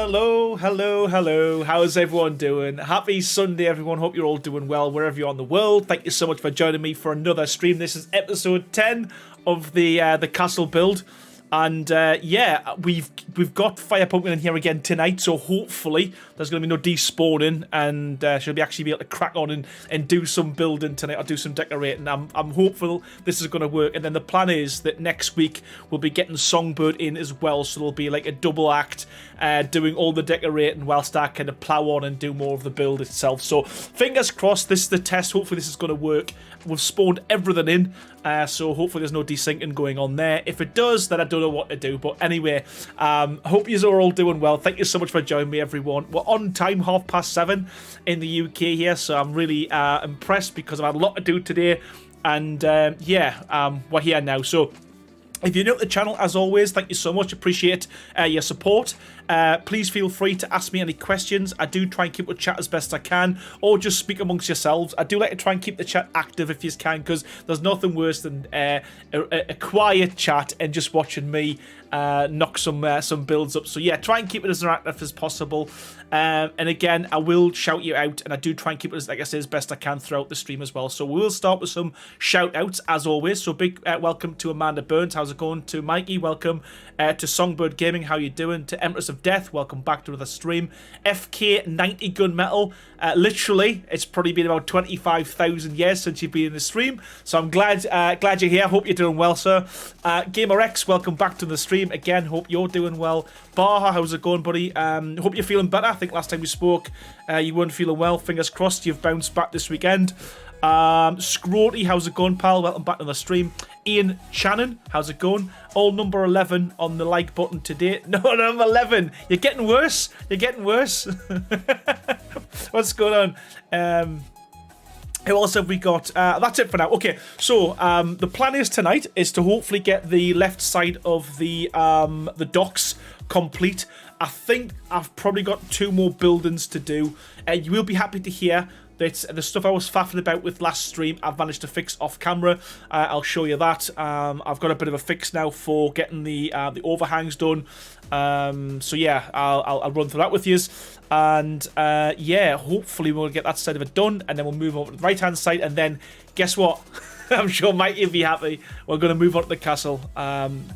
Hello, hello, hello. How's everyone doing? Happy Sunday, everyone. Hope you're all doing well wherever you are in the world. Thank you so much for joining me for another stream. This is episode 10 of the castle build. And yeah, we've got Fire Pumpkin in here again tonight, so hopefully there's going to be no despawning, and she'll actually be able to crack on and do some building tonight, or do some decorating. I'm hopeful this is going to work, and then the plan is that next week we'll be getting Songbird in as well, so there'll be like a double act doing all the decorating whilst I kind of plow on and do more of the build itself. So fingers crossed, this is the test. Hopefully this is going to work. We've spawned everything in, so hopefully there's no desyncing going on there. If it does, then I don't know what to do. But anyway, hope you are all doing well. Thank you so much for joining me, everyone. We're on time, 7:30 in the UK here, so I'm really impressed because I've had a lot to do today. And yeah, we're here now. So if you're new to the channel, as always, thank you so much. Appreciate your support. Please feel free to ask me any questions. I do try and keep the chat as best I can, or just speak amongst yourselves. I do like to try and keep the chat active if you can, because there's nothing worse than a quiet chat and just watching me knock some builds up. So yeah, try and keep it as interactive as possible. And again, I will shout you out, and I do try and keep it as, like I say, as best I can throughout the stream as well. So we will start with some shout outs as always. So big welcome to Amanda Burns. How's it going? To Mikey, welcome. To Songbird Gaming, how you doing? To Empress of Death, welcome back to another stream. FK90 Gunmetal, literally, it's probably been about 25,000 years since you've been in the stream, so I'm glad you're here. Hope you're doing well, sir. Gamer X, welcome back to the stream again. Hope you're doing well. Baha, how's it going, buddy? Hope you're feeling better. I think last time we spoke, you weren't feeling well. Fingers crossed you've bounced back this weekend. Scroty, how's it going, pal? Welcome back to the stream. Ian Shannon, how's it going? All number 11 on the like button today. No, number 11. You're getting worse. You're getting worse. What's going on? Who else have we got? That's it for now. Okay, so the plan is tonight is to hopefully get the left side of the docks complete. I think I've probably got 2 more buildings to do. You will be happy to hear that the stuff I was faffing about with last stream, I've managed to fix off camera. I'll show you that. I've got a bit of a fix now for getting the overhangs done. So yeah, I'll run through that with you. And yeah, hopefully we'll get that side of it done, and then we'll move over to the right hand side, and then guess what? I'm sure Mikey will be happy. We're going to move on to the castle,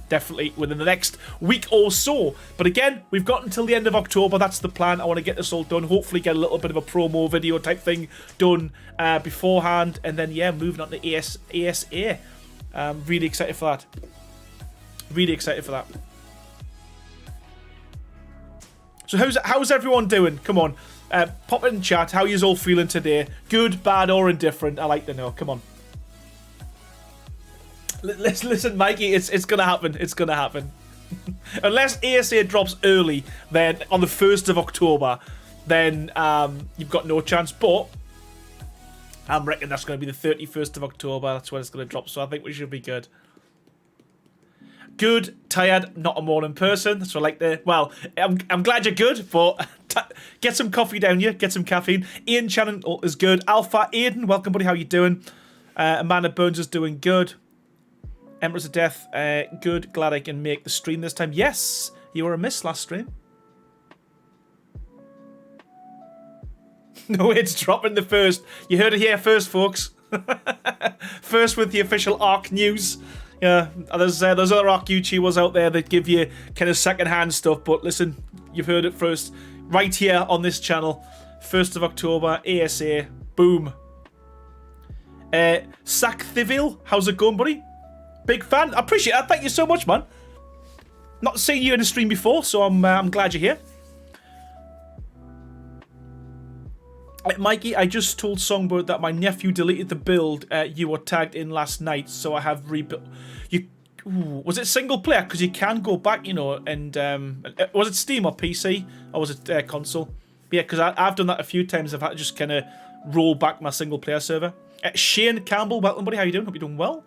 definitely within the next week or so. But again, we've got until the end of October. That's the plan. I want to get this all done. Hopefully get a little bit of a promo video type thing done beforehand. And then, yeah, moving on to ASA. Really excited for that. Really excited for that. So how's everyone doing? Come on. Pop it in chat. How you all feeling today? Good, bad, or indifferent? I like to know. Come on. Listen, Mikey, it's gonna happen. It's gonna happen. Unless ASA drops early, then on the 1st of October, then you've got no chance. But I'm reckoning that's going to be the 31st of October. That's when it's going to drop. So I think we should be good. Good, tired, not a morning person. So I like the. Well, I'm glad you're good, but get some coffee down you. Get some caffeine. Ian Shannon is good. Alpha Aiden, welcome, buddy. How you doing? Amanda Burns is doing good. Empress of Death, good. Glad I can make the stream this time. Yes, you were a miss last stream. No, it's dropping the 1st. You heard it here first, folks. First with the official ARK news. Yeah, there's other ARK YouTubers out there that give you kind of second-hand stuff, but listen, you've heard it first. Right here on this channel. 1st of October, ASA. Boom. Sackthivil, how's it going, buddy? Big fan. I appreciate that. Thank you so much, man. Not seen you in a stream before, so I'm glad you're here. Mikey, I just told Songbird that my nephew deleted the build you were tagged in last night, so I have rebuilt. Was it single player? Because you can go back, you know, and was it Steam or PC, or was it console? Yeah, because I've done that a few times. I've had to just kind of roll back my single player server. Shane Campbell, welcome, buddy. How you doing? Hope you're doing well.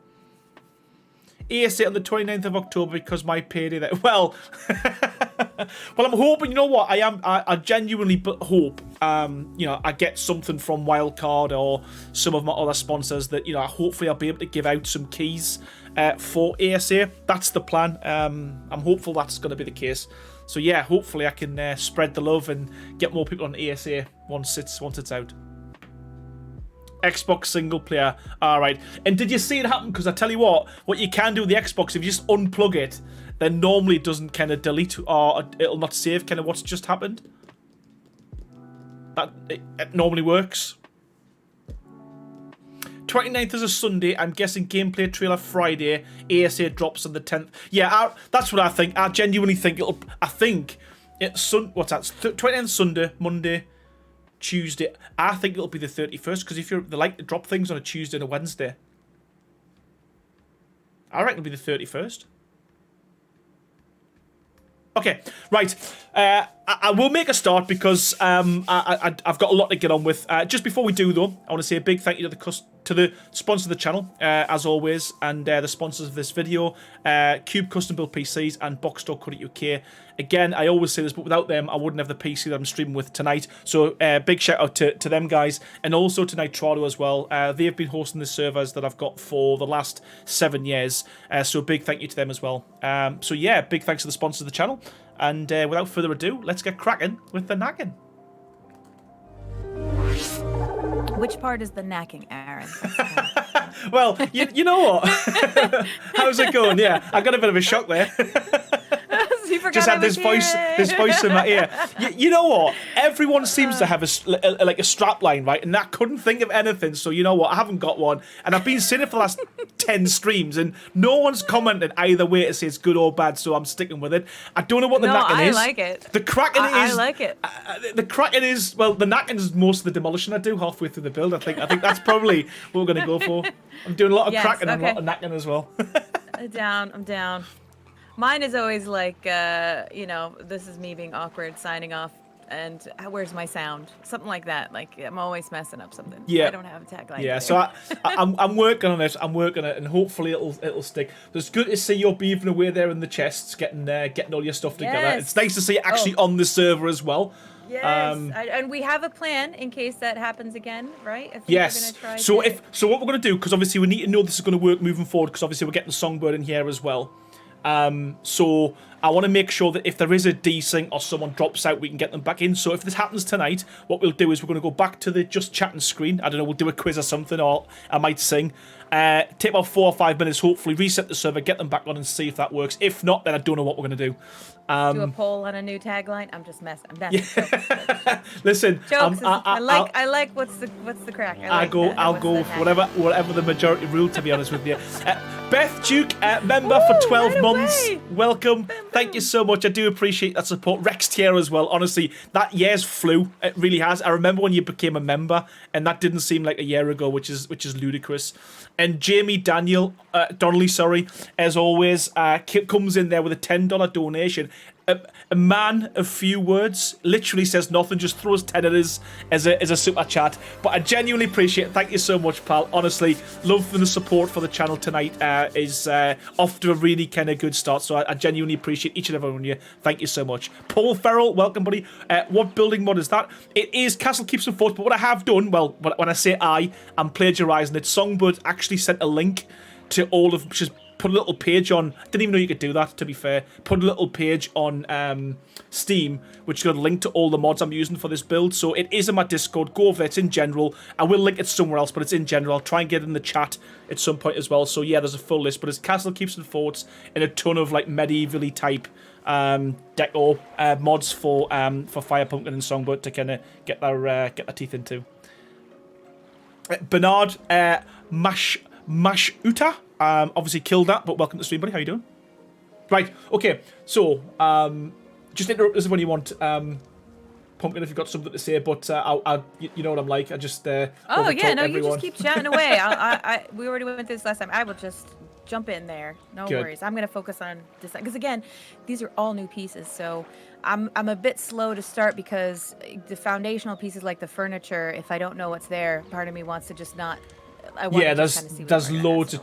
ASA on the 29th of October because my payday there. Well, well, I'm hoping, you know what, I genuinely hope, you know, I get something from Wildcard or some of my other sponsors that, you know, hopefully I'll be able to give out some keys for ASA. That's the plan. I'm hopeful that's going to be the case. So yeah, hopefully I can spread the love and get more people on ASA once it's out. Xbox single player. Alright. And did you see it happen? Because I tell you what you can do with the Xbox, if you just unplug it, then normally it doesn't kind of delete or it'll not save kind of what's just happened. That it normally works. 29th is a Sunday. I'm guessing gameplay trailer Friday. ASA drops on the 10th. Yeah, that's what I think. I genuinely think it'll... I think it's... What's that? 29th Sunday, Monday, Tuesday. I think it'll be the 31st, because if they like to drop things on a Tuesday and a Wednesday. I reckon it'll be the 31st. Okay, right. I will make a start because I've got a lot to get on with. Just before we do, though, I want to say a big thank you to the sponsor of the channel, as always, and the sponsors of this video, Cube Custom Built PCs and Box.co.uk. Again, I always say this, but without them, I wouldn't have the PC that I'm streaming with tonight. So big shout out to them guys, and also to Nitrado as well. They've been hosting the servers that I've got for the last 7 years. So big thank you to them as well. So yeah, big thanks to the sponsors of the channel. And without further ado, let's get cracking with the nagging. Which part is the knacking, Aaron? Well, you know what? How's it going? Yeah, I got a bit of a shock there. Just had this voice in my ear. You know what? Everyone seems to have a strap line, right? And I couldn't think of anything, so you know what? I haven't got one. And I've been saying it for the last 10 streams, and no one's commented either way to say it's good or bad, so I'm sticking with it. I don't know what the knacking is. I like it. The cracking is... I like it. The cracking is... Well, the knacking is most of the demolition I do halfway through the build. I think that's probably what we're going to go for. I'm doing a lot of cracking and a lot of knacking as well. I'm down. Mine is always like, you know, this is me being awkward, signing off, and where's my sound? Something like that. Like, I'm always messing up something. Yeah. I don't have a tagline. Yeah, so I'm working on it. And hopefully it'll stick. So it's good to see you're beaving away there in the chests, getting all your stuff together. Yes. It's nice to see it actually on the server as well. Yes, and we have a plan in case that happens again, right? If yes. Try so what we're going to do, because obviously we need to know this is going to work moving forward, because obviously we're getting the Songbird in here as well. So I want to make sure that if there is a desync or someone drops out, we can get them back in. So if this happens tonight, what we'll do is we're going to go back to the just chatting screen. I don't know, we'll do a quiz or something, or I might sing. Take about 4 or 5 minutes, hopefully reset the server, get them back on and see if that works. If not, then I don't know what we're going to do. Do a poll on a new tagline. I'm just messing. I'm messing. Yeah. Listen, jokes. I like what's the crack. I'll go with whatever the majority rule. To be honest with you, Beth Duke, member for 12 months. Welcome. Thank you so much. I do appreciate that support. Rex Tier as well. Honestly, that year's flew. It really has. I remember when you became a member, and that didn't seem like a year ago, which is ludicrous. And Jamie Donnelly, sorry, as always, comes in there with a $10 donation. A man of few words, literally says nothing, just throws 10 at us as a super chat. But I genuinely appreciate it. Thank you so much, pal. Honestly, love and the support for the channel tonight is off to a really kind of good start. So I genuinely appreciate each and every one of you. Thank you so much. Paul Farrell, welcome, buddy. What building mod is that? It is Castle Keeps and Forts, but what I have done, well, when I say I'm plagiarising it. Songbird actually sent a link to all of... She's put a little page on... I didn't even know you could do that, to be fair. Put a little page on Steam, which got a link to all the mods I'm using for this build. So it is in my Discord. Go over there. It's in general. I will link it somewhere else, but it's in general. I'll try and get it in the chat at some point as well. So yeah, there's a full list. But it's Castle Keeps and Forts and a ton of like medievally type deco mods for Fire Pumpkin and Songbird to kind of get their teeth into. Bernard Mashuta. Obviously killed that, but welcome to the stream, buddy. How you doing? Right, okay. So, just interrupt us when you want, Pumpkin, if you've got something to say, but you know what I'm like. I just oh yeah, no, everyone. you just keep chatting away. We already went through this last time. I will just jump in there. No worries. I'm gonna focus on this because again, these are all new pieces, so I'm a bit slow to start because the foundational pieces like the furniture, if I don't know what's there, part of me wants to just not I want Yeah, to kind of see there's loads of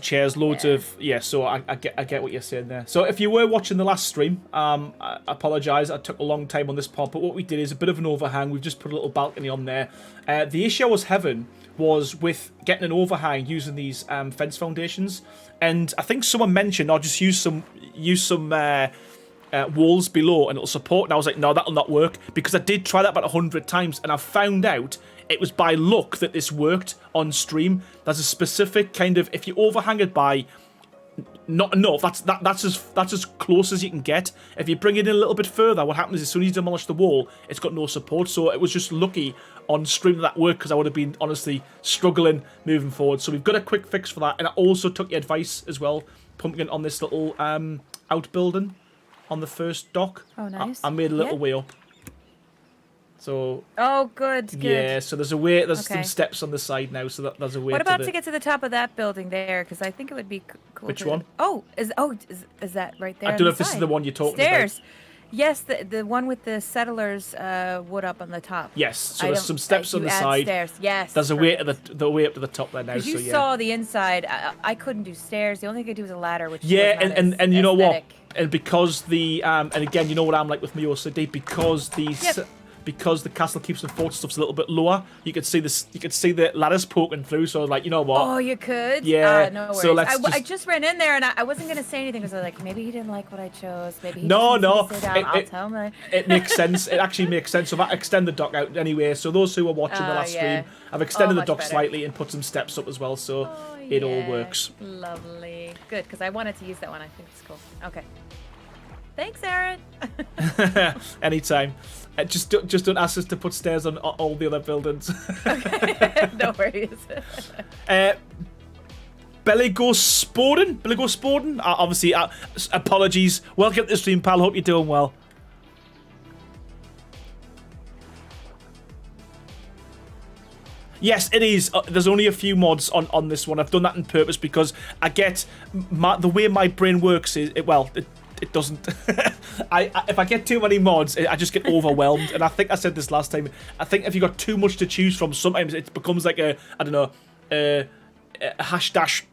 chairs, loads of So I get what you're saying there. So if you were watching the last stream, I apologise. I took a long time on this part, but what we did is a bit of an overhang. We've just put a little balcony on there. The issue I was having was with getting an overhang using these fence foundations, and I think someone mentioned I'll just use some walls below and it'll support. And I was like, no, that'll not work, because I did try that about 100 times, and I found out it was by luck that this worked on stream. There's a specific kind of, if you overhang it by not enough, that's as close as you can get. If you bring it in a little bit further, what happens is as soon as you demolish the wall, it's got no support. So it was just lucky on stream that worked, because I would have been honestly struggling moving forward. So we've got a quick fix for that, and I also took your advice as well, pumping it on this little outbuilding on the first dock. Oh, nice. I made a little way up. So. Oh, good. Yeah. So there's a way. There's Okay. some steps on the side now. So there's a way. What about to get to the top of that building there? Because I think it would be cool. Which one? Oh, is that right there? I don't know if this is the one you're talking Stairs. about. Yes, the one with the settlers wood up on the top. Yes. So there's some steps on the add side. Stairs. Yes. There's a way to the way up to the top there now. Because you so yeah. saw the inside. I couldn't do stairs. The only thing I could do was a ladder, which Yeah, was not and you know what? aesthetic. And because the and again, you know what I'm like with my OCD, because because the castle keeps the fort stuff's a little bit lower, you could see this. You could see the ladders poking through. So like, you know what? Oh, you could? Yeah. No worries. So I just ran in there and I wasn't going to say anything because I was like, maybe he didn't like what I chose. Maybe he No, just wants me to sit down. I'll tell him. It makes sense. It actually makes sense. So that extend the dock out anyway. So those who are watching the last stream, I've extended the much dock better. slightly and put some steps up as well. So it all works. Lovely. Good, because I wanted to use that one. I think it's cool. Okay. Thanks, Aaron. Anytime. Just don't ask us to put stairs on all the other buildings. Okay. No worries. Billy Goes Sporting. Obviously, apologies. Welcome to the stream, pal. Hope you're doing well. Yes, it is. There's only a few mods on this one. I've done that on purpose because I get the way my brain works is it doesn't. If I get too many mods, I just get overwhelmed. And I think I said this last time. I think if you got too much to choose from, sometimes it becomes like a hash dash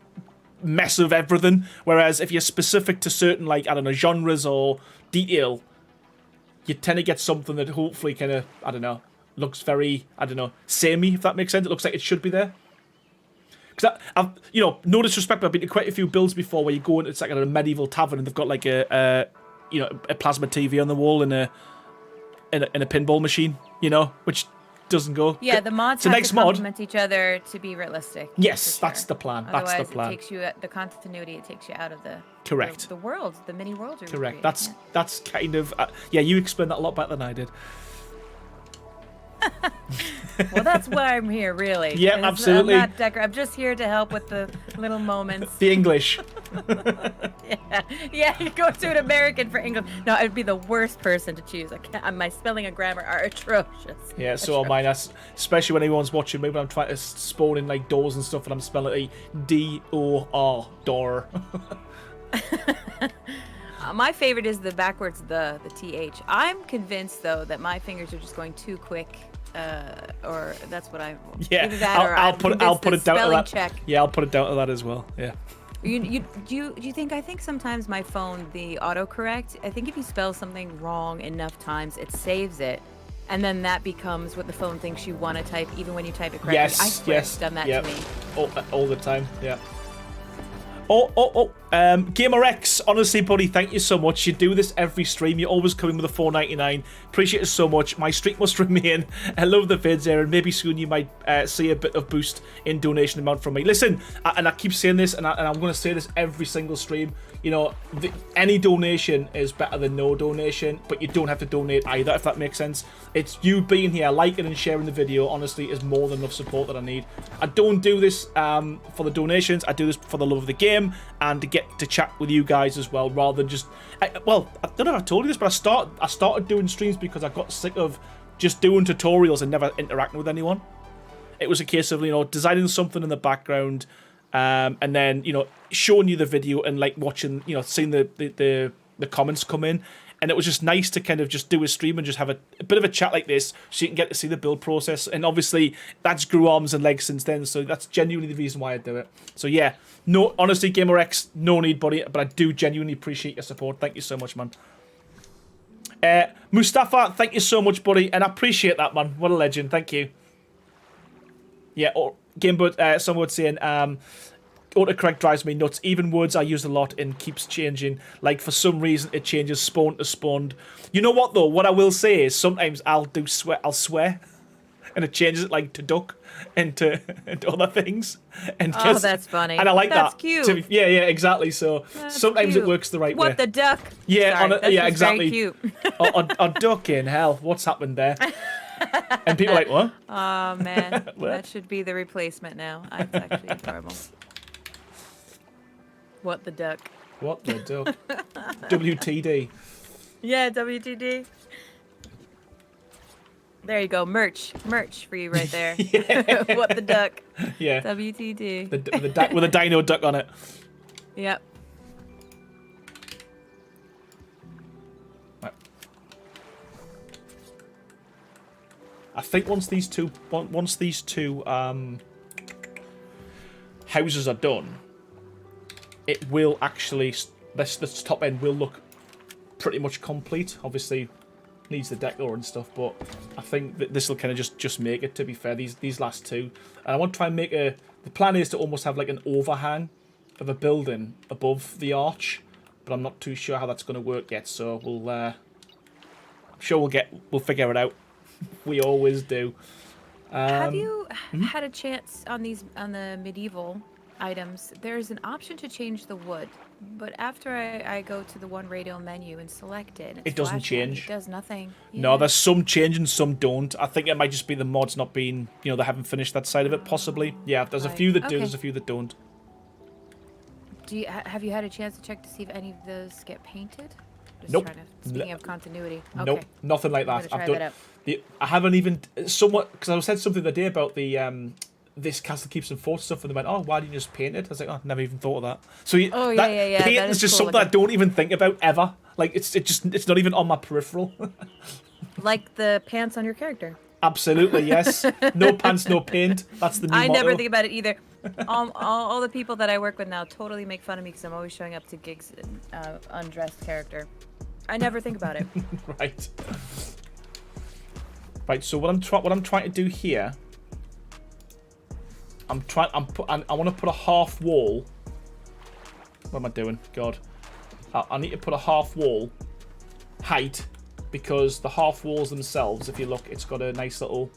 mess of everything. Whereas if you're specific to certain genres or detail, you tend to get something that hopefully kind of looks very samey, if that makes sense. It looks like it should be there. Because I've, no disrespect, but I've been to quite a few builds before where you go and it's like a medieval tavern and they've got like a plasma TV on the wall and a pinball machine, which doesn't go. Yeah, the mods have to complement each other to be realistic. Yes, that's the plan. Otherwise, that's the plan. It takes you the continuity. It takes you out of the correct the world, the mini world. Correct. That's kind of you explained that a lot better than I did. Well, that's why I'm here, really. Yeah, absolutely. I'm just here to help with the little moments. The English. Yeah, you go to an American for English. No, I'd be the worst person to choose. My spelling and grammar are atrocious. Yeah, so are mine. Especially when everyone's watching me when I'm trying to spawn in like doors and stuff and I'm spelling it D-O-R, door. My favorite is the backwards the TH. I'm convinced though that my fingers are just going too quick, or that's what I. Yeah, either that I'll put it down to that. Check. Yeah, I'll put it down to that as well. Yeah. Do you think? I think sometimes my phone, the autocorrect. I think if you spell something wrong enough times, it saves it, and then that becomes what the phone thinks you want to type, even when you type it correctly. Yes, I swear yes, it's done that yep. to me. All the time. Yeah. Gamer X, honestly, buddy, thank you so much. You do this every stream. You always come in with a $4.99. Appreciate it so much. My streak must remain. I love the vids there, and maybe soon you might see a bit of boost in donation amount from me. Listen, and I keep saying this, and I'm going to say this every single stream. Any donation is better than no donation, but you don't have to donate either, if that makes sense. It's you being here, liking and sharing the video, honestly, is more than enough support that I need. I don't do this for the donations. I do this for the love of the game and to get to chat with you guys as well, rather than just... I don't know if I told you this, but I started doing streams because I got sick of just doing tutorials and never interacting with anyone. It was a case of, designing something in the background, and then, showing you the video and, watching, seeing the comments come in. and it was just nice to kind of just do a stream and just have a bit of a chat like this, so you can get to see the build process. And obviously, that's grew arms and legs since then, so that's genuinely the reason why I do it. So yeah, no, honestly, GamerX, no need, buddy, but I do genuinely appreciate your support. Thank you so much, man. Mustafa, thank you so much, buddy, and I appreciate that, man. What a legend. Thank you. Yeah, Gamebot, someone was saying, autocorrect drives me nuts. Even words I use a lot and keeps changing. Like, for some reason, it changes spawn to spawned. You know what, though? What I will say is sometimes I'll swear, and it changes it, like, to duck and to other things. And oh, that's funny. And I like that's that. Cute. Yeah, exactly. So that's sometimes cute. it works the right way. What the duck? Yeah, Sorry, yeah, exactly. Very cute. or duck in hell. What's happened there? And people are like, what? Oh, man. That should be the replacement now. That's actually adorable. What the duck? What the duck? WTD. Yeah, WTD. There you go, merch for you right there. What the duck? Yeah. WTD. The duck with a dino duck on it. Yep. Right. I think once these two houses are done, it will actually this top end will look pretty much complete. Obviously, needs the decor and stuff, but I think that this will kind of just make it. To be fair, these last two, and I want to try and make the plan is to almost have like an overhang of a building above the arch, but I'm not too sure how that's going to work yet. So we'll I'm sure we'll figure it out. We always do. Have you had a chance on the medieval items? There's an option to change the wood, but after I go to the one radial menu and select it, it doesn't change. It does nothing. Yeah. No, there's some change and some don't. I think it might just be the mods not being, they haven't finished that side of it, possibly. Yeah, there's a few that do, there's a few that don't. Have you had a chance to check to see if any of those get painted? Just nope. Speaking of continuity. Okay. Nope, nothing like that. I've done. I haven't even somewhat because I said something the other day about the this castle keeps and forts stuff, and they went, "Oh, why didn't you just paint it?" I was like, "Oh, never even thought of that." So yeah. Paint is just cool something I don't even think about ever. Like it's not even on my peripheral. Like the pants on your character. Absolutely, yes. No pants, no paint. That's the new motto. Never think about it either. All the people that I work with now totally make fun of me because I'm always showing up to gigs undressed character. I never think about it. Right. Right. So what I'm trying to do here. I want to put a half wall. What am I doing? God. I need to put a half wall height because the half walls themselves, if you look, it's got a nice little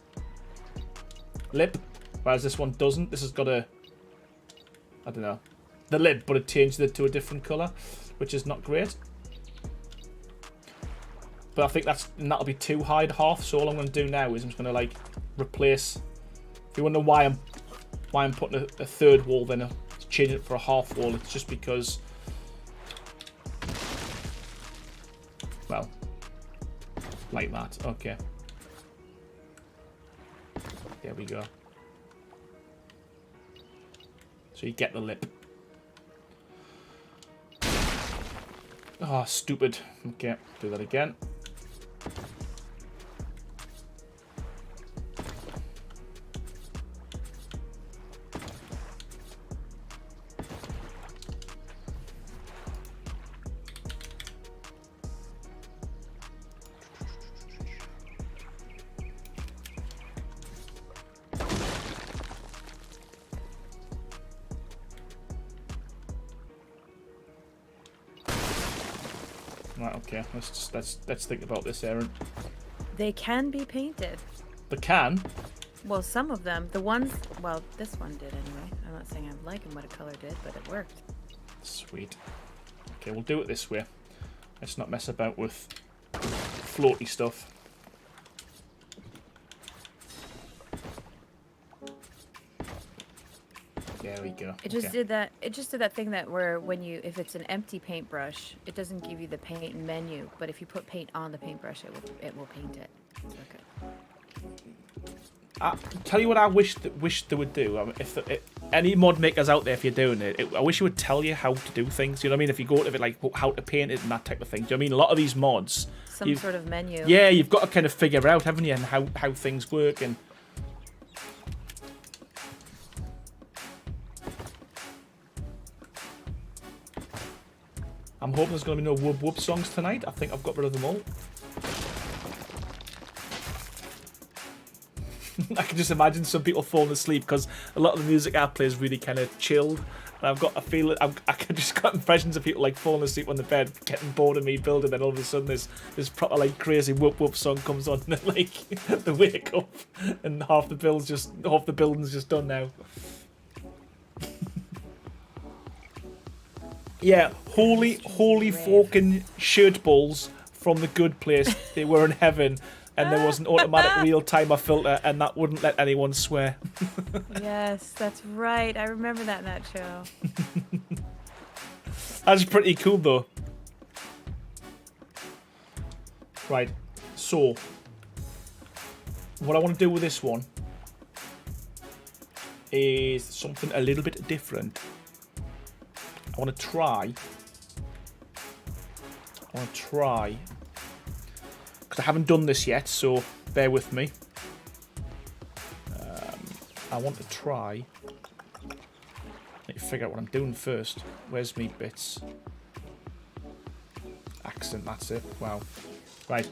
lip, whereas this one doesn't. This has got a, I don't know, the lip, but it changed it to a different colour, which is not great. But I think that'll be too high to half. So all I'm going to do now is I'm just going to like replace. If you wonder why I'm putting a third wall, then change it for a half wall. It's just because, well, like that. Okay. There we go. So you get the lip. Oh, stupid. Okay, do that again. Right, okay. Let's think about this, Aaron. They can be painted. They can? Well, some of them. The ones, well, this one did anyway. I'm not saying I'm liking what a color did, but it worked. Sweet. Okay, we'll do it this way. Let's not mess about with floaty stuff. There we go. It just did that. It just did that thing that where if it's an empty paintbrush, it doesn't give you the paint menu. But if you put paint on the paintbrush, it will paint it. Okay. tell you what I wish they would do. If any mod makers out there, if you're doing it, I wish it would tell you how to do things. You know what I mean? If you go to it, like how to paint it and that type of thing. Do you know what I mean? A lot of these mods, some sort of menu. Yeah, you've got to kind of figure out, haven't you, and how things work. And I'm hoping there's going to be no whoop whoop songs tonight. I think I've got rid of them all. I can just imagine some people falling asleep because a lot of the music I play is really kind of chilled. And I've got a feeling, I can just got impressions of people like falling asleep on the bed, getting bored of me building, and all of a sudden this proper like crazy whoop whoop song comes on, and like they wake up, and half the building's just done now. Yeah, holy fucking shirt balls from the good place. They were in heaven. And there was an automatic real-timer filter, and that wouldn't let anyone swear. Yes, that's right. I remember that in that show. That's pretty cool, though. Right, so what I want to do with this one is something a little bit different. I want to try. I haven't done this yet, so bear with me. I want to try. Need to figure out what I'm doing first. Where's me bits? Accent, that's it. Wow. Right.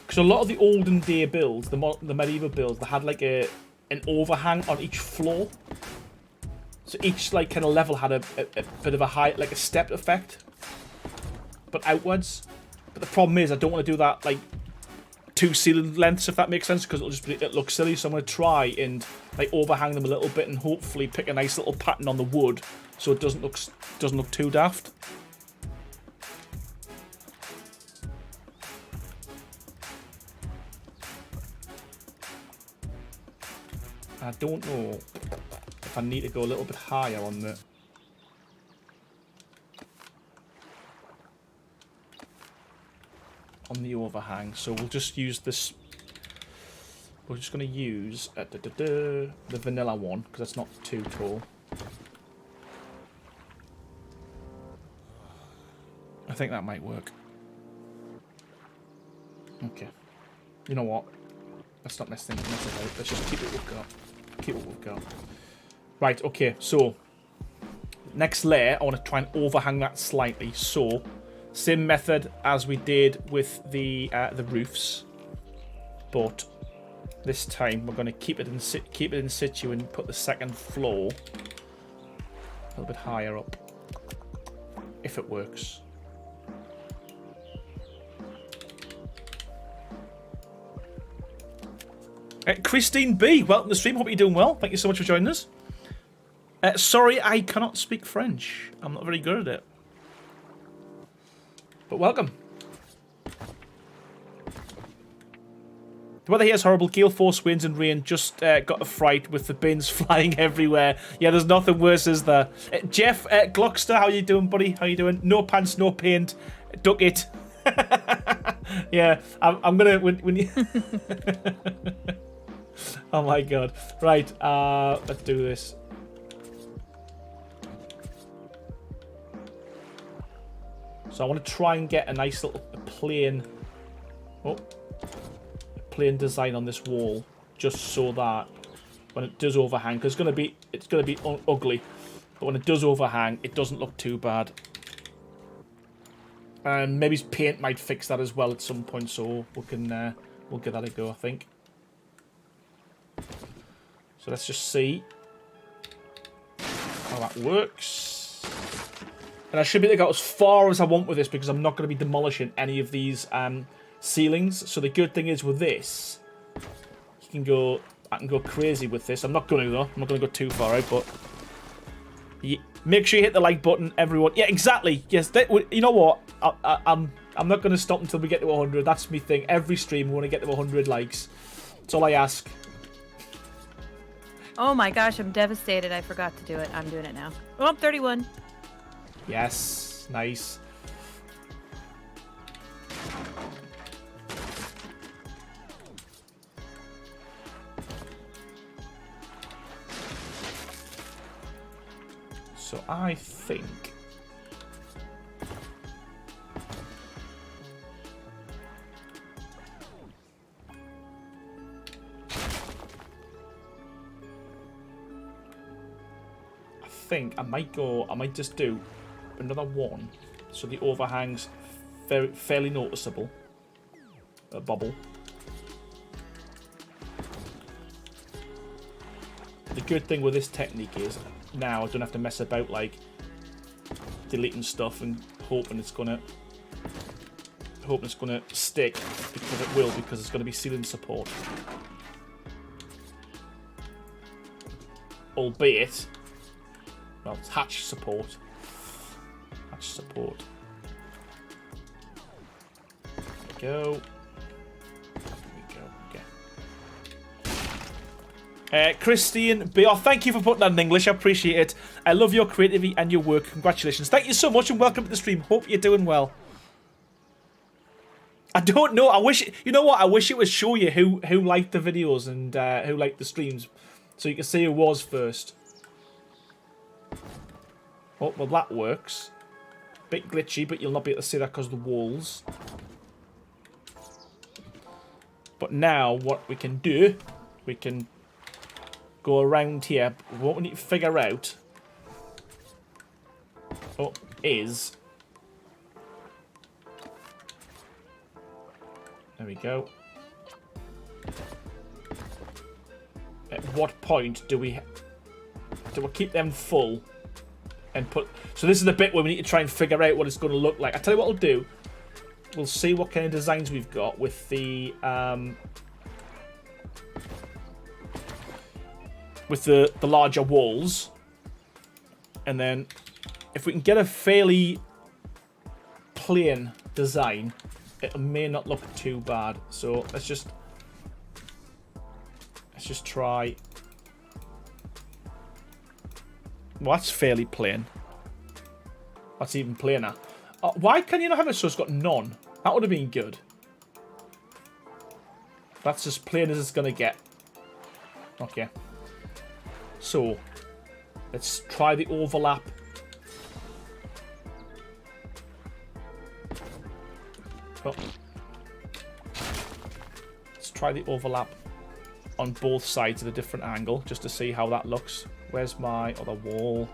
Because a lot of the olden day builds, the medieval builds, they had like an overhang on each floor. So each like kind of level had a bit of a high, like a step effect, but outwards. But the problem is I don't want to do that like two ceiling lengths, if that makes sense, because it looks silly. So I'm going to try and like overhang them a little bit and hopefully pick a nice little pattern on the wood so it doesn't look too daft. I don't know if I need to go a little bit higher on the overhang, so we'll just use this. We're just going to use the vanilla one because that's not too tall. I think that might work. Okay. You know what? Let's not mess things about. Let's just keep what we've got. Keep what we've got. Right. Okay. So next layer, I want to try and overhang that slightly. So. Same method as we did with the roofs, but this time we're going to keep it in situ and put the second floor a little bit higher up, if it works. Christine B, welcome to the stream. Hope you're doing well. Thank you so much for joining us. Sorry, I cannot speak French. I'm not very good at it. But welcome. The weather here is horrible. Gale force winds and rain. Just got a fright with the bins flying everywhere. Yeah, there's nothing worse, is there? Jeff Glockster, how you doing, buddy? How you doing? No pants, no paint. Duck it. Yeah, I'm gonna when you. Oh my god! Right, let's do this. So I want to try and get a nice little plain design on this wall, just so that when it does overhang, because it's gonna be ugly, but when it does overhang, it doesn't look too bad. And maybe paint might fix that as well at some point, so we'll give that a go, I think. So let's just see how that works. And I should be able to go as far as I want with this because I'm not going to be demolishing any of these ceilings. So the good thing is with this, I can go crazy with this. I'm not going to though. I'm not going to go too far out, but make sure you hit the like button, everyone. Yeah, exactly. Yes, you know what? I'm not going to stop until we get to 100. That's my thing. Every stream, we want to get to 100 likes. That's all I ask. Oh my gosh, I'm devastated. I forgot to do it. I'm doing it now. Oh, I'm 31. Yes, nice. So I think... I might just do another one so the overhang's fairly noticeable. A bubble. The good thing with this technique is now I don't have to mess about like deleting stuff and hoping it's gonna stick, because it will, because it's gonna be ceiling support. Albeit, well, it's hatch support. Hatch support. There we go. Christine BR, thank you for putting that in English. I appreciate it. I love your creativity and your work. Congratulations. Thank you so much and welcome to the stream. Hope you're doing well. I don't know. I wish, you know what? I wish it would show you who liked the videos and who liked the streams, so you can see who was first. Oh, well, that works. Bit glitchy, but you'll not be able to see that because of the walls. But now, what we can do, we can go around here. What we need to figure out is... There we go. At what point do we keep them full and put... So this is the bit where we need to try and figure out what it's going to look like. I tell you what we'll do. We'll see what kind of designs we've got with the larger walls, and then if we can get a fairly plain design, it may not look too bad. So let's just try. Well, that's fairly plain. That's even plainer. Why can you not have it so it's got none? That would have been good. That's as plain as it's going to get. Okay. So, let's try the overlap. Oh. Let's try the overlap on both sides at a different angle, just to see how that looks. Where's my other wall?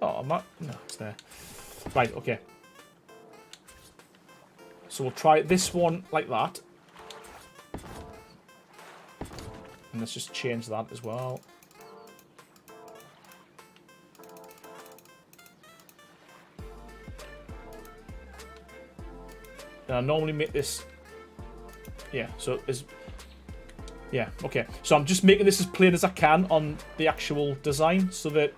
Oh, I'm not... No, it's there. Right, okay. So we'll try this one like that. And let's just change that as well. And I normally make this... Yeah, so it's... Yeah, okay. So I'm just making this as plain as I can on the actual design so that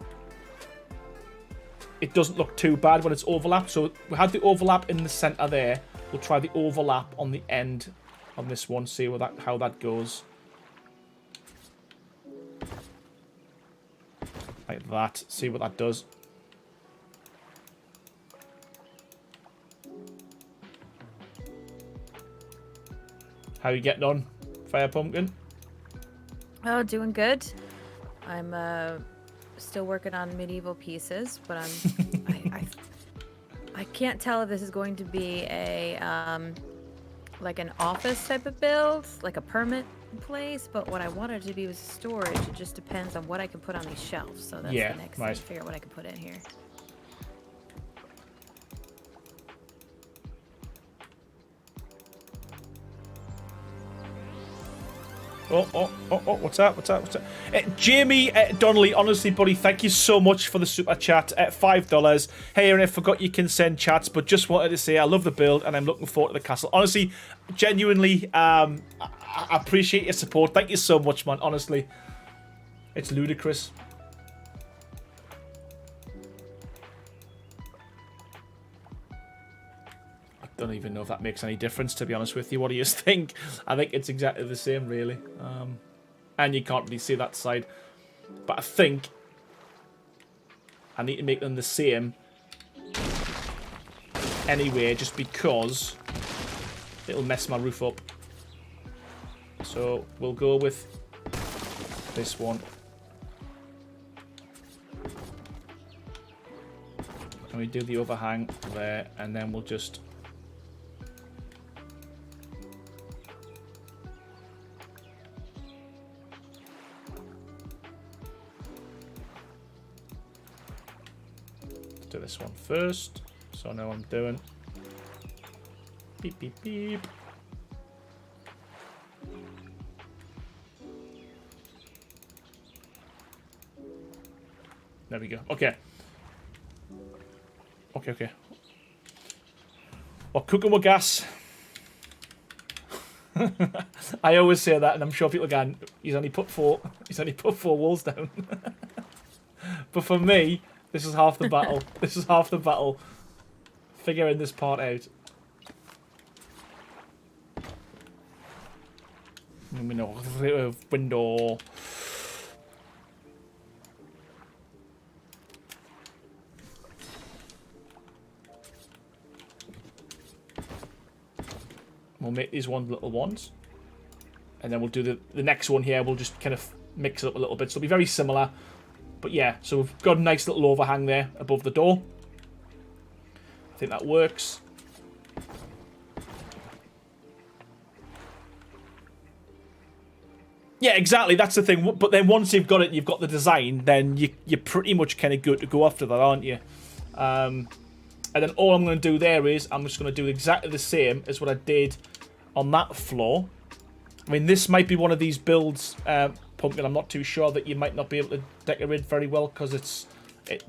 it doesn't look too bad when it's overlapped. So we had the overlap in the center there. We'll try the overlap on the end on this one, see how that goes. Like that. See what that does. How you getting on, Fire Pumpkin? Oh, doing good. I'm still working on medieval pieces, but I can't tell if this is going to be a like an office type of build, like a permit place. But what I wanted to be was storage. It just depends on what I can put on these shelves. So that's the next thing, to figure out what I can put in here. Oh, what's that? Jamie Donnelly, honestly, buddy, thank you so much for the super chat at $5. Hey, Aaron, I forgot you can send chats, but just wanted to say I love the build and I'm looking forward to the castle. Honestly, genuinely, I appreciate your support. Thank you so much, man. Honestly, it's ludicrous. Don't even know if that makes any difference, to be honest with you. What do you think? I think it's exactly the same, really. And you can't really see that side. But I think I need to make them the same anyway, just because it'll mess my roof up. So we'll go with this one. And we do the overhang there, and then we'll just... do this one first, so I know what I'm doing. Beep, beep, beep. There we go. Okay. Okay. We're cooking with gas. I always say that, and I'm sure people are going, he's only put four walls down. But for me, this is half the battle. This is half the battle. Figuring this part out. Window. We'll make these one little ones. And then we'll do the next one here. We'll just kind of mix it up a little bit. So it'll be very similar. But yeah, so we've got a nice little overhang there above the door. I think that works. Yeah, exactly. That's the thing. But then once you've got it, you've got the design, then you're pretty much kind of good to go after that, aren't you? And then all I'm going to do there is I'm just going to do exactly the same as what I did on that floor. I mean, this might be one of these builds, Pumpkin. I'm not too sure that you might not be able to decorate very well because it's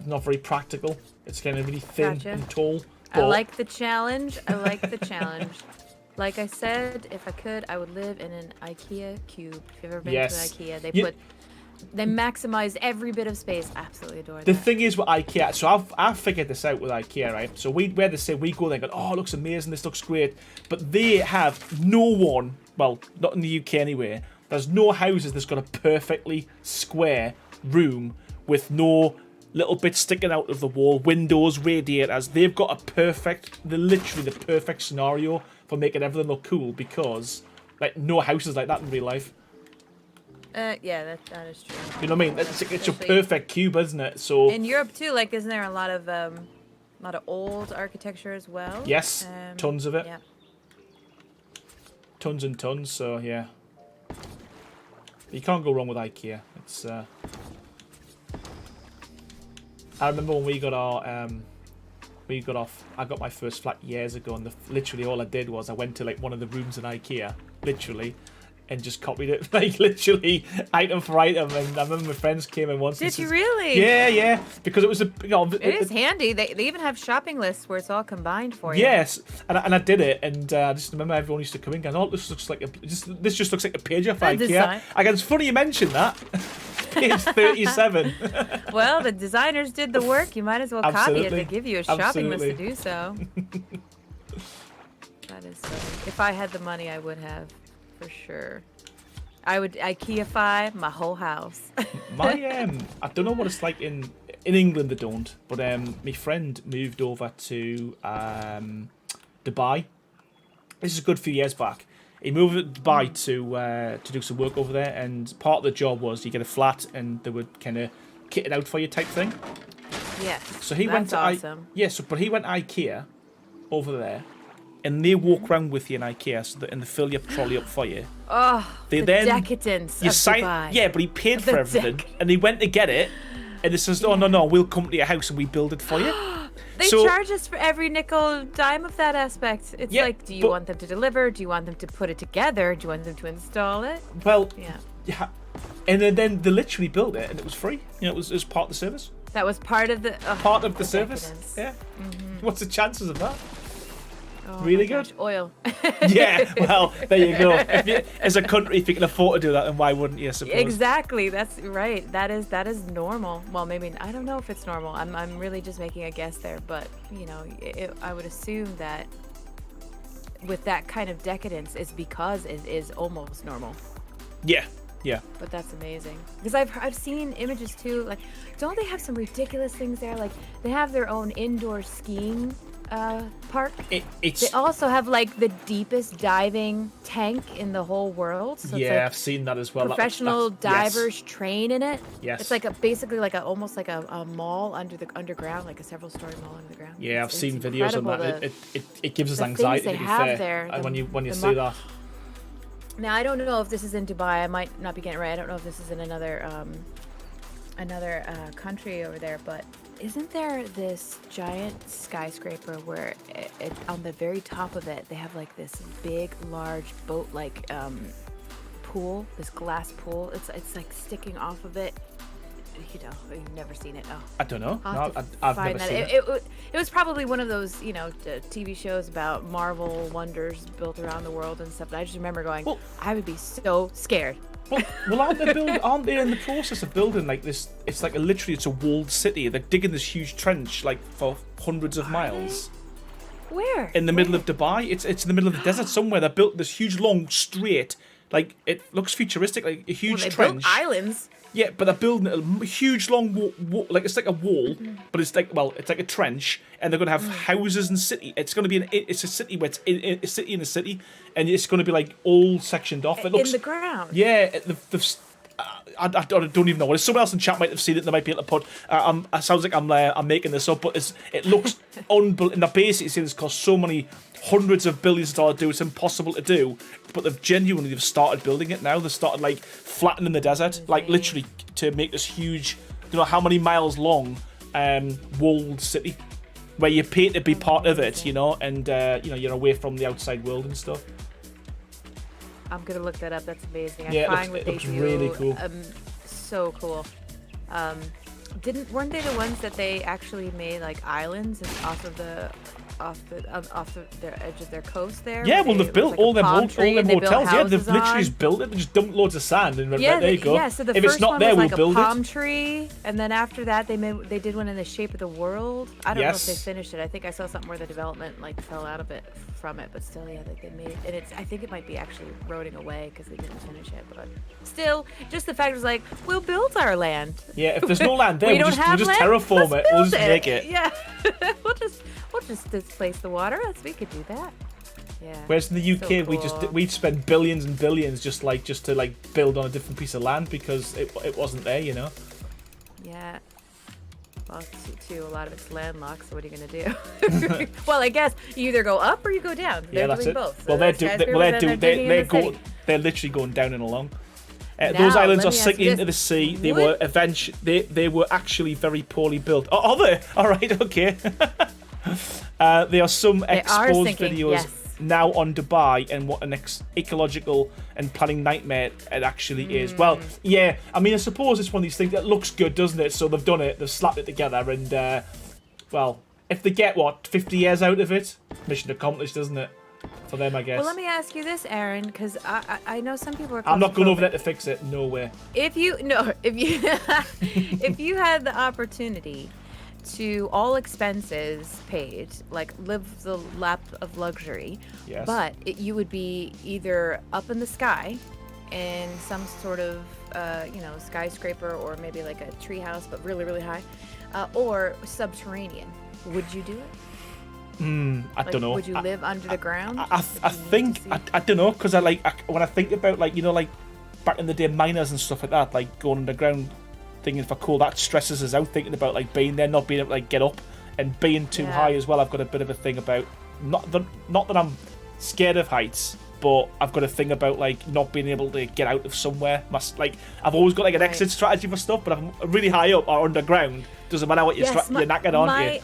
not very practical. It's kind of really thin and tall. I like the challenge. Like I said, if I could, I would live in an IKEA cube. If you've ever been to IKEA, they maximize every bit of space. Absolutely adore that. The thing is with IKEA, so I've figured this out with IKEA, right? So we go there and go, oh, it looks amazing, this looks great. But they have no one, well, not in the UK anyway, there's no houses that's got a perfectly square room with no little bits sticking out of the wall, windows, radiators. They've got they're literally the perfect scenario for making everything look cool because, like, no houses like that in real life. Yeah, that is true. You know what I mean? It's a perfect cube, isn't it? So in Europe too, like, isn't there a lot of old architecture as well? Yes, tons of it. Yeah. Tons and tons. So yeah, you can't go wrong with IKEA. It's. I remember when we got our I got my first flat years ago, and literally all I did was I went to like one of the rooms in IKEA, literally, and just copied it, like literally item for item. And I remember my friends came in once. Did you really? Yeah, because it was it is handy. They even have shopping lists where it's all combined for you. Yes, and I did it, and I just remember everyone used to come in going, "Oh, this looks like this just looks like a page of IKEA." Design. I guess it's funny you mentioned that. Page 37. Well, the designers did the work. You might as well copy it. They give you a shopping list to do so. That is so. If I had the money, I would have, for sure. I would IKEA-fy my whole house. I don't know what it's like in England. They don't, but my friend moved over to Dubai. This is a good few years back. He moved to Dubai to do some work over there, and part of the job was you get a flat and they would kind of kit it out for you type thing. Yes. So he went to awesome. but he went to IKEA over there, and they walk around with you in IKEA, and they fill your trolley up for you. Oh, the decadence of Dubai. Yeah, but he paid for everything, and he went to get it, and they says, "Oh no, we'll come to your house and we build it for you." They charge us for every nickel dime of that aspect. It's like, do you want them to deliver? Do you want them to put it together? Do you want them to install it? Well, yeah. And then they literally built it, and it was free. You know, it was part of the service. That was part of the service. Decadence. Yeah. Mm-hmm. What's the chances of that? Oh, really good. Oil. Yeah. Well, there you go. As a country, if you can afford to do that, then why wouldn't you? I suppose. Exactly. That's right. That is normal. Well, maybe I don't know if it's normal. I'm really just making a guess there, but you know, I would assume that with that kind of decadence, it's because it is almost normal. Yeah. Yeah. But that's amazing because I've seen images too. Like, don't they have some ridiculous things there? Like, they have their own indoor skiing park. They It's also have like the deepest diving tank in the whole world. So yeah, it's like I've seen that as well. professional Yes. divers train in it. Yes. It's like basically like almost like a mall underground, like a several-story mall under the ground. Yeah, I've It's seen videos on that. incredible It gives us the anxiety. things To they be have fair, there, and when you the see that. Now I don't know if this is in Dubai. I might not be getting it right. I don't know if this is in another country over there, but isn't there this giant skyscraper where on the very top of it they have like this big, large boat-like pool, this glass pool? It's like sticking off of it. You know, you've never seen it. Oh, I don't know. I'll No, have to I've find never that. seen it. It was probably one of those, you know, TV shows about Marvel wonders built around the world and stuff. But I just remember going, Well- I would be so scared. Well, aren't they in the process of building like this? It's like literally it's a walled city. They're digging this huge trench like for hundreds of miles Where? in the middle of Dubai. It's in the middle of the desert somewhere. They built this huge, long, straight. Like it looks futuristic, like a huge They trench. built islands. Yeah, but they're building a huge, long wall, like it's like a wall, but it's like it's like a trench, and they're gonna have houses and city. It's gonna be it's a city where it's a city in a city, and it's gonna be like all sectioned off. It looks In the ground. yeah. I don't even know. If someone else in chat might have seen it, they might be able to put. It sounds like I'm making this up, but it looks unbelievable. And they're basically saying it's cost so many hundreds of billions of dollars to do. It's impossible to do, but they've started building it now. They've started like flattening the desert, like literally to make this huge. You know how many miles long walled city where you pay to be part of it. You know, and you're away from the outside world and stuff. I'm gonna look that up. That's amazing. I'm Yeah, fine it with looks they do. really cool. So cool. Weren't they the ones that they actually made like islands and off the edge of their coast there? Yeah, where well, they- they've built it was all like a them palm tree and they built hotels. Yeah, they've houses literally on. just built it. They just dumped loads of sand and Yeah, there you go. yeah. So the if first it's not one there, was we'll like build a palm it. tree, and then after that they did one in the shape of the world. I don't know if they Yes. finished it. I think I saw something where the development like fell out of it from it, but still, yeah, they made it. And I think it might be actually eroding away because they didn't finish it. But still, just the fact was like, we'll build our land. Yeah, if there's no land there, We we'll don't just have land? terraform it. Let's We'll build just make it. Yeah, we'll just displace the water. We could do that. Yeah. Whereas in the UK, so cool. we'd spend billions and billions just to build on a different piece of land because it wasn't there, you know. Yeah. Well, too, a lot of it's landlocked, so what are you gonna do? Well, I guess you either go up or you go down. Yeah, They're that's doing it. both. Well, they're literally going down and along. Those Now, islands let are me ask sinking you into the this. sea. Would- They were actually very poorly built. Oh, are they? All right, okay. There are some They are exposed sinking, videos yes. now on Dubai and what an ecological and planning nightmare it actually is. Well, yeah, I mean, I suppose it's one of these things that looks good, doesn't it? So they've done it, they've slapped it together, and, well, if they get, 50 years out of it, mission accomplished, doesn't it? For them, I guess. Well, let me ask you this, Aaron, because I know some people are. I'm not going over claustrophobic. there to fix it. No way. If you if you had the opportunity to all expenses paid, like live the lap of luxury, Yes. but you would be either up in the sky in some sort of skyscraper or maybe like a treehouse, but really really high, or subterranean. Would you do it? I don't know. Would you live under the ground? I think I don't know because when I think about back in the day miners and stuff like that, like going underground thinking for coal, that stresses us out thinking about being there, not being able to get up and being too high as well. I've got a bit of a thing about not that I'm scared of heights, but I've got a thing about not being able to get out of somewhere. I've always got an exit strategy for stuff, but if I'm really high up or underground, doesn't matter what you're knackered, aren't you?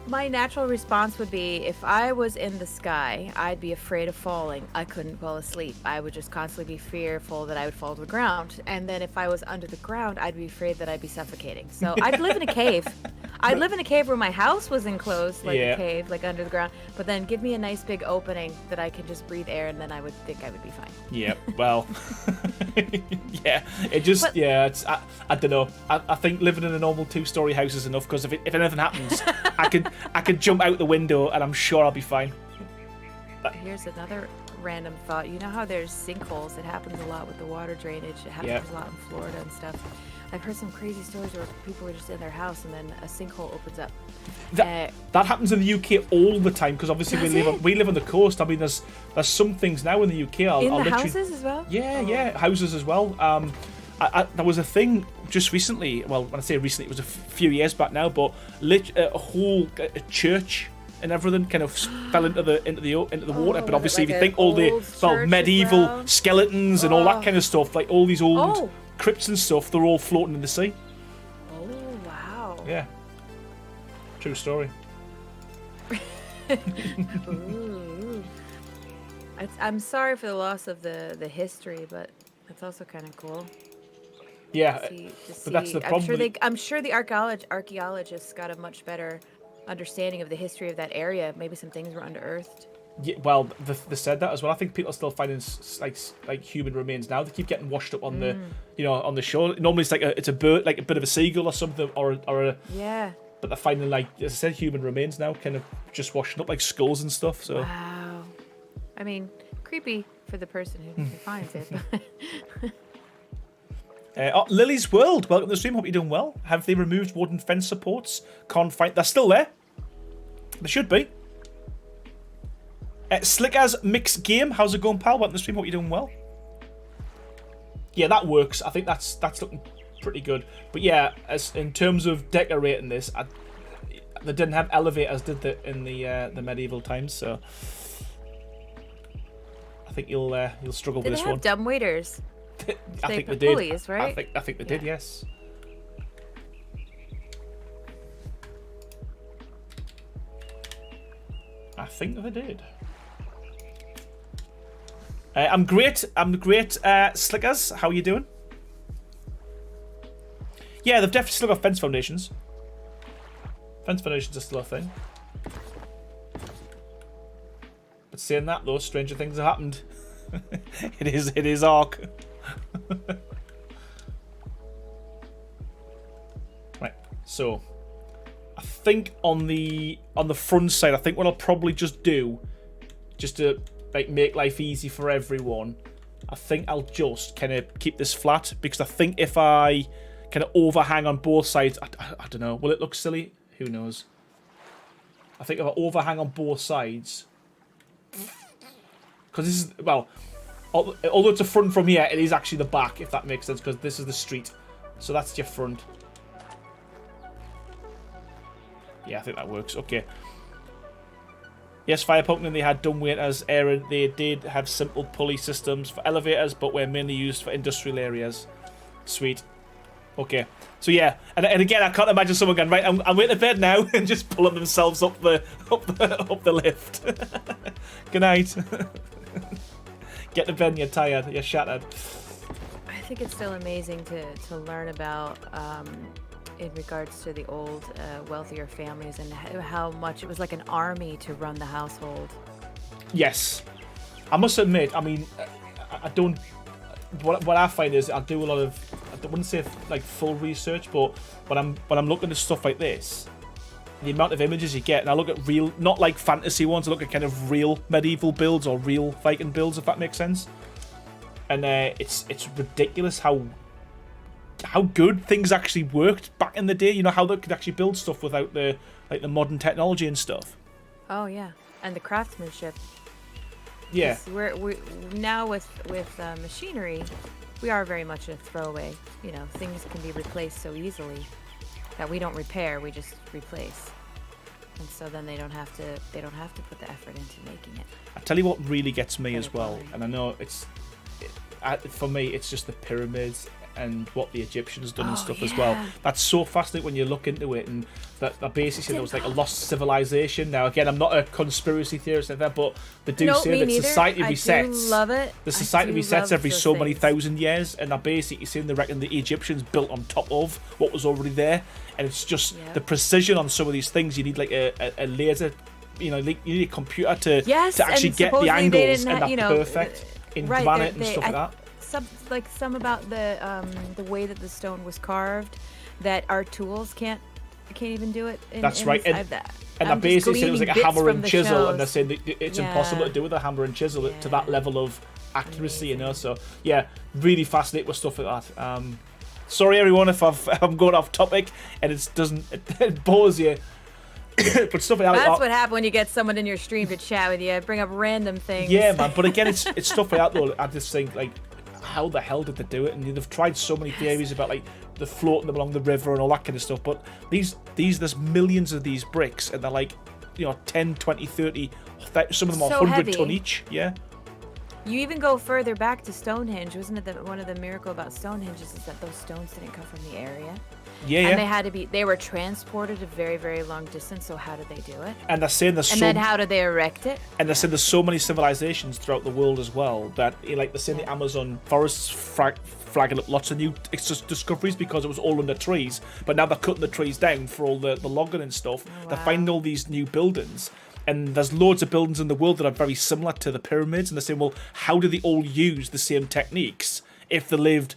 My natural response would be if I was in the sky, I'd be afraid of falling. I couldn't fall asleep. I would just constantly be fearful that I would fall to the ground. And then if I was under the ground, I'd be afraid that I'd be suffocating. So I'd live in a cave. I'd live in a cave where my house was enclosed, a cave, under the ground. But then give me a nice big opening that I can just breathe air, and then I would think I would be fine. Yeah, well, yeah, I don't know. I think living in a normal 2-story house is enough because if anything happens, I can jump out the window and I'm sure I'll be fine. Here's another random thought. You know how there's sinkholes? It happens a lot with the water drainage. It happens a lot in Florida and stuff. I've heard some crazy stories where people are just in their house and then a sinkhole opens up. That happens in the UK all the time because obviously we live on the coast. I mean, there's some things now in the UK. In the houses as well? Yeah, houses as well. There was a thing just recently. Well, when I say recently, it was a few years back now. But a whole church and everything kind of fell into the water. But obviously, if you think all the medieval skeletons and all that kind of stuff, like all these old crypts and stuff, they're all floating in the sea. Oh wow! Yeah, true story. Ooh. I'm sorry for the loss of the history, but that's also kind of cool. Yeah, but that's the problem. I'm sure the archaeologists got a much better understanding of the history of that area. Maybe some things were under-earthed. Yeah, well, they said that as well. I think people are still finding like human remains now. They keep getting washed up on the on the shore. Normally it's a bird, like a bit of a seagull or something, or a yeah. But they're finding, like as I said, human remains now, kind of just washing up like skulls and stuff. So wow, I mean, creepy for the person who finds it. Lily's World, welcome to the stream. Hope you're doing well. Have they removed wooden fence supports? Can't find. They're still there. They should be. Slickers Mix Game, how's it going, pal? Welcome to the stream. Hope you're doing well. Yeah, that works. I think that's looking pretty good. But yeah, as in terms of decorating this, they didn't have elevators, did they, in the medieval times? So I think you'll struggle with this one. Did they have dumbwaiters? I think they did. Pulleys, right? I think they did. Yes. I think they did. I'm great. Slickers, how are you doing? Yeah, they've definitely still got fence foundations. Fence foundations are still a thing. But saying that though, stranger things have happened. It is ARK. Right, so I think on the front side, I think what I'll probably just do, just to like make life easy for everyone, I think I'll just kind of keep this flat, because I think if I kind of overhang on both sides, I don't know, will it look silly? Who knows? I think if I overhang on both sides, because this is, well, although it's a front from here, it is actually the back, if that makes sense, because this is the street. So that's your front. Yeah, I think that works. Okay. Yes, Fire Pokemon, they had dumbwaiters. Aaron, they did have simple pulley systems for elevators, but were mainly used for industrial areas. Sweet. Okay. So yeah, and again, I can't imagine someone going, right, I'm going to bed now, and just pulling themselves up the lift. Good night. Get to bed and you're tired. You're shattered. I think it's still amazing to learn about in regards to the old wealthier families and how much it was like an army to run the household. Yes. I must admit, I mean, I don't... What I find is I do a lot of... I wouldn't say like full research, but when I'm looking at stuff like this, the amount of images you get, and I look at real, not like fantasy ones, I look at kind of real medieval builds or real Viking builds, if that makes sense. And it's ridiculous how good things actually worked back in the day. You know, how they could actually build stuff without the modern technology and stuff. Oh yeah, and the craftsmanship. Yeah. We now with machinery, we are very much a throwaway. You know, things can be replaced so easily that we don't repair, we just replace. And so then they don't have to put the effort into making it. I tell you what really gets me as well, and I know for me it's just the pyramids and what the Egyptians done and stuff as well. That's so fascinating when you look into it, and that basically there was like a lost civilization. Now again, I'm not a conspiracy theorist like that, but they do say that society resets. I do love it. The society resets every so many thousand years, and they're basically saying they reckon the Egyptians built on top of what was already there, and it's just the precision on some of these things. You need like a laser, you know, you need a computer to actually get the angles and that perfect in granite and stuff like that. Some about the way that the stone was carved, that our tools can't even do it. That's right. And I basically said it was like a hammer and chisel, and they're saying that it's impossible to do with a hammer and chisel to that level of accuracy, you know. So yeah, really fascinating with stuff like that. Sorry, everyone, if I'm going off topic and it bores you. But stuff like that. That's what happens when you get someone in your stream to chat with you. Bring up random things. Yeah, man. But again, it's stuff like that though. I just think like, how the hell did they do it? And they've tried so many theories about like the floating them along the river and all that kind of stuff. But there's millions of these bricks, and they're like, 10, 20, 30. Some of them are So 100 heavy. ton each. Yeah. You even go further back to Stonehenge. Wasn't it one of the miracle about Stonehenge is that those stones didn't come from the area? Yeah, And they were transported a very, very long distance, so how did they do it? And they're saying there's And then how did they erect it? And they're saying there's so many civilizations throughout the world as well that, like, they're saying the Amazon forests flagging up lots of new discoveries because it was all under trees. But now they're cutting the trees down for all the logging and stuff. Oh, They're wow. finding all these new buildings. And there's loads of buildings in the world that are very similar to the pyramids. And they're saying, well, how do they all use the same techniques if they lived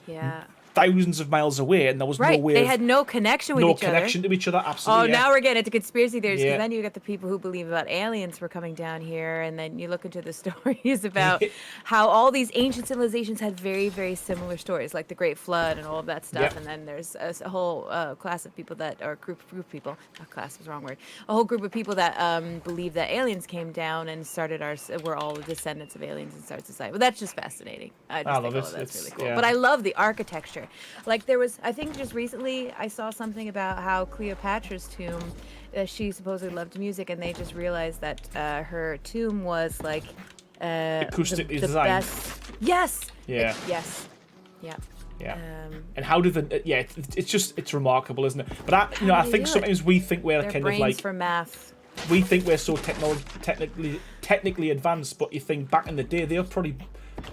thousands of miles away and there was no way They had no connection with each other. No connection to each other, absolutely. Now we're getting into conspiracy theories, because Yeah. then you get the people who believe about aliens were coming down here, and then you look into the stories about how all these ancient civilizations had very, very similar stories, like the Great Flood and all of that stuff. Yep. And then there's a whole class of people or group of people, not class was the wrong word, a whole group of people that believe that aliens came down and we're all descendants of aliens and started society. Well, that's just fascinating. I just think, love it. that's really cool. Yeah. But I love the architecture. Like I think just recently I saw something about how Cleopatra's tomb, she supposedly loved music, and they just realized that her tomb was like acoustically the designed. best. Yes. Yeah. Yes. Yeah. Yeah. And how did it's remarkable, isn't it? But I think sometimes we think we're Their kind of brains like for math. we think we're so technically advanced, but you think back in the day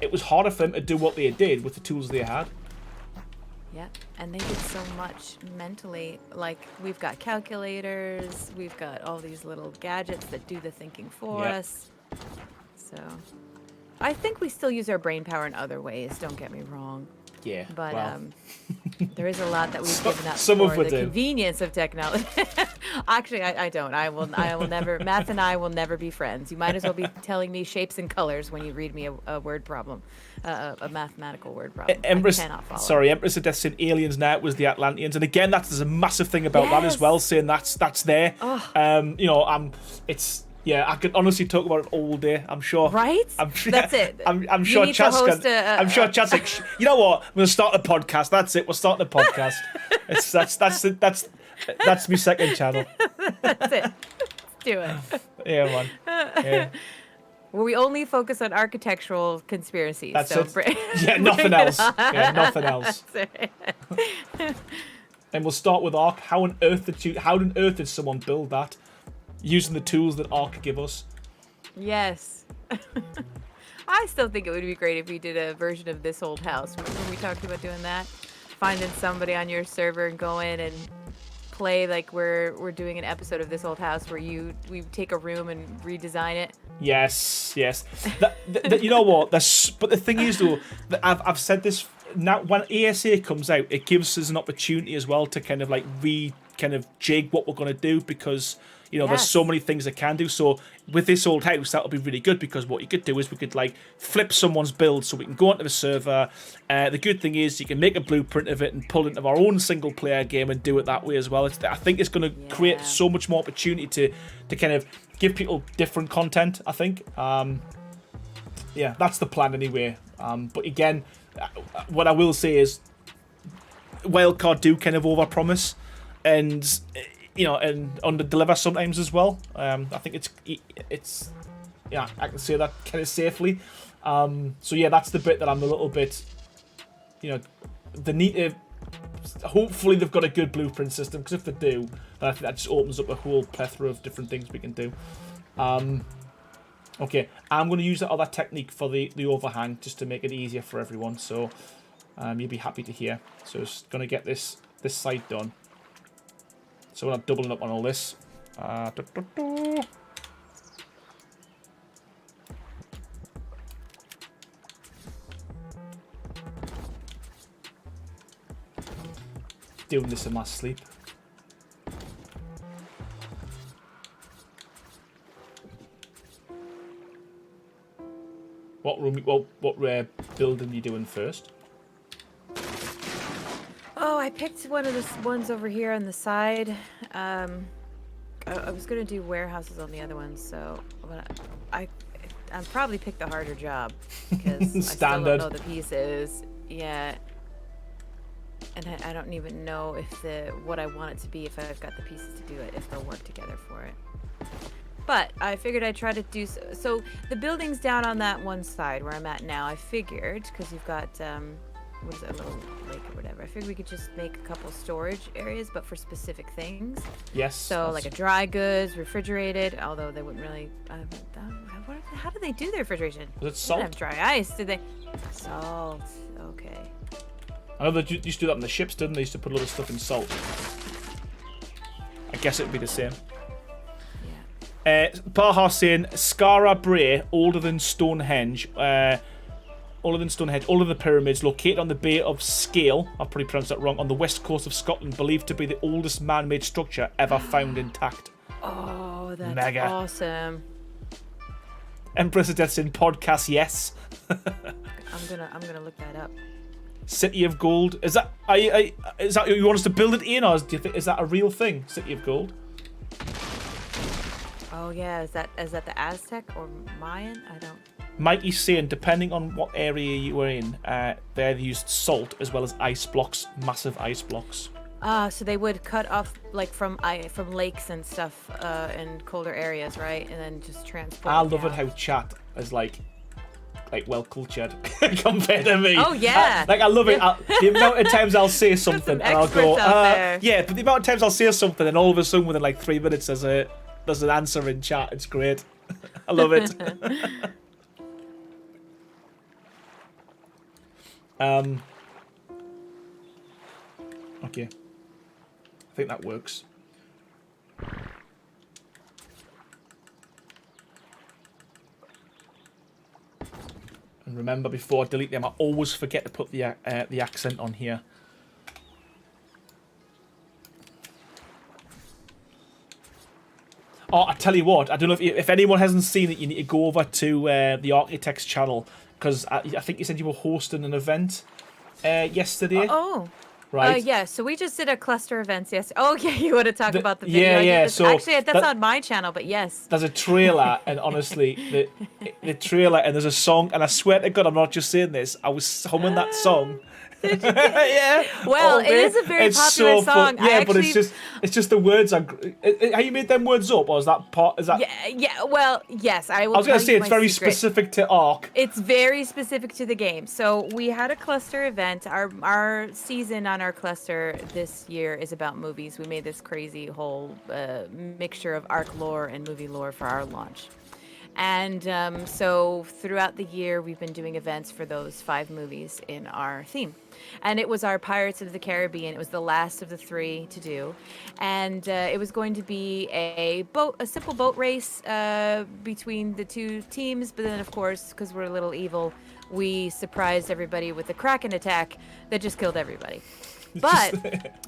it was harder for them to do what they did with the tools they had. Yeah, and they did so much mentally. Like, we've got calculators, we've got all these little gadgets that do the thinking for us. So, I think we still use our brain power in other ways, don't get me wrong. Yeah, But well. there is a lot that we've given up some of for it the do. convenience of technology. Actually, I don't. I will never. Math and I will never be friends. You might as well be telling me shapes and colors when you read me a word problem, a mathematical word problem. Empress, I cannot follow. sorry, Empress of Death saying aliens now it was the Atlanteans, and again there's a massive thing about that as well, saying that's there. I could honestly talk about it all day. I'm sure. Right? That's it. I'm sure need to Chad's host gonna. I'm sure Chad's like, you know what? We'll start a podcast. That's it. We'll start the podcast. That's my second channel. That's it. Let's do it. Yeah, man. Yeah. Where we only focus on architectural conspiracies. That's so it. Yeah, nothing else. Yeah, nothing else. That's it. And we'll start with Ark. How on earth did someone build that? Using the tools that Ark give us. Yes. I still think it would be great if we did a version of This Old House. Remember we talked about doing that? Finding somebody on your server and go in and play like we're doing an episode of This Old House where we take a room and redesign it. Yes. You know what? But the thing is, though, that I've said this now. When ASA comes out, it gives us an opportunity as well to kind of like jig what we're going to do, because there's so many things I can do. So with This Old House, that'll be really good, because what you could do is we could like flip someone's build so we can go onto the server. The good thing is you can make a blueprint of it and pull it into our own single player game and do it that way as well. I think it's going to create so much more opportunity to kind of give people different content, I think. That's the plan anyway. But again, what I will say is Wildcard do kind of overpromise and under-deliver sometimes as well. I think it's I can say that kind of safely. That's the bit that I'm a little bit, they need to. Hopefully they've got a good blueprint system, because if they do, then I think that just opens up a whole plethora of different things we can do. Okay, I'm going to use that other technique for the overhang just to make it easier for everyone. So you'll be happy to hear. So just going to get this side done. So we're not doubling up on all this. Doing this in my sleep. What building are you doing first? Oh, picked one of the ones over here on the side. I was gonna do warehouses on the other ones, so I probably picked the harder job because I still don't know the pieces. Yeah. And I don't even know if what I want it to be, if I've got the pieces to do it, if they'll work together for it. But I figured I'd try to do so the building's down on that one side where I'm at now. I figured, because you've got what is that, a little lake or whatever, I figured we could just make a couple storage areas, but for specific things. Yes. So like a dry goods, refrigerated, although they wouldn't really how do they do their refrigeration? Was it salt? They have dry ice, did they? Salt. Okay. I know they used to do that on the ships, didn't they? Used to put a lot of stuff in salt. I guess it would be the same. Yeah. Baha saying, Skara Brae, older than Stonehenge, older than the pyramids, located on the Bay of Scale, I'll probably pronounce that wrong, on the west coast of Scotland, believed to be the oldest man-made structure ever found intact. Oh, that's mega awesome. Empress of Death's in podcast, yes. I'm gonna look that up. City of Gold. Is that you want us to build it in, or do you think is that a real thing? City of Gold. Oh yeah, is that the Aztec or Mayan? I don't. Mikey's saying, depending on what area you were in, they used salt as well as ice blocks, massive ice blocks. So they would cut off like from lakes and stuff in colder areas, right? And then just transport. I love it how chat is like well cultured compared to me. Oh yeah. I love it. The amount of times I'll say something and I'll go, yeah, but the amount of times I'll say something and all of a sudden within like 3 minutes there's an answer in chat. It's great. I love it. Okay. I think that works. And remember, before I delete them, I always forget to put the accent on here. Oh, I tell you what, I don't know if anyone hasn't seen it, you need to go over to the Architect's channel, because I think you said you were hosting an event yesterday. Oh. Right. Yeah, so we just did a cluster events yesterday. Oh, yeah, you want to talk about the video? Yeah. So actually, that's on my channel, but yes. There's a trailer, and honestly, the trailer, and there's a song, and I swear to God, I'm not just saying this. I was humming that song. Yeah. Well, it is a very popular song. Yeah, but it's just the words are. How you made them words up, or is that part? Is that? Yeah. Well, yes, I will. I was going to say it's very specific to Ark. It's very specific to the game. So we had a cluster event. Our season on our cluster this year is about movies. We made this crazy whole mixture of Ark lore and movie lore for our launch. And so throughout the year, we've been doing events for those 5 movies in our theme. And it was our Pirates of the Caribbean. It was the last of the 3 to do. And it was going to be a simple boat race between the 2 teams. But then, of course, because we're a little evil, we surprised everybody with a Kraken attack that just killed everybody. But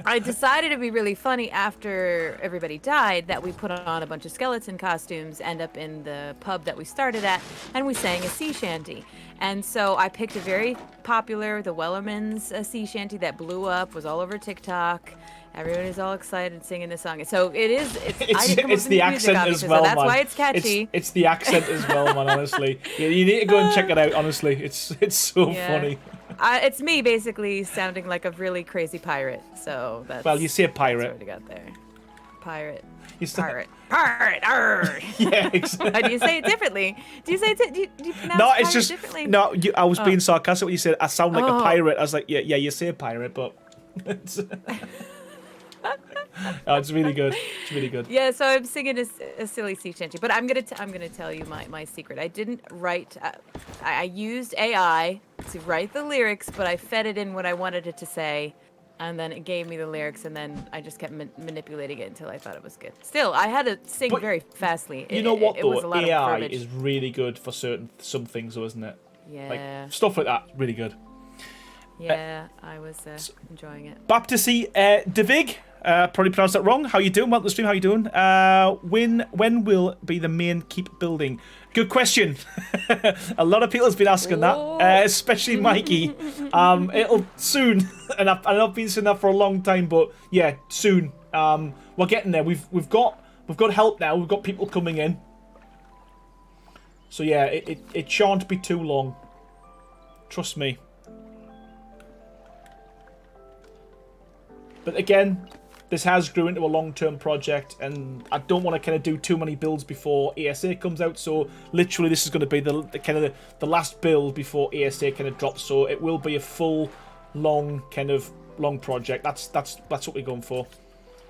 I decided it'd be really funny after everybody died that we put on a bunch of skeleton costumes, end up in the pub that we started at, and we sang a sea shanty. And so I picked a very popular, the Wellerman's sea shanty that blew up, was all over TikTok. Everyone is all excited singing this song. So it's the accent as well, so that's man. why it's catchy. It's the accent as well, man, honestly. You need to go and check it out, honestly. It's so funny. It's me basically sounding like a really crazy pirate. So that's. Well, you say pirate. That's what we got there. Pirate. Pirate. Arr. Yeah, exactly. Do you say it differently? Do you say it? Do you pronounce no, pirate it's just differently? no. I was being sarcastic when you said I sound like a pirate. I was like, yeah, you say pirate, but. Oh, it's really good. It's really good. Yeah, so I'm singing a silly sea shanty, but I'm gonna tell you my secret. I didn't write. I used AI to write the lyrics, but I fed it in what I wanted it to say, and then it gave me the lyrics, and then I just kept manipulating it until I thought it was good. Still, I had to sing very fastly. You know what though? Was a lot AI of is really good for some things, though, isn't it? Yeah. Like stuff like that, really good. Yeah, I was enjoying it. Baptisi, Davig, Probably pronounced that wrong. How you doing? Welcome to the stream. How you doing? When will be the main keep building? Good question. A lot of people have been asking that, especially Mikey. It'll soon, and I've been saying that for a long time. But yeah, soon. We're getting there. We've got help now. We've got people coming in. So yeah, it shan't be too long. Trust me. But again, this has grew into a long-term project, and I don't want to kind of do too many builds before ESA comes out. So literally, this is going to be the kind of the last build before ESA kind of drops. So it will be a full, long project. That's what we're going for.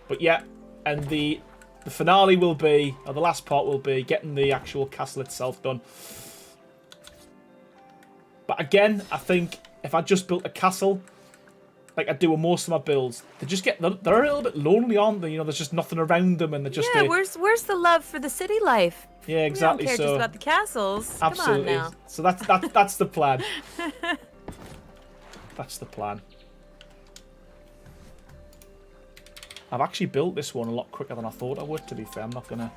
But yeah, and the finale will be, or the last part will be, getting the actual castle itself done. But again, I think if I just built a castle, like I do with most of my builds, they're a little bit lonely, aren't they? You know, there's just nothing around them, and they're just where's the love for the city life? Yeah, exactly. We don't care just about the castles. Absolutely. Come on now. So that's the plan. That's the plan. I've actually built this one a lot quicker than I thought I would. To be fair, I'm not gonna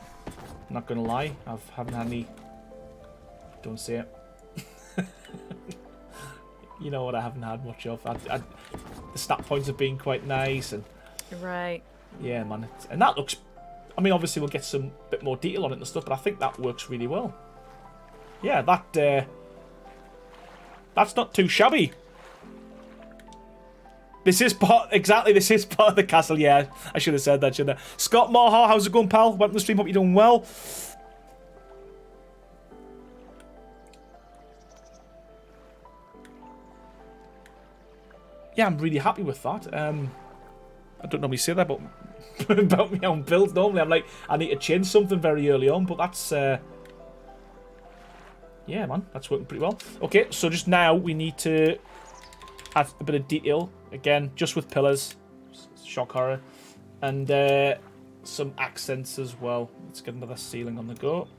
lie. I haven't had any. Don't say it. You know what? I haven't had much of. The snap points have been quite nice, and right. Yeah, man. And that looks. I mean, obviously we'll get some bit more detail on it and stuff, but I think that works really well. Yeah, that's not too shabby. This is part of the castle. Yeah, I should have said that, shouldn't I? Scott Maha, how's it going, pal? Welcome to the stream. Hope you're doing well. Yeah, I'm really happy with that. I don't normally say that about about my own builds. Normally, I'm like, I need to change something very early on, but that's yeah, man, that's working pretty well. Okay, so just now we need to add a bit of detail again, just with pillars, shock horror, and some accents as well. Let's get another ceiling on the go.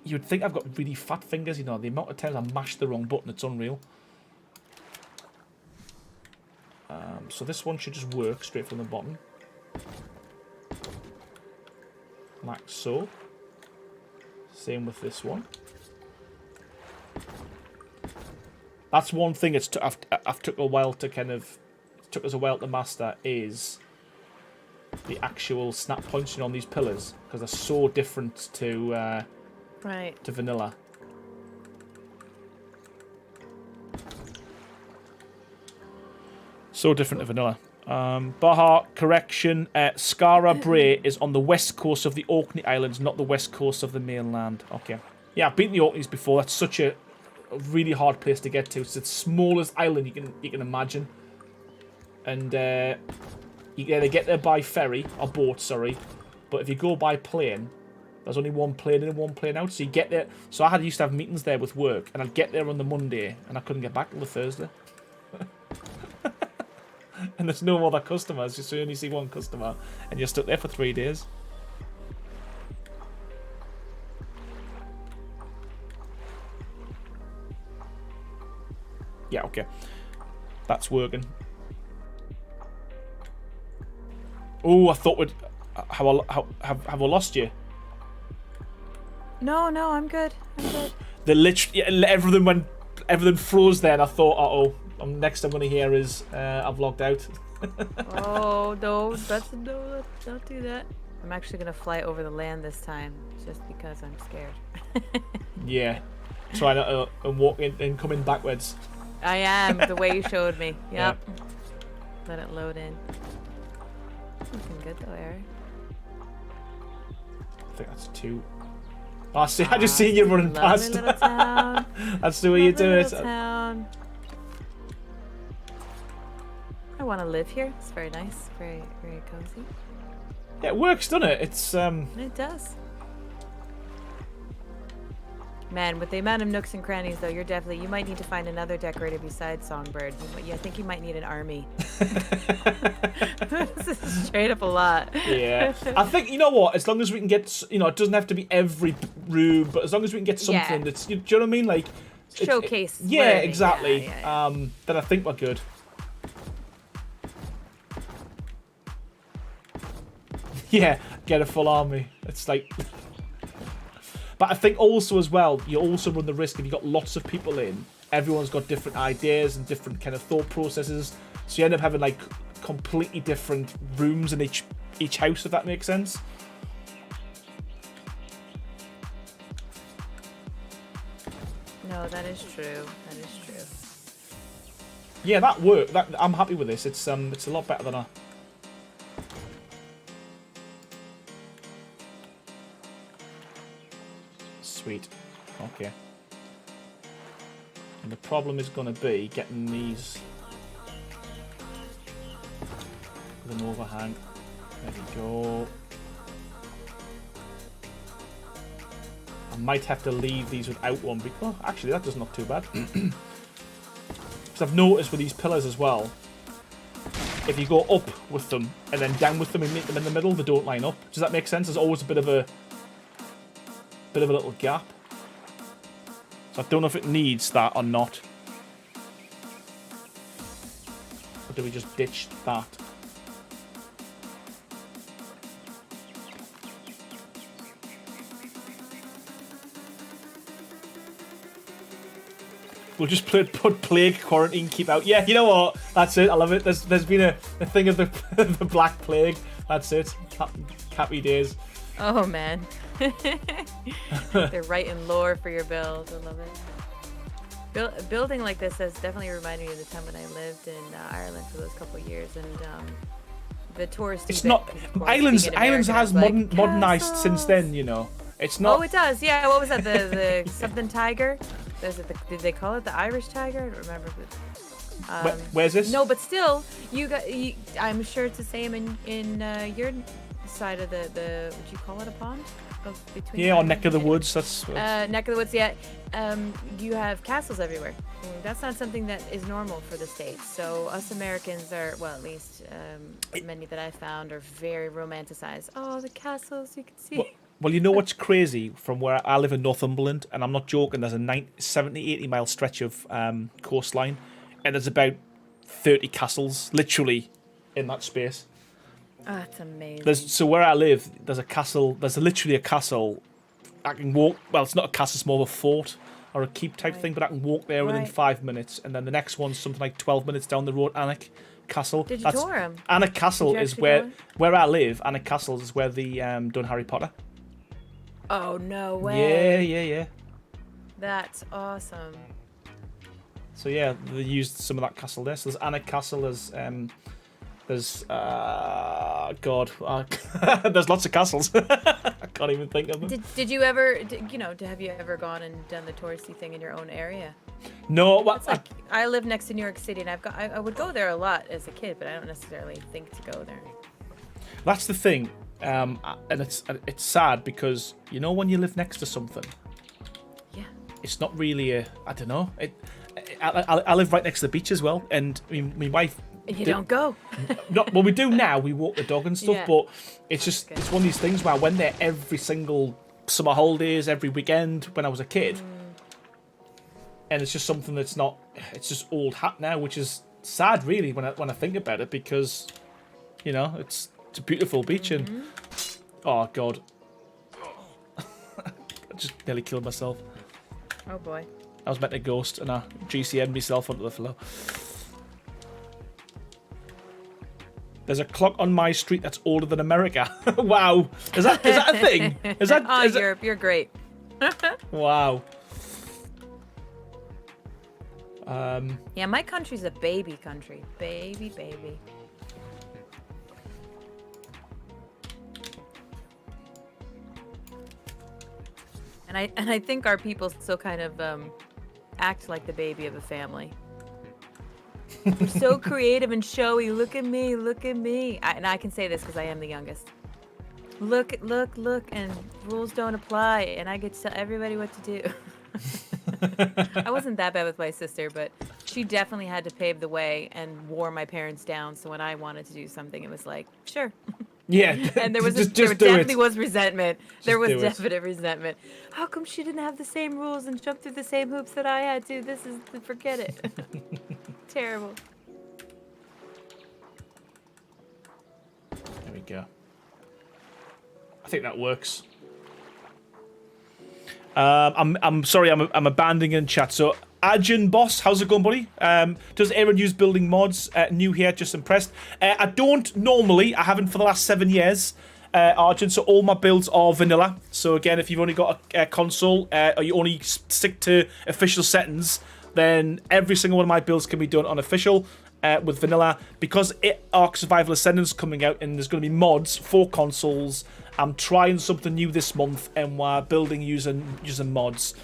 You'd think I've got really fat fingers, you know, the amount of times I mashed the wrong button, it's unreal. So this one should just work straight from the bottom. Like so. Same with this one. That's one thing I've took a while to kind of... It took us a while to master is the actual snap points on these pillars, because they're so different to... Right. To vanilla. So different to vanilla. Baha, correction. Skara Brae is on the west coast of the Orkney Islands, not the west coast of the mainland. Okay. Yeah, I've been to the Orkneys before. That's such a really hard place to get to. It's the smallest island you can imagine. And you can either get there by ferry, or boat, sorry. But if you go by plane... There's only one plane in and one plane out, so you get there. So I used to have meetings there with work, and I'd get there on the Monday, and I couldn't get back till the Thursday. And there's no other customers, so you only see one customer, and you're stuck there for 3 days. Yeah, okay. That's working. Oh, I thought we'd... Have I lost you? No, I'm good. I'm good. Everything froze there, and I thought, next I'm going to hear is I've logged out. Oh, no, don't do that. I'm actually going to fly over the land this time, just because I'm scared. Yeah, trying to walk in and coming backwards. I am, the way you showed me. Yep. Yeah. Let it load in. Looking good though, Eric. I think that's 2. I just see you running past. Little town. That's the way you do it. Town. I want to live here. It's very nice, very, very cozy. Yeah, it works, doesn't it? It's It does. Man, with the amount of nooks and crannies, though, you might need to find another decorator besides Songbird. I think you might need an army. This is straight up a lot. Yeah. I think, you know what, as long as we can get, it doesn't have to be every room, but as long as we can get something that's, do you know what I mean? Like, showcase. Yeah, exactly. Yeah. Then I think we're good. Yeah, get a full army. It's like... But I think also as well, you also run the risk if you've got lots of people in, everyone's got different ideas and different kind of thought processes. So you end up having like completely different rooms in each house, if that makes sense. No, that is true. That is true. Yeah, that worked. I'm happy with this. It's a lot better than a... Sweet. Okay. And the problem is going to be getting these with an overhang. There we go. I might have to leave these without one because... Oh, actually, that does not too bad. Because I've noticed with these pillars as well, if you go up with them and then down with them and meet them in the middle, they don't line up. Does that make sense? There's always a bit of a little gap. So I don't know if it needs that or not. Or do we just ditch that? We'll just put plague, quarantine, keep out. Yeah, you know what? That's it. I love it. There's been a thing of the the black plague. That's it. Happy days. Oh man. They're writing lore for your build. I love it. Building like this has definitely reminded me of the time when I lived in Ireland for those couple of years, and the touristy. It's not Ireland's has modernized since then. You know, it's not. Oh, it does. Yeah. What was that? The something tiger. Did they call it the Irish tiger? I don't remember. But, where's this? No, but still, I'm sure it's the same in your side of the would you call it a pond? Between or neck of the woods. That's neck of the woods. Yeah, you have castles everywhere. That's not something that is normal for the States. So us Americans are, well, at least many that I found are very romanticized. Oh, the castles you can see. Well, you know what's crazy? From where I live in Northumberland, and I'm not joking, there's a 70, 80 mile stretch of coastline, and there's about 30 castles, literally, in that space. Oh, that's amazing. So where I live, there's a castle, there's literally a castle. I can walk, well, it's not a castle, it's more of a fort or a keep type thing, but I can walk there within 5 minutes, and then the next one's something like 12 minutes down the road, Alnwick Castle. Did you tour him? Alnwick Castle is where I live. Alnwick Castle is where the done Harry Potter. Oh, no way. Yeah. That's awesome. So yeah, they used some of that castle there. So there's Alnwick Castle, there's there's lots of castles. I can't even think of them. Did you ever, have you ever gone and done the touristy thing in your own area? No. I live next to New York City, and I would go there a lot as a kid, but I don't necessarily think to go there. That's the thing. And it's sad because when you live next to something, it's not really I don't know. I live right next to the beach as well, and my wife. You don't go. Well, we do now. We walk the dog and stuff, but it's just it's one of these things where I went there every single summer holidays, every weekend when I was a kid, and it's just something that's not. It's just old hat now, which is sad, really, when I think about it, because it's a beautiful beach and oh god, I just nearly killed myself. Oh boy. I was meant to ghost and I GCN'd myself onto the floor. There's a clock on my street that's older than America. Wow. Is that a thing? Europe, you're great. Wow. Yeah, my country's a baby country. Baby. And I think our people still kind of act like the baby of a family. We're so creative and showy. Look at me. And I can say this because I am the youngest. Look, and rules don't apply, and I get to tell everybody what to do. I wasn't that bad with my sister, but she definitely had to pave the way and wore my parents down. So when I wanted to do something, it was like, sure. Yeah. And there definitely was resentment. There was definite resentment. How come she didn't have the same rules and jump through the same hoops that I had to? Forget it. Terrible. There we go. I think that works. I'm sorry, I'm abandoning in chat. So, Ajin Boss, how's it going, buddy? Does Aaron use building mods? New here, just impressed. I don't normally. I haven't for the last 7 years. Arjun, so all my builds are vanilla. So again, if you've only got a console or you only stick to official settings, then every single one of my builds can be done on official with vanilla. Because Ark Survival Ascendant's coming out and there's going to be mods for consoles, I'm trying something new this month and we're building using mods.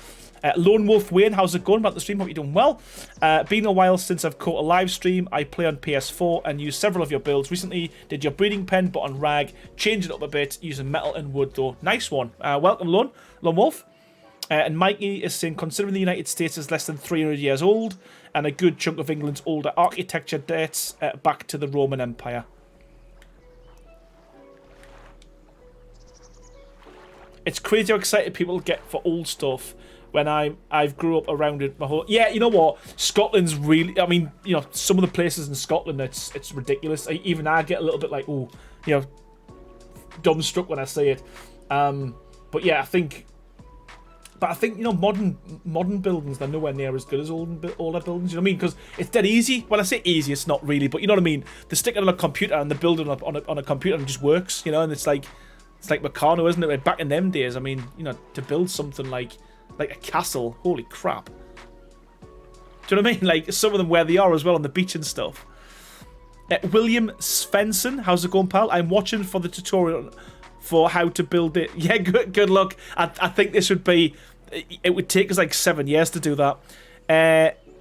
Lone Wolf Wayne, how's it going about the stream? Hope you're doing well. Been a while since I've caught a live stream. I play on PS4 and use several of your builds. Recently did your breeding pen, but on rag. Changed it up a bit using metal and wood though. Nice one. Welcome, Lone Wolf. And Mikey is saying, considering the United States is less than 300 years old and a good chunk of England's older architecture dates back to the Roman Empire. It's crazy how excited people get for old stuff. When I've grew up around it my whole... Yeah, you know what? Scotland's really... I mean, you know, some of the places in Scotland, it's ridiculous. Even I get a little bit like, oh, you know, dumbstruck when I say it. But yeah, I think, you know, modern buildings, they're nowhere near as good as older buildings. You know what I mean? Because it's dead easy. When I say easy, it's not really. But you know what I mean? They stick it on a computer and they build it on a computer and it just works, you know? And it's like Meccano, isn't it? Like back in them days, I mean, you know, to build something like a castle, holy crap. Do you know what I mean? Like, some of them where they are as well on the beach and stuff. William Svensson, how's it going, pal? I'm watching for the tutorial for how to build it. Yeah, good luck. I think this would be... It would take us like 7 years to do that.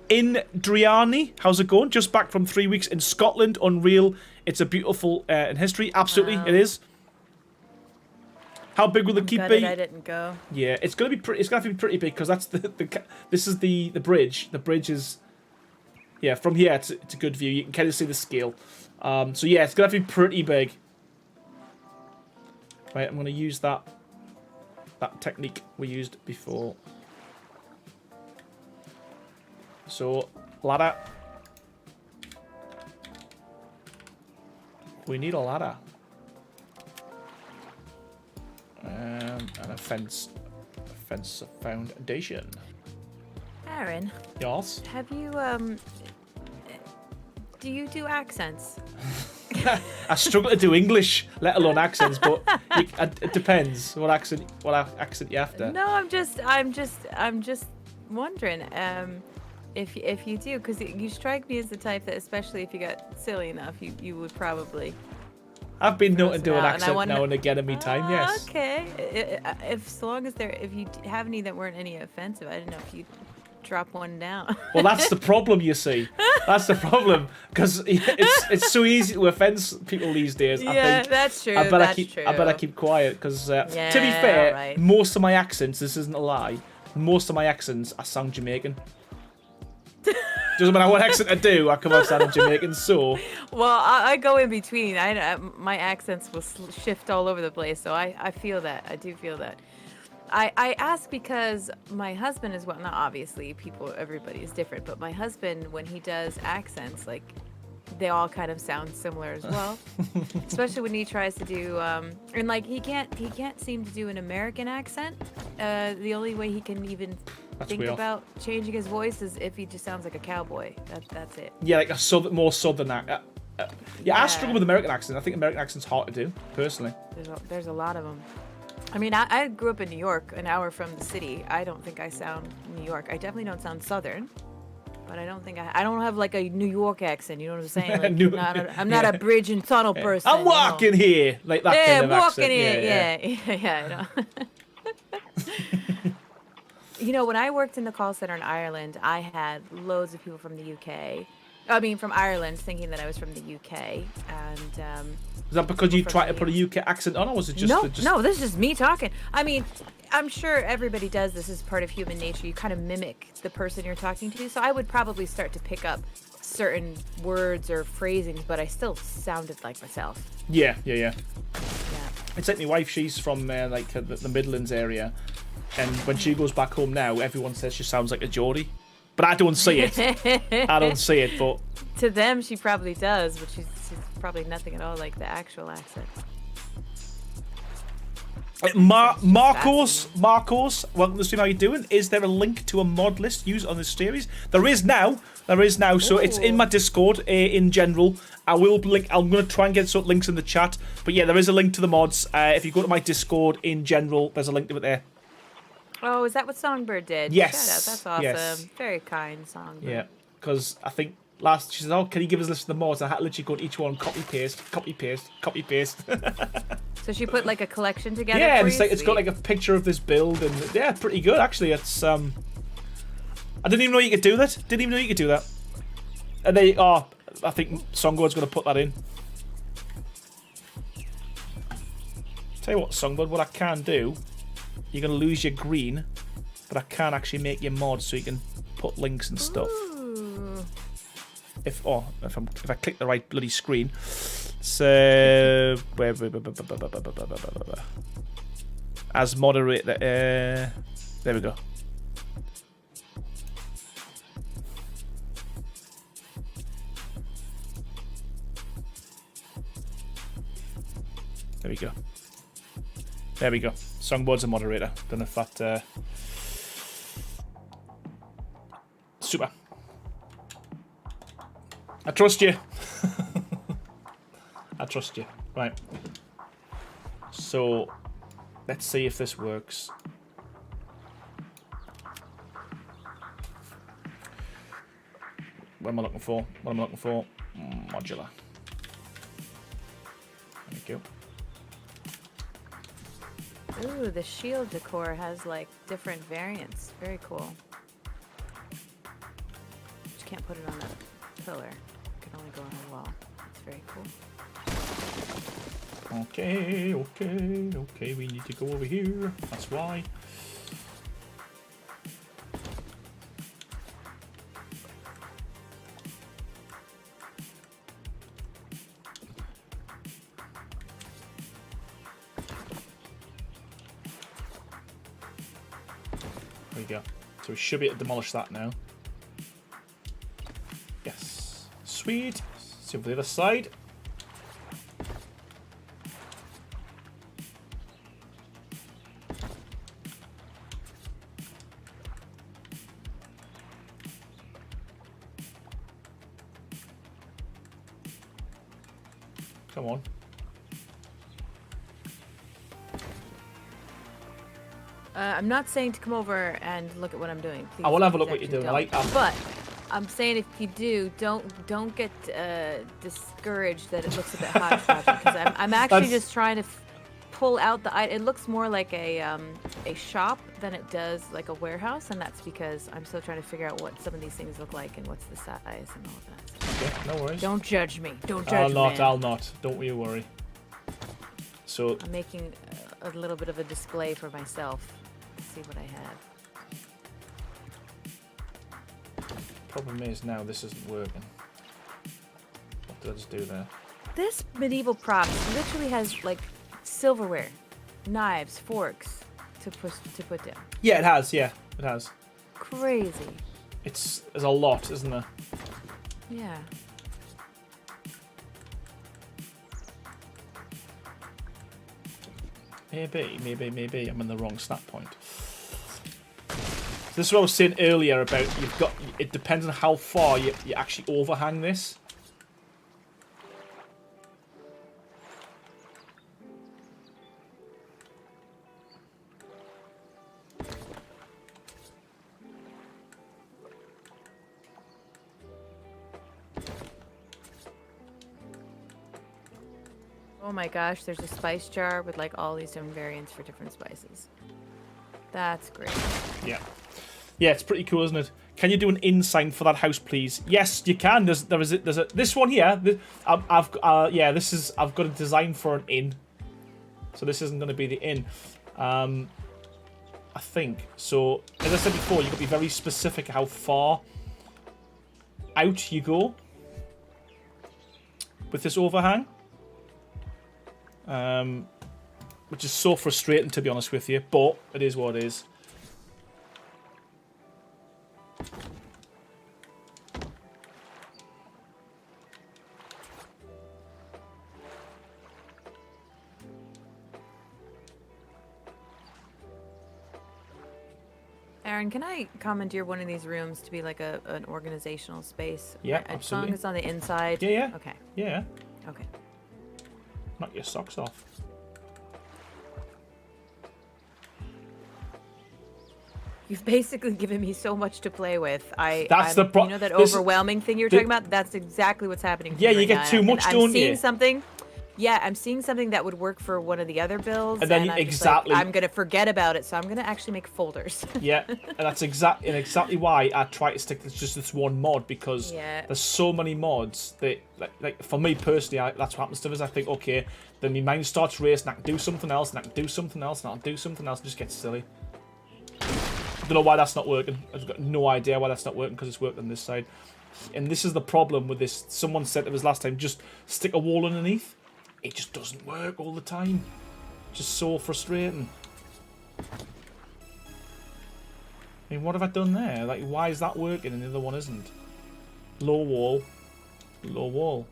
Indriani, how's it going? Just back from 3 weeks in Scotland. Unreal. It's a beautiful in history. Absolutely, wow. It is. How big will the keep be? I didn't go. Yeah, it's gonna be pretty. It's gonna have to be pretty big because that's this is the bridge. The bridge is, yeah, from here it's a good view. You can kind of see the scale. So yeah, it's gonna have to be pretty big. Right, I'm gonna use that technique we used before. So ladder. We need a ladder. And a fence foundation. Aaron. Yes? Have you, do you do accents? I struggle to do English, let alone accents, but it depends what accent you're after. No, I'm just wondering, if you do, because you strike me as the type that, especially if you got silly enough, you would probably... I've been known to do an accent now and again in me time, yes. Okay. As long as if you have any that weren't any offensive, I didn't know if you'd drop one down. Well, that's the problem, you see. That's the problem, because it's so easy to offend people these days. Yeah, I think that's true. I better keep quiet, because to be fair, right. Most of my accents, this isn't a lie, most of my accents I sound Jamaican. Doesn't matter what accent I do, I come out sounding Jamaican, so... Well, I go in between. My accents will shift all over the place, so I feel that. I do feel that. I ask because my husband is... Well, not obviously, everybody is different, but my husband, when he does accents, like, they all kind of sound similar as well. Especially when he tries to do... and, like, he can't seem to do an American accent. The only way he can even... think about changing his voice is if he just sounds like a cowboy. That's it. Yeah, like a more southern accent. Yeah, I struggle with American accent. I think American accent's hard to do, personally. There's a lot of them. I mean, I grew up in New York, an hour from the city. I don't think I sound New York. I definitely don't sound southern, but I don't think I don't have like a New York accent. You know what I'm saying? Like, I'm not a bridge and tunnel person. I'm walking here, like that kind of accent. Yeah. You know, when I worked in the call center in Ireland, I had loads of people from the UK. I mean, from Ireland, thinking that I was from the UK. And is that because you tried to put a UK accent on, or was it just... No, this is just me talking. I mean, I'm sure everybody does this as part of human nature. You kind of mimic the person you're talking to. So I would probably start to pick up certain words or phrasings, but I still sounded like myself. Yeah. It's like my wife, she's from like the Midlands area. And when she goes back home now, everyone says she sounds like a Geordie. But I don't see it. But... To them, she probably does, but she's probably nothing at all like the actual accent. Marcos, welcome to the stream. How you doing? Is there a link to a mod list used on this series? There is now. So it's in my Discord in general. I'm going to try and get some links in the chat. But yeah, there is a link to the mods. If you go to my Discord in general, there's a link to it there. Oh, is that what Songbird did? Yes. Shout out. That's awesome. Yes. Very kind, Songbird. Yeah, because I think she said, "Oh, can you give us a list of the mods?" I had to literally go to each one, copy paste. So she put like a collection together. Yeah, for and it's got like a picture of this build, and yeah, pretty good actually. It's I didn't even know you could do that. And I think Songbird going to put that in. Tell you what, Songbird, what I can do, you're going to lose your green, but I can actually make your mods so you can put links and stuff. Ooh. If I click the right bloody screen. So as moderator, there we go. There we go. Songboard's a moderator. Don't know if that... Super. I trust you. I trust you. Right. So, let's see if this works. What am I looking for? Modular. There we go. Ooh, the shield decor has like different variants. Very cool. Just can't put it on a pillar. It can only go on a wall. It's very cool. Okay. We need to go over here. That's why. There we go. So we should be able to demolish that now. Yes. Sweet. See over the other side. Come on. I'm not saying to come over and look at what I'm doing. Please, I will have a look please what you're doing. don't. I like that. But I'm saying if you do, don't get discouraged that it looks a bit hodgepodge because I'm actually just trying to pull out the item. It looks more like a shop than it does like a warehouse, and that's because I'm still trying to figure out what some of these things look like and what's the size and all of that. Yeah, no worries. Don't judge me. Don't judge me. I'll not. Don't you worry. So I'm making a little bit of a display for myself. See what I have. problem is now this isn't working. What did I just do there? This medieval prop literally has like silverware, knives, forks to put down. Yeah, it has. Yeah, it has. Crazy. There's a lot, isn't there? Yeah. Maybe I'm in the wrong snap point. This is what I was saying earlier about it depends on how far you actually overhang this. Oh my gosh, there's a spice jar with like all these different variants for different spices. That's great. Yeah. Yeah, it's pretty cool, isn't it? Can you do an in sign for that house, please? Yes, you can. There's this one here. I've got a design for an inn, so this isn't going to be the inn. I think so. As I said before, you've got to be very specific how far out you go with this overhang, which is so frustrating, to be honest with you. But it is what it is. Aaron, can I commandeer one of these rooms to be like an organizational space? Yeah, As absolutely. long as it's on the inside. Yeah, yeah. Okay. Yeah. Okay. Knock your socks off. You've basically given me so much to play with. That's the you know that overwhelming thing you were talking about? That's exactly what's happening to me Yeah, you right get now. too much, I'm don't seeing you? something. Yeah, I'm seeing something that would work for one of the other builds, And then I'm exactly. just like, I'm gonna forget about it, so I'm gonna actually make folders. Yeah, and that's exactly why I try to stick to just this one mod, because there's so many mods that, like for me personally, that's what happens to us. I think, okay, then my mind starts racing, I can do something else, and I can do something else, and I'll do something else, and it just gets silly. I don't know why that's not working. I've got no idea why that's not working, because it's worked on this side. And this is the problem with this. Someone said to us last time, just stick a wall underneath. It just doesn't work all the time. Just so frustrating. I mean, what have I done there? Like, why is that working and the other one isn't? Low wall. Low wall.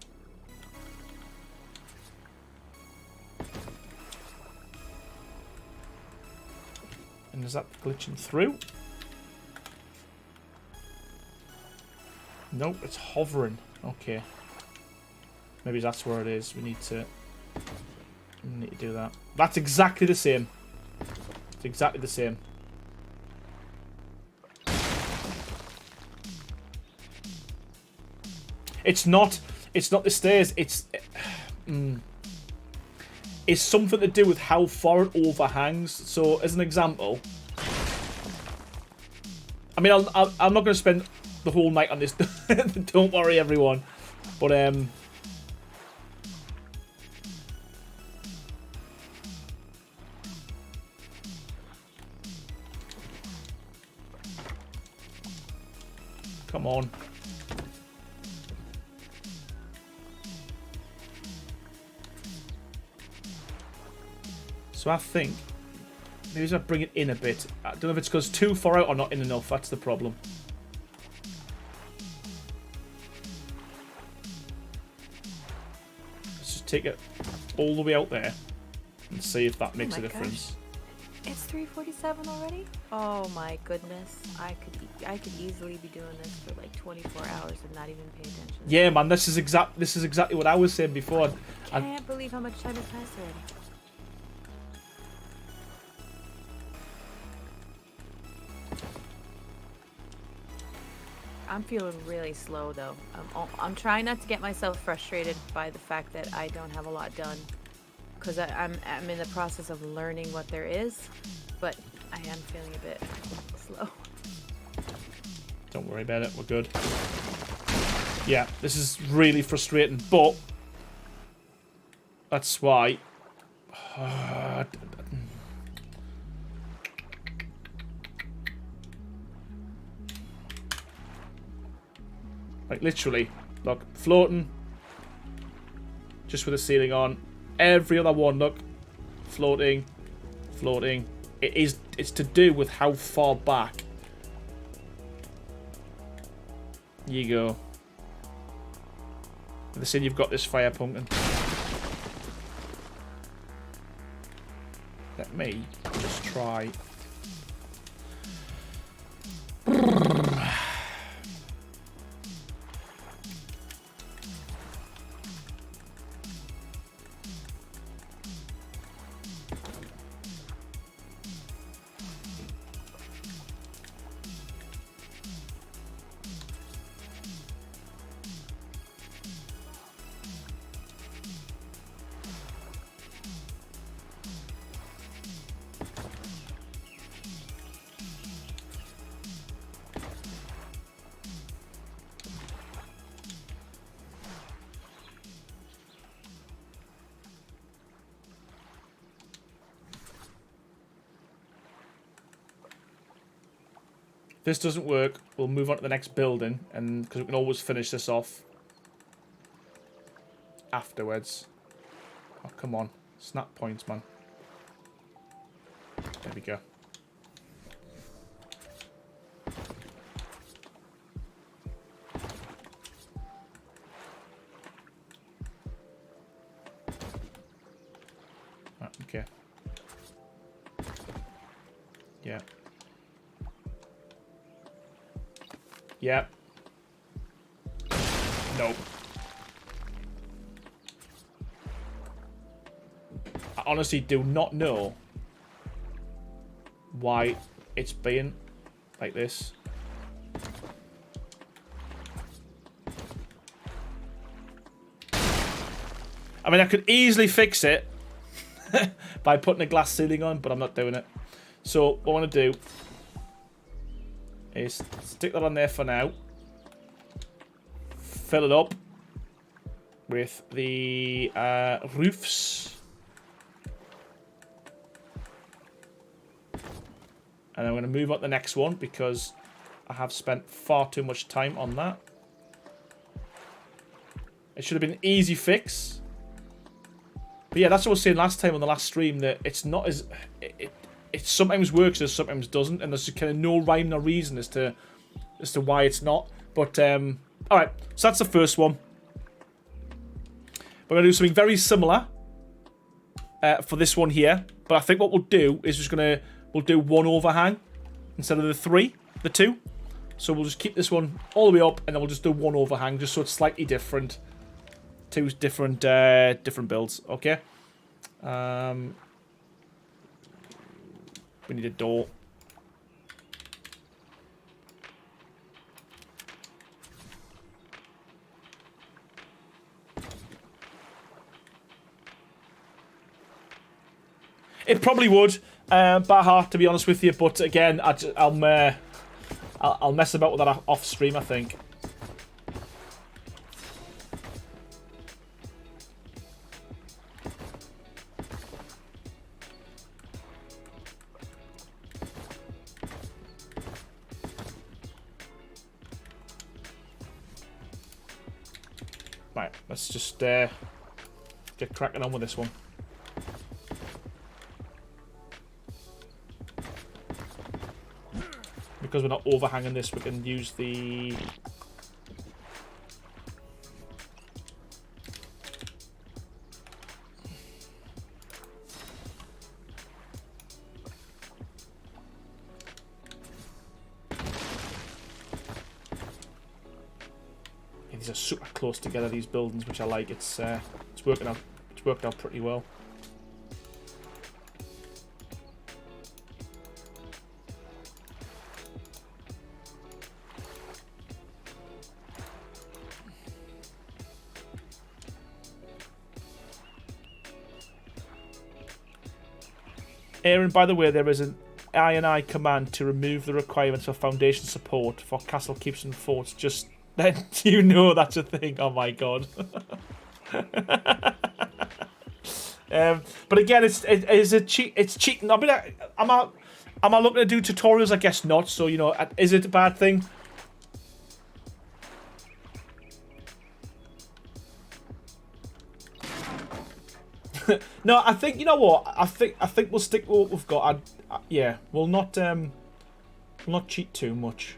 And is that glitching through? Nope, it's hovering. Okay. Maybe that's where it is. We need to do that. That's exactly the same. It's exactly the same. It's not the stairs. It's something to do with how far it overhangs. So, as an example, I mean, I'm not going to spend the whole night on this. Don't worry, everyone. But come on. So I think maybe I bring it in a bit. I don't know if it's because too far out or not in enough. That's the problem. Let's just take it all the way out there and see if that makes a difference. Gosh. It's 3:47 already? Oh my goodness. I could easily be doing this for like 24 hours and not even pay attention. Yeah, man, this is exactly what I was saying before. I can't believe how much time has passed already. I'm feeling really slow though. I'm trying not to get myself frustrated by the fact that I don't have a lot done, because I'm in the process of learning what there is, but I am feeling a bit slow. Don't worry about it, we're good. Yeah, this is really frustrating, but that's why. Like, literally, look, floating, just with the ceiling on. Every other one, look, floating, floating. It's to do with how far back you go. They said you've got this fire pumpkin. Let me just try. This doesn't work, we'll move on to the next building, and because we can always finish this off afterwards. Oh, come on. Snap points, man. There we go. Right, okay. Yeah. Yeah. Nope. I honestly do not know why it's being like this. I mean, I could easily fix it by putting a glass ceiling on, but I'm not doing it. So what I want to do is stick that on there for now. Fill it up with the roofs. And I'm going to move on to the next one because I have spent far too much time on that. It should have been an easy fix. But yeah, that's what I was saying last time on the last stream, that it's not as... It sometimes works and sometimes doesn't. And there's kind of no rhyme or reason as to why it's not. But, alright. So that's the first one. We're going to do something very similar for this one here. But I think what we'll do is just going to... We'll do one overhang instead of the two. So we'll just keep this one all the way up, and then we'll just do one overhang, just so it's slightly different. Two different builds, okay? We need a door. It probably would. By heart, to be honest with you, but again, I'll mess about with that off stream, I think. Right, let's just get cracking on with this one. Because we're not overhanging this, we can use the... Yeah, these are super close together, these buildings, which I like. It's working out. It's worked out pretty well. Aaron, by the way, there is an I command to remove the requirements for foundation support for castle keeps and forts. Just then you know that's a thing. Oh my god. But again, it's cheating. I mean, am I looking to do tutorials? I guess not. So you know, is it a bad thing? No, I think, you know what? I think we'll stick with what we've got. Yeah, we'll not cheat too much.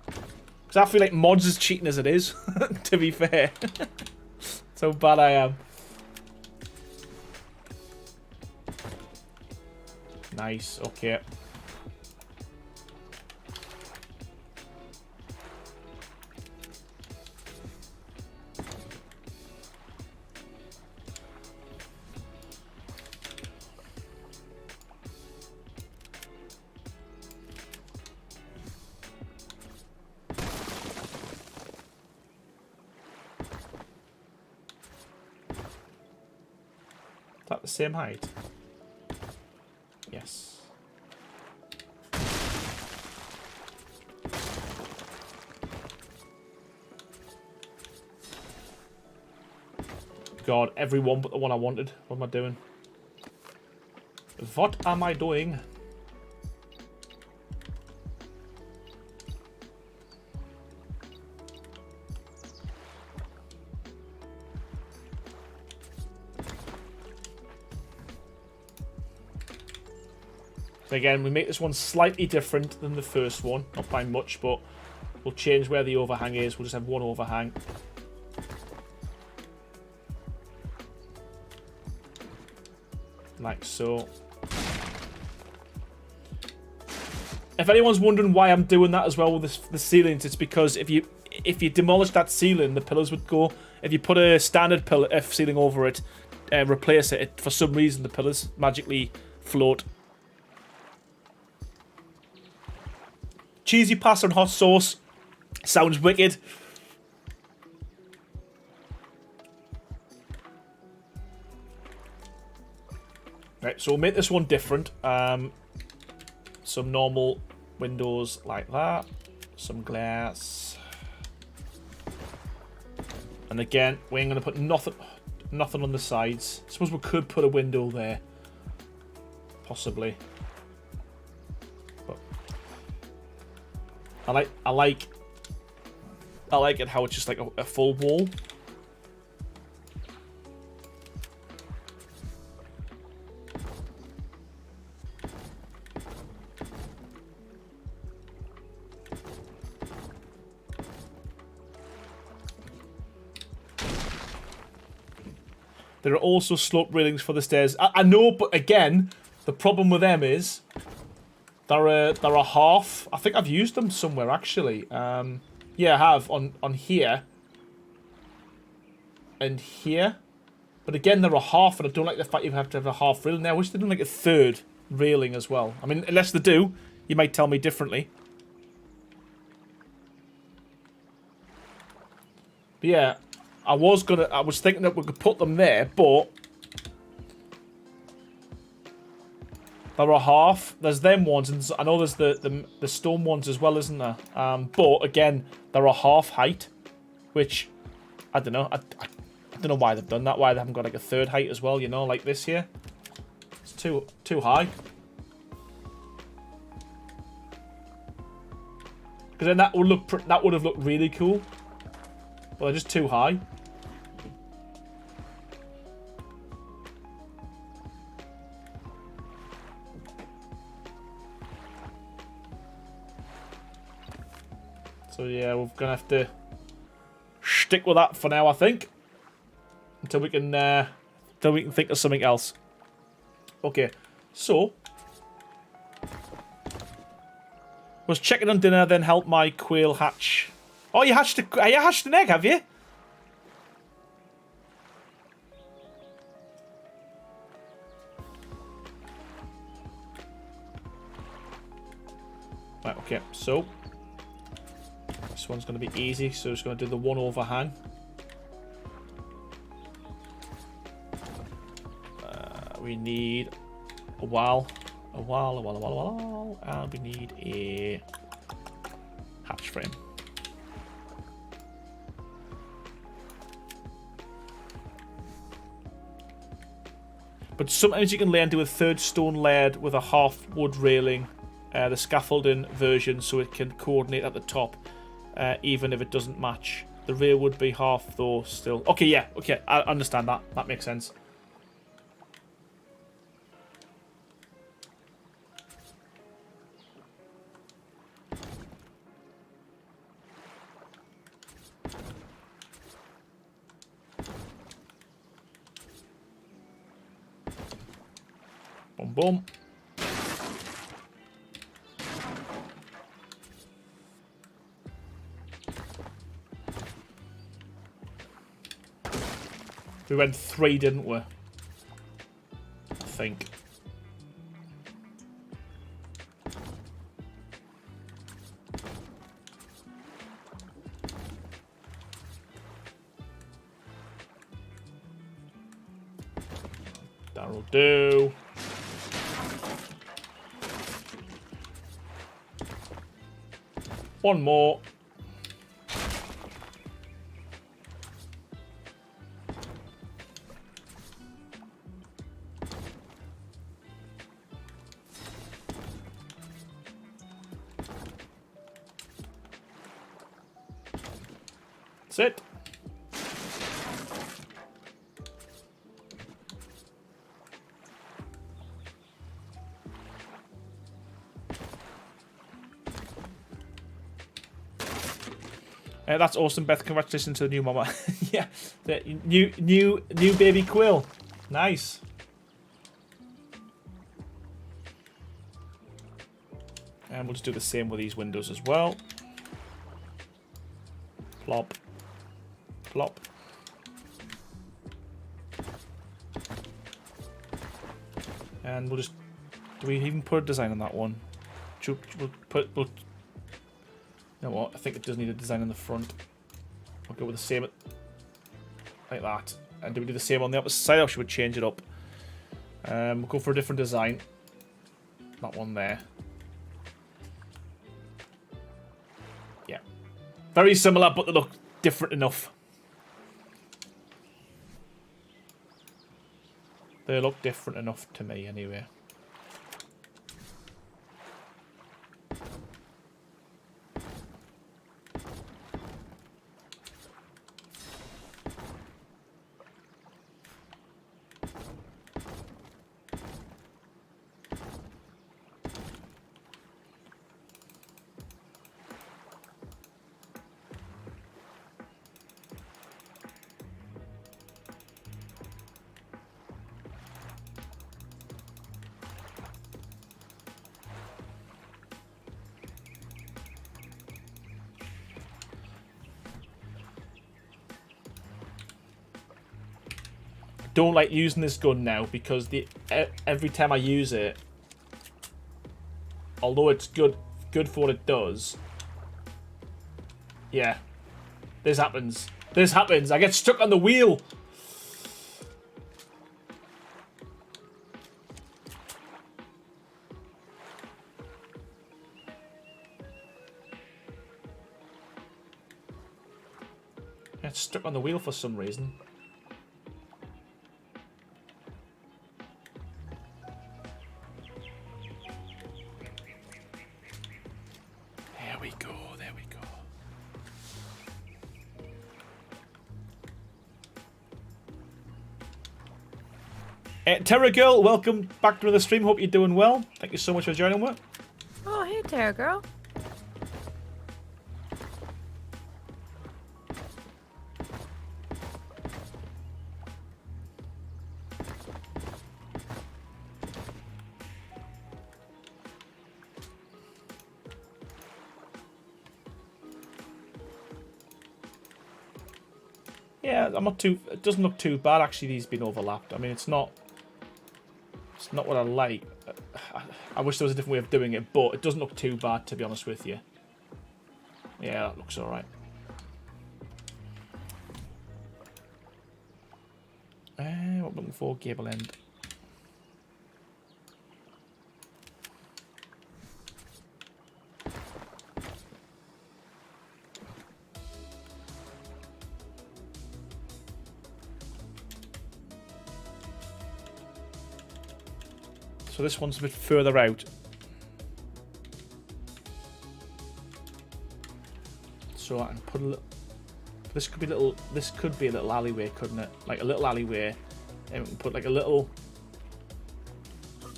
Because I feel like mods is cheating as it is. To be fair, that's how bad I am. Nice. Okay. That the same height? Yes. God, every one but the one I wanted. What am I doing? What am I doing? So again, we make this one slightly different than the first one. Not by much, but we'll change where the overhang is. We'll just have one overhang. Like so. if anyone's wondering why I'm doing that as well with the ceilings, it's because if you demolish that ceiling, the pillars would go. If you put a standard ceiling over it, replace it, for some reason the pillars magically float. Cheesy pasta and hot sauce sounds wicked. Right, so we'll make this one different. Some normal windows like that. Some glass. And again, we ain't going to put nothing on the sides. I suppose we could put a window there. Possibly. But I like it how it's just like a full wall. There are also slope railings for the stairs. I know, but again, the problem with them is they're a half. I think I've used them somewhere actually. Yeah, I have on here and here. But again, they're a half, and I don't like the fact you have to have a half railing there. I wish they did like a third railing as well. I mean, unless they do, you might tell me differently. But yeah. I was thinking that we could put them there, but there are half. There's them ones, and I know there's the stone ones as well, isn't there? But again, they're a half height, which I don't know. I don't know why they've done that. Why they haven't got like a third height as well? You know, like this here. It's too high. Because then that would have looked really cool. But they're just too high. So yeah, we're gonna have to stick with that for now, I think, until we can think of something else. Okay, so was checking on dinner, then helped my quail hatch. Oh, you hatched an egg, have you? Right, okay, so this one's going to be easy, so it's going to do the one overhang. We need a wall, and we need a hatch frame. But sometimes you can lay into a third stone layered with a half wood railing, the scaffolding version, so it can coordinate at the top, even if it doesn't match. The rear would be half though still. Okay, yeah, okay, I understand that. That makes sense. Boom, boom. We went 3, didn't we? I think. That'll do. One more. That's it. That's awesome, Beth. Congratulations to the new mama. Yeah, the new baby quill. Nice. And we'll just do the same with these windows as well. Plop. Plop. And we'll just... Do we even put a design on that one? We'll you know what? I think it does need a design on the front. We'll go with the same... Like that. And do we do the same on the opposite side, or should we change it up? We'll go for a different design. That one there. Yeah. Very similar, but they look different enough. They look different enough to me, anyway. Don't like using this gun now because every time I use it, although it's good for what it does, yeah, this happens. This happens. I get stuck on the wheel. I get stuck on the wheel for some reason. Terra Girl, welcome back to the stream. Hope you're doing well. Thank you so much for joining me. Oh, hey, Terra Girl. Yeah, I'm not too. It doesn't look too bad actually. These being overlapped. I mean, it's not what I like. I wish there was a different way of doing it, but it doesn't look too bad, to be honest with you. Yeah, that looks alright. What am I looking for? Gable end. So this one's a bit further out. So I can put a little... This could be a little... This could be a little alleyway, couldn't it? Like a little alleyway. And we can put like a little...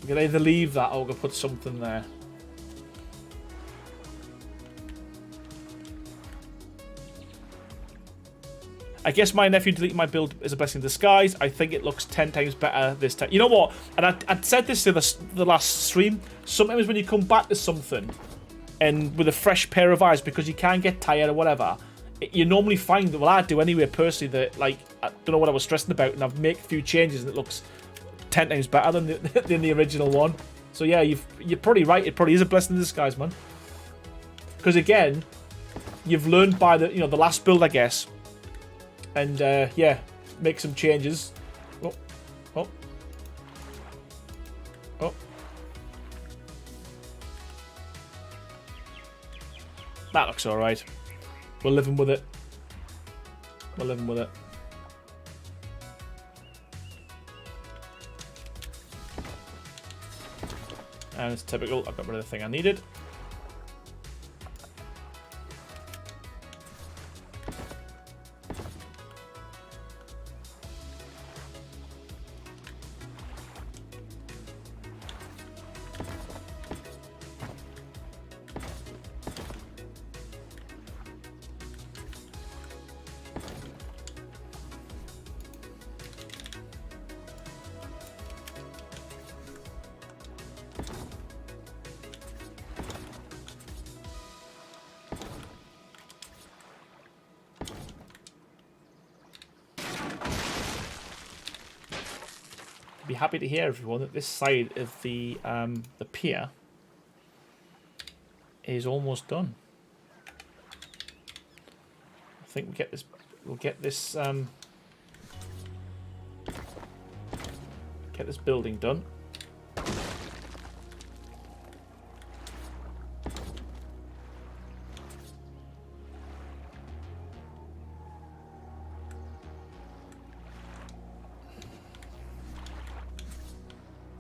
We can either leave that or we can put something there. I guess my nephew deleting my build is a blessing in disguise. I think it looks 10 times better this time. You know what? And I'd said this to the last stream. Sometimes when you come back to something and with a fresh pair of eyes because you can't get tired or whatever, you normally find that, well, I do anyway personally, that like I don't know what I was stressing about and I've made a few changes and it looks 10 times better than the original one. So yeah, you're probably right. It probably is a blessing in disguise, man. Because again, you've learned by the last build, I guess. And, yeah, make some changes. Oh. Oh. Oh. That looks alright. We're living with it. We're living with it. And it's typical. I've got rid of the thing I needed. be happy to hear, everyone, that this side of the pier is almost done. I think we get this. We'll get this. Get this building done.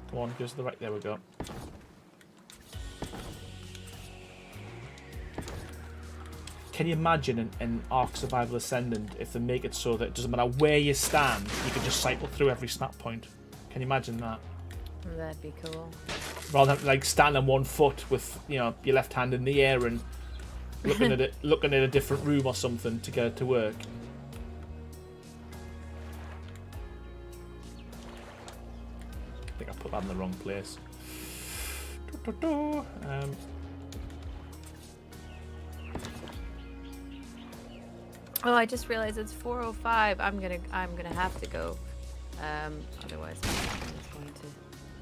Come on, goes to the right. There we go. Can you imagine an Ark Survival Ascendant if they make it so that it doesn't matter where you stand, you can just cycle through every snap point? Can you imagine that? That'd be cool. Rather than like stand on 1 foot with your left hand in the air and looking at it, looking at a different room or something to get it to work. I think I put that in the wrong place. Oh, I just realized it's 4:05. I'm gonna have to go. Otherwise, my husband is going to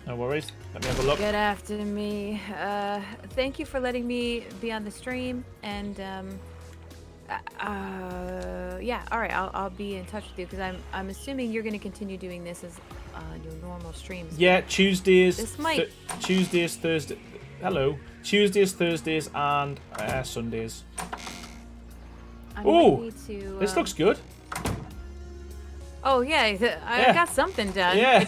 No worries. Let me have a look. get after me. Thank you for letting me be on the stream, and yeah. All right, I'll be in touch with you because I'm assuming you're going to continue doing this as your normal streams. Yeah, Tuesdays. This might Tuesdays, Thursdays. Hello. Tuesdays, Thursdays, and Sundays. Oh, this looks good. Oh yeah, I got something done. Yeah.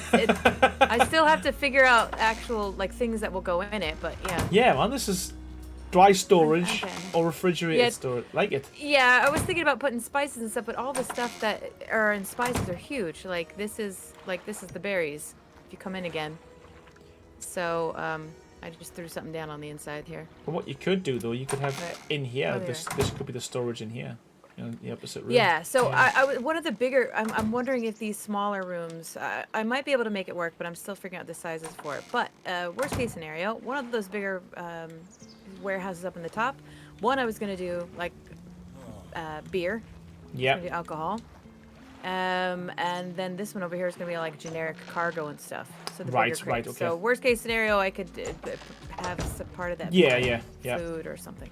I still have to figure out actual like things that will go in it, but yeah. Yeah, man, this is dry storage Okay. or refrigerated storage. Like it. Yeah, I was thinking about putting spices and stuff, but all the stuff that are in spices are huge. Like this is the berries. If you come in again. So I just threw something down on the inside here. But what you could do though, you could have in here. Oh, This could be the storage in here, in the opposite room. Yeah. So I one of the bigger. I'm wondering if these smaller rooms. I might be able to make it work, but I'm still figuring out the sizes for it. But worst case scenario, one of those bigger warehouses up in the top. One I was gonna do like beer. Yeah. Do alcohol. And then this one over here is gonna be like generic cargo and stuff. So the bigger crates. Okay. So worst case scenario, I could have some part of that. Yeah. Food or something,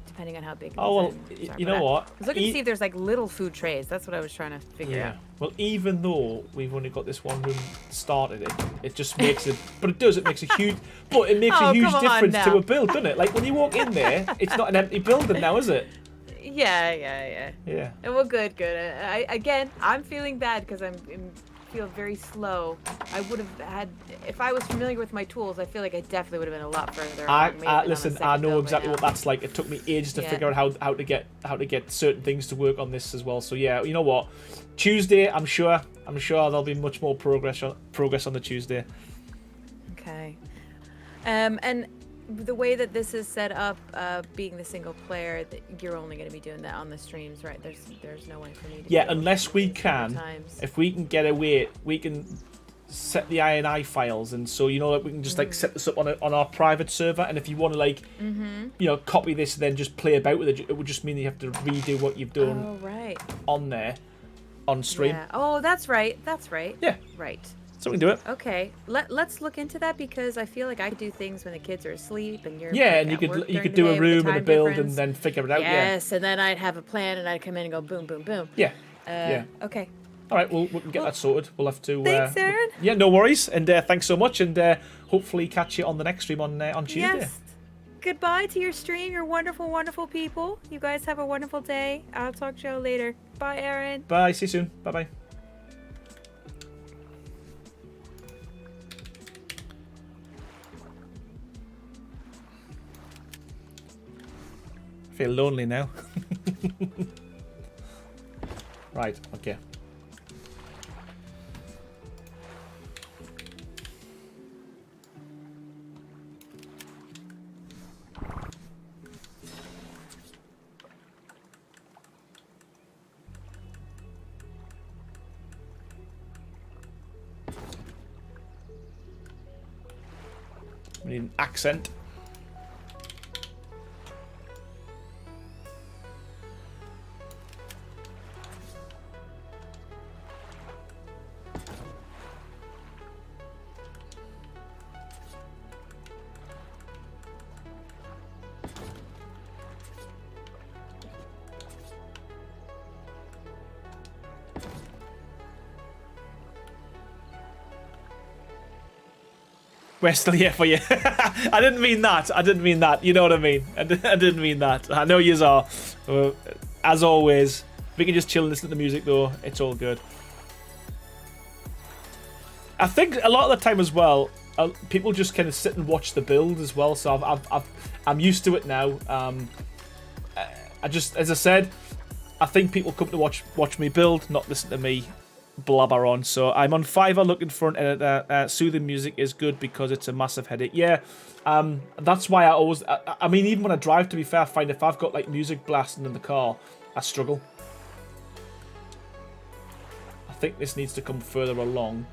depending on how big. Oh well, you know what? I was looking to see if there's like little food trays. That's what I was trying to figure out. Well, even though we've only got this one room started, it just makes it. But it does. It makes a huge. But it makes a huge difference to a build, doesn't it? Like when you walk in there, it's not an empty building now, is it? Yeah. Well, good. I'm feeling bad because I feel very slow. I would have had, if I was familiar with my tools, I feel like I definitely would have been a lot further. Listen, I know exactly what that's like. It took me ages to figure out how to get certain things to work on this as well. So yeah, you know what? Tuesday, I'm sure there'll be much more progress on the Tuesday. Okay. And the way that this is set up, being the single player, you're only going to be doing that on the streams, right? There's no way for me to. Yeah, unless we can, if we can get away, we can set the INI files, and so like we can just like set this up on our private server. And if you want to like, copy this and then just play about with it, it would just mean you have to redo what you've done. Oh right. On there, on stream. Yeah. Oh, that's right. Yeah. Right. So we can do it. Okay, let's look into that because I feel like I do things when the kids are asleep and you're and you could do a room and a build and then figure it out. Yes, and then I'd have a plan and I'd come in and go boom, boom, boom. Yeah. Okay. All right, we can get that sorted. We'll have to. Thanks, Aaron. Yeah, no worries, and thanks so much, and hopefully catch you on the next stream on Tuesday. Yes. Goodbye to your stream. You're wonderful, wonderful people. You guys have a wonderful day. I'll talk to you later. Bye, Aaron. Bye. See you soon. Bye. I feel lonely now. Right, okay. We need an accent. We're still here for you. I didn't mean that. I didn't mean that. You know what I mean. I didn't mean that. I know yous are. As always, we can just chill and listen to the music though. It's all good. I think a lot of the time as well, people just kind of sit and watch the build as well. So I'm used to it now. As I said, I think people come to watch me build, not listen to me blabber on. So I'm on Fiverr looking for an editor. Soothing music is good because it's a massive headache. Yeah, that's why I always. I mean, even when I drive, to be fair, I find if I've got like music blasting in the car, I struggle. I think this needs to come further along.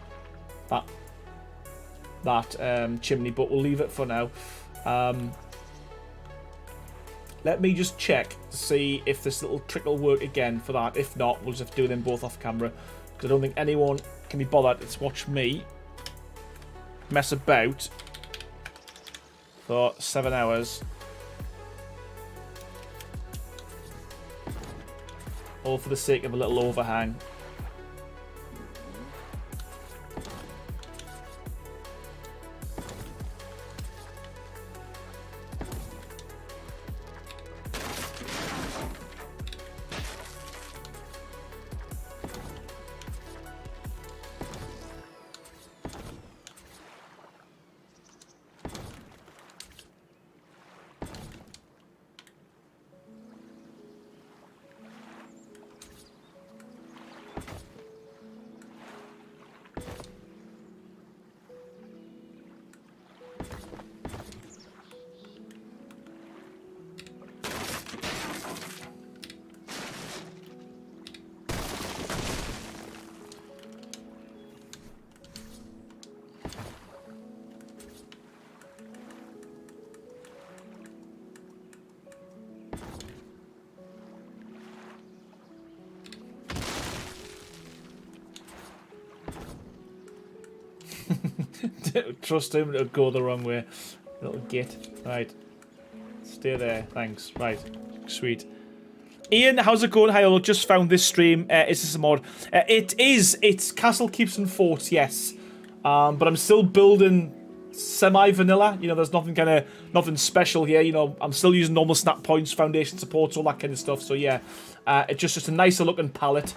That chimney, but we'll leave it for now. Let me just check to see if this little trick will work again for that. If not, we'll just have to do them both off camera. Because I don't think anyone can be bothered to watch me mess about for 7 hours. All for the sake of a little overhang. Trust him, it'll go the wrong way. Little git. Right. Stay there. Thanks. Right. Sweet. Ian, how's it going? Hi, all. Just found this stream. Is this a mod? It is. It's Castle Keeps and Forts, yes. But I'm still building semi-vanilla. You know, there's nothing special here. You know, I'm still using normal snap points, foundation supports, all that kind of stuff. So, yeah. It's just a nicer looking palette.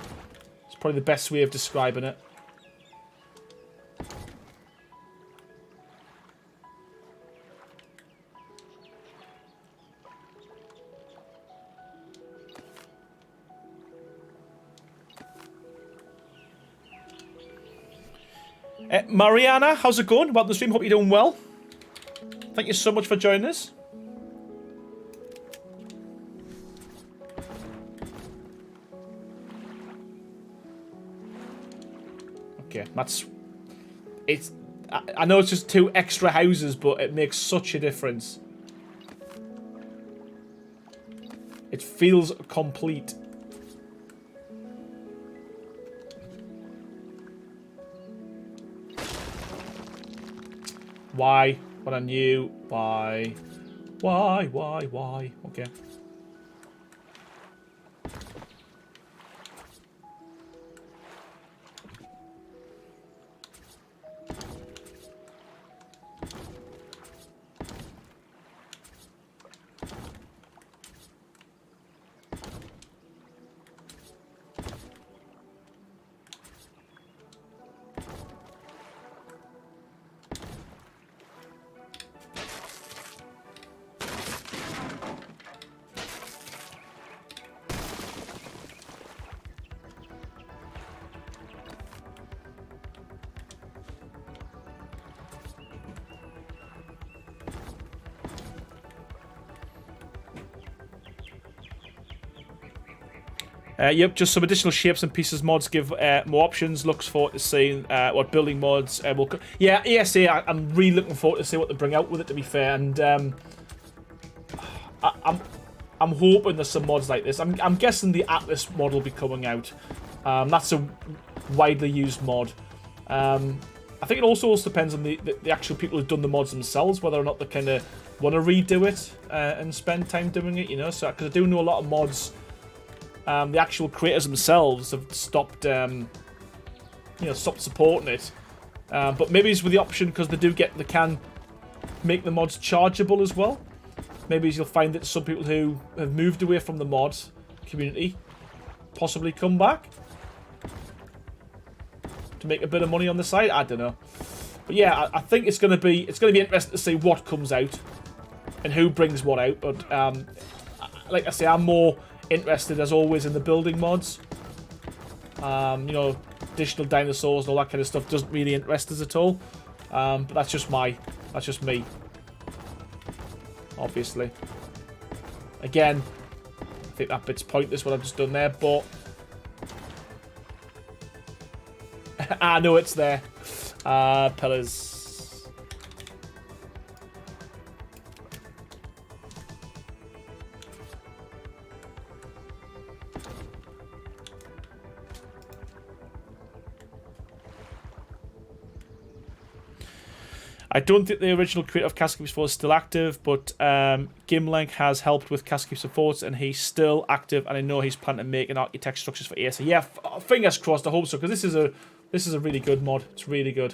It's probably the best way of describing it. Mariana, how's it going? Welcome to the stream. Hope you're doing well. Thank you so much for joining us. Okay, that's... It's... I know it's just 2 extra houses, but it makes such a difference. It feels complete. Why? What I knew? Why? Why? Okay. Yep, just some additional shapes and pieces mods give more options. Looks forward to seeing what building mods will... Yeah, ESA, I'm really looking forward to see what they bring out with it, to be fair. And I'm hoping there's some mods like this. I'm guessing the Atlas mod will be coming out. That's a widely used mod. I think it also depends on the actual people who've done the mods themselves, whether or not they kind of want to redo it and spend time doing it, you know. So, because I do know a lot of mods... the actual creators themselves have stopped, stopped supporting it But maybe it's with the option, because they can make the mods chargeable as well. Maybe you'll find that some people who have moved away from the mod community possibly come back to make a bit of money on the side. I don't know. But yeah, I think it's gonna be interesting to see what comes out and who brings what out. But like I say, I'm more interested as always in the building mods. You know, additional dinosaurs and all that kind of stuff doesn't really interest us at all. But that's just me. Obviously. Again, I think that bit's pointless what I've just done there, but I know it's there. Pillars. I don't think the original creator of Castle Keep 4 is still active, but Gimlenk has helped with Castle Keep supports, and he's still active. And I know he's planning to make an architect structures for ASA. Yeah, fingers crossed. I hope so, because this is a really good mod. It's really good.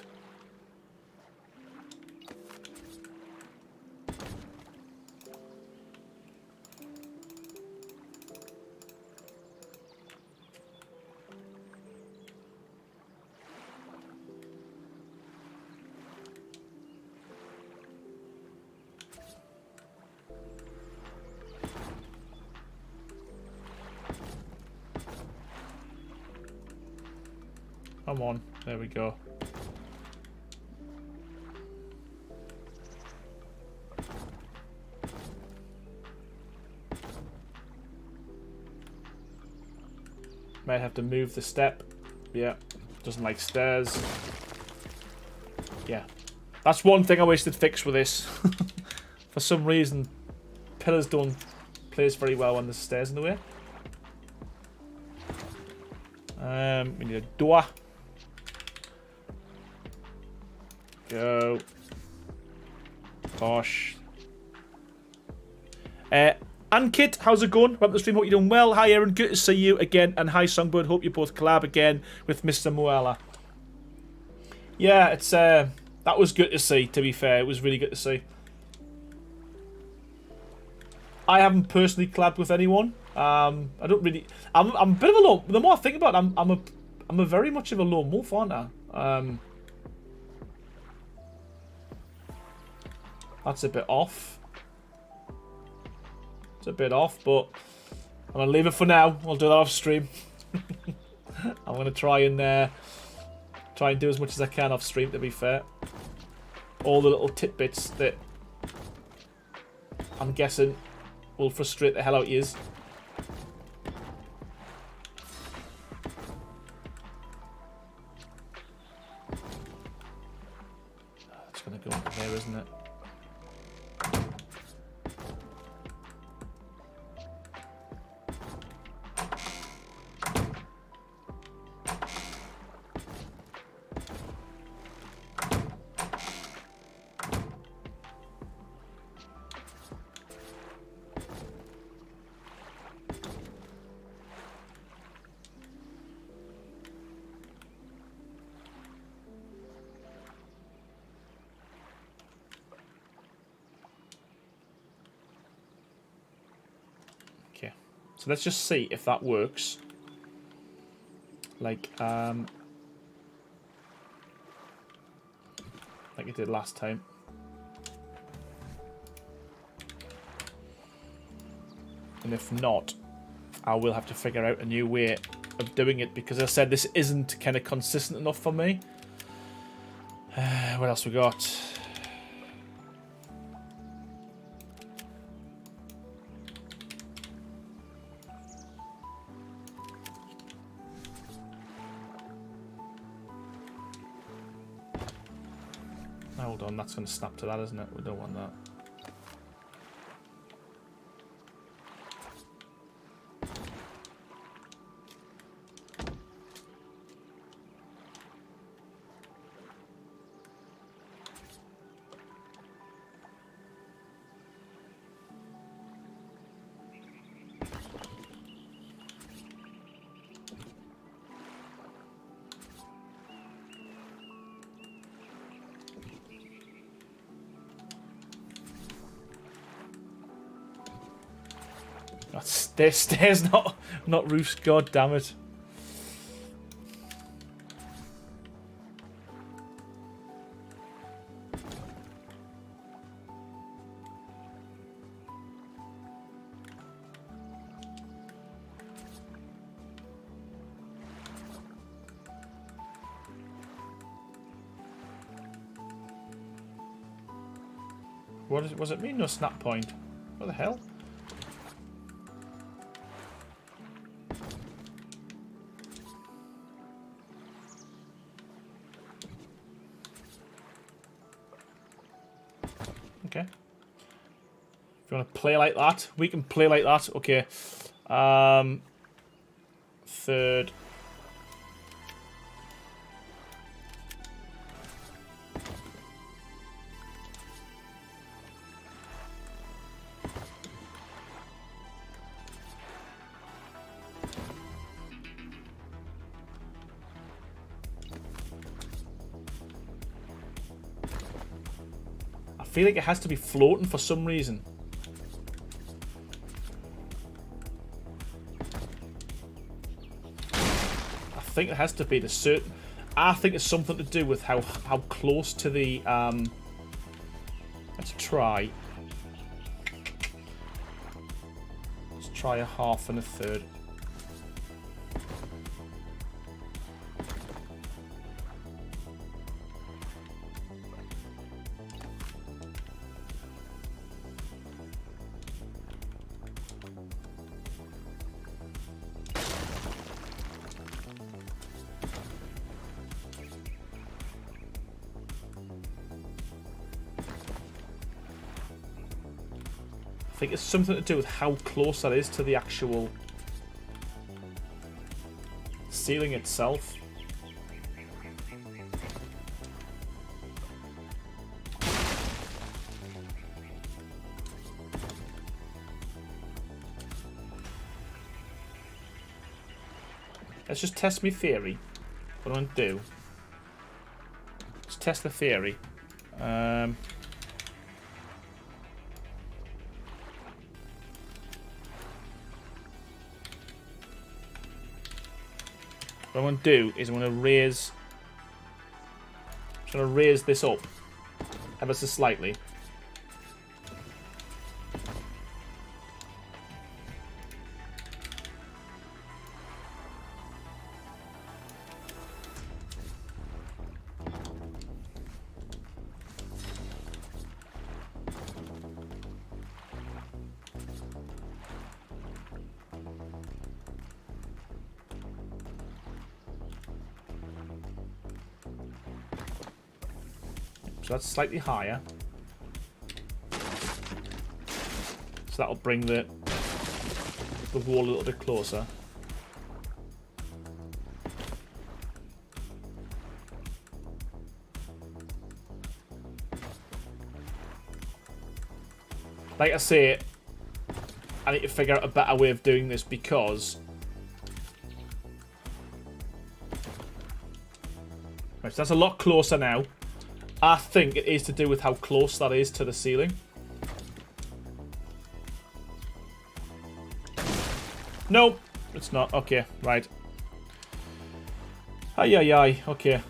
Come on, there we go. Might have to move the step. Yeah, doesn't like stairs. Yeah, that's one thing I wish they'd fix with this. For some reason, pillars don't place very well when there's stairs in the way. We need a door. Go. Gosh. Ankit, how's it going? Welcome to the stream. Hope you're doing well. Hi, Aaron. Good to see you again. And hi, Songbird. Hope you both collab again with Mr. Moella. Yeah, it's that was good to see. To be fair, it was really good to see. I haven't personally collabed with anyone. I don't really. I'm a bit of a lone. The more I think about it, I'm a very much of a lone wolf, aren't I? That's a bit off. It's a bit off, but I'm gonna leave it for now. I'll do that off stream. I'm gonna try and do as much as I can off stream. To be fair, all the little tidbits that I'm guessing will frustrate the hell out of yous. It's gonna go into here, isn't it? So let's just see if that works. Like it did last time. And if not, I will have to figure out a new way of doing it, because as I said, this isn't kind of consistent enough for me. What else we got? Hold on, that's going to snap to that, isn't it? We don't want that. That's stairs, not roofs. God damn it. Was it me? No snap point. What the hell? Okay. If you want to play like that, we can play like that. Okay. Third. I feel like it has to be floating for some reason. I think it has to be the certain. I think it's something to do with how close to the. Let's try. Let's try a half and a third. I think it's something to do with how close that is to the actual ceiling itself. Let's just test my theory. What I'm going to do. Let's test the theory. What I'm going to do is I'm going to raise... I'm going to raise this up ever so slightly. So that's slightly higher. So that'll bring the wall a little bit closer. Like I say, I need to figure out a better way of doing this because... Right, so that's a lot closer now. I think it is to do with how close that is to the ceiling. Nope, it's not. Okay, right. Ay, ay, ay. Okay.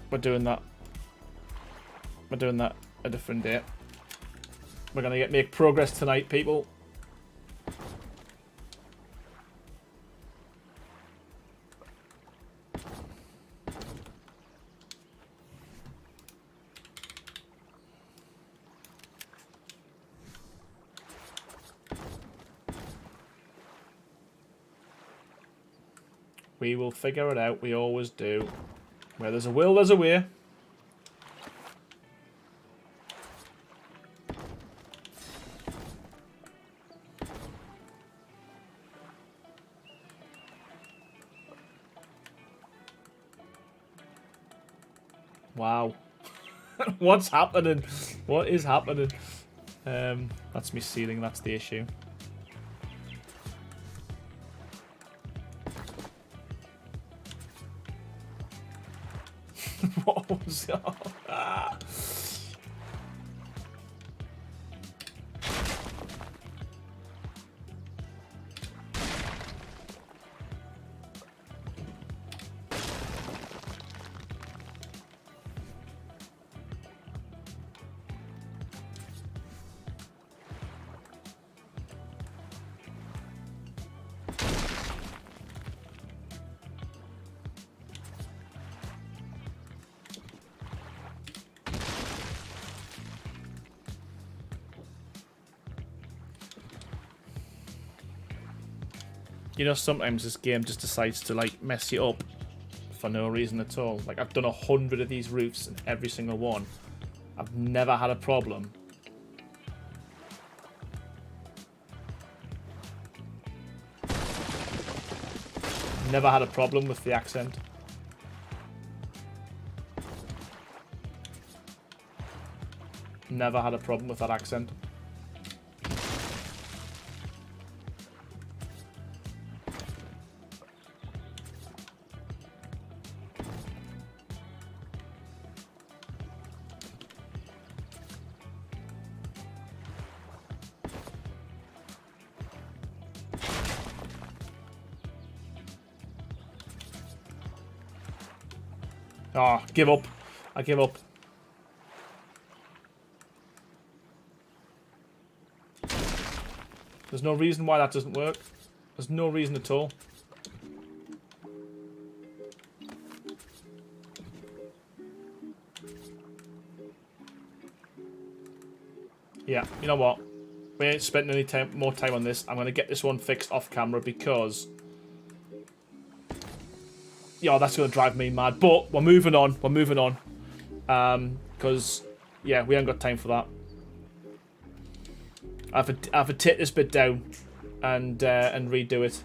We're doing that. We're doing that a different day. We're gonna make progress tonight, people. We will figure it out. We always do. Where there's a will, there's a way. Wow. What's happening? What is happening? That's me ceiling. That's the issue. What was that? You know, sometimes this game just decides to, like, mess you up for no reason at all. Like, I've done 100 of these roofs, and every single one, I've never had a problem. Never had a problem with the accent. Never had a problem with that accent. Oh, give up. I give up. There's no reason why that doesn't work. There's no reason at all. Yeah, you know what? We ain't spending any more time on this. I'm going to get this one fixed off camera because... yeah, that's going to drive me mad. But we're moving on. We're moving on. Because, yeah, we ain't got time for that. I have to take this bit down and redo it.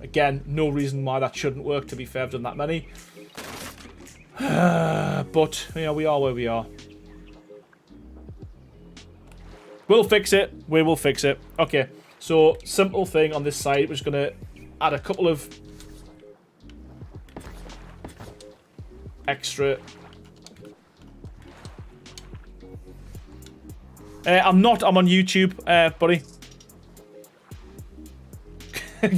Again, no reason why that shouldn't work, to be fair. I've done that many. But, you know, we are where we are. We'll fix it. We will fix it. Okay, so simple thing on this side. We're just going to add a couple of extra... I'm not. I'm on YouTube, buddy.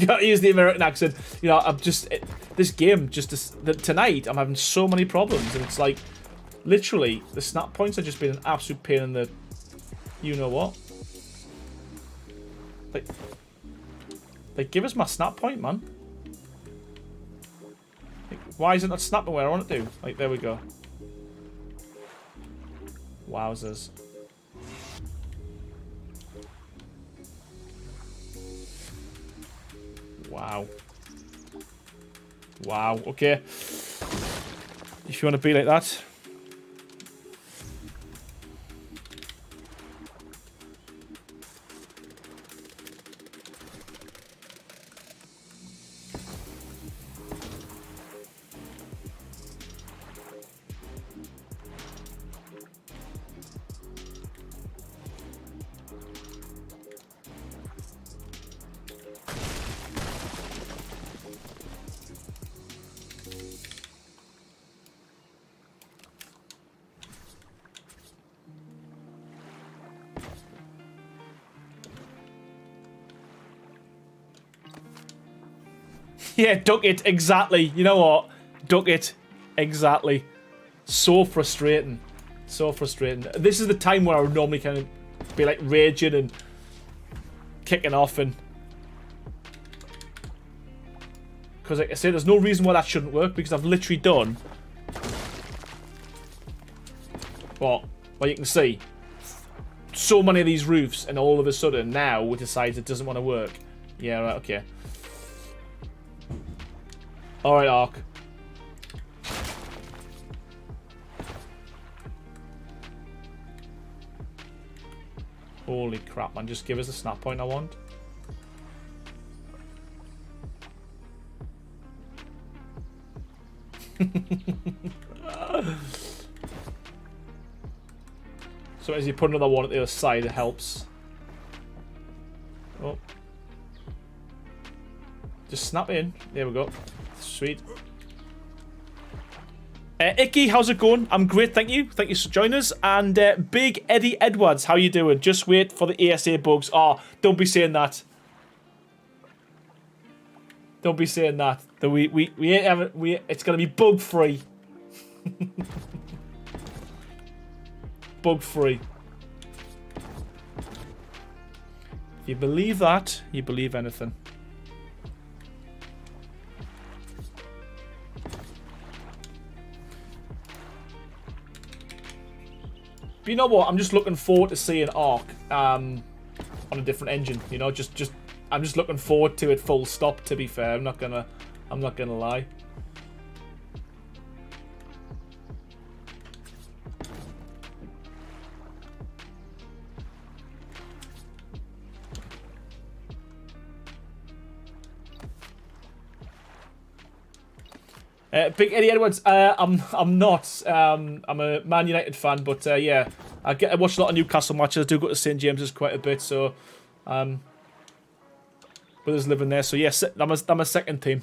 Gotta use the American accent. You know, I'm just... this game, tonight, I'm having so many problems. And it's like, literally, the snap points have just been an absolute pain in the... you know what? Like, give us my snap point, man. Like, why isn't that snapping where I want it to? Like, there we go. Wowzers. Wow. Wow, okay. If you want to be like that. Yeah, duck it, exactly. You know what? Duck it. Exactly. So frustrating. So frustrating. This is the time where I would normally kind of be like raging and kicking off and... because like I say, there's no reason why that shouldn't work because I've literally done... well, you can see. So many of these roofs and all of a sudden now it decides it doesn't want to work. Yeah, right, okay. Alright, Ark. Holy crap, man. Just give us the snap point I want. So as you put another one at the other side, it helps. Oh. Just snap in. There we go. Sweet. Icky, how's it going? I'm great, thank you. Thank you for joining us. And Big Eddie Edwards, how you doing? Just wait for the ASA bugs. Oh, don't be saying that. Don't be saying that. That we ain't having, it's gonna be bug free. Bug free. If you believe that, you believe anything. But you know what? I'm just looking forward to seeing Ark on a different engine. You know, just I'm just looking forward to it. Full stop. To be fair, I'm not gonna lie. Big Eddie Edwards. I'm not. I'm a Man United fan, but yeah, I watch a lot of Newcastle matches. I do go to St James's quite a bit, so brothers living there. So yes, I'm a second team,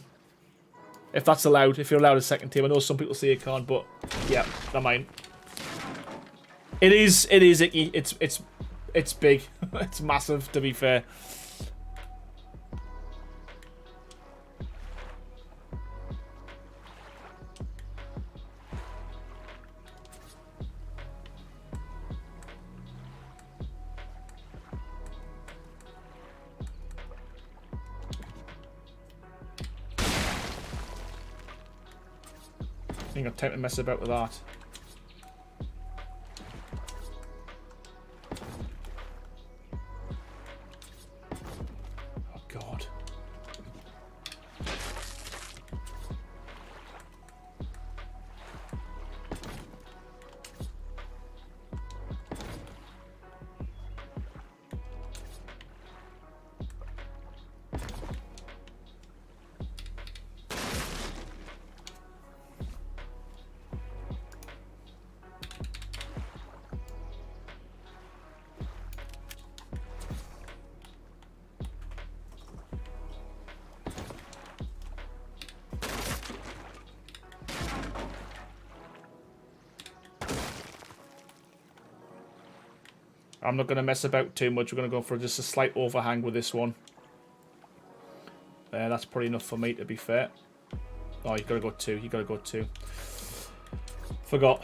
if that's allowed. If you're allowed a second team, I know some people say you can't, but yeah, not mine. It is icky. It's big. It's massive. To be fair. I think I've time to mess about with that. Oh god. I'm not going to mess about too much. We're going to go for just a slight overhang with this one. That's probably enough for me, to be fair. Oh, you got to go 2. You got to go 2. Forgot.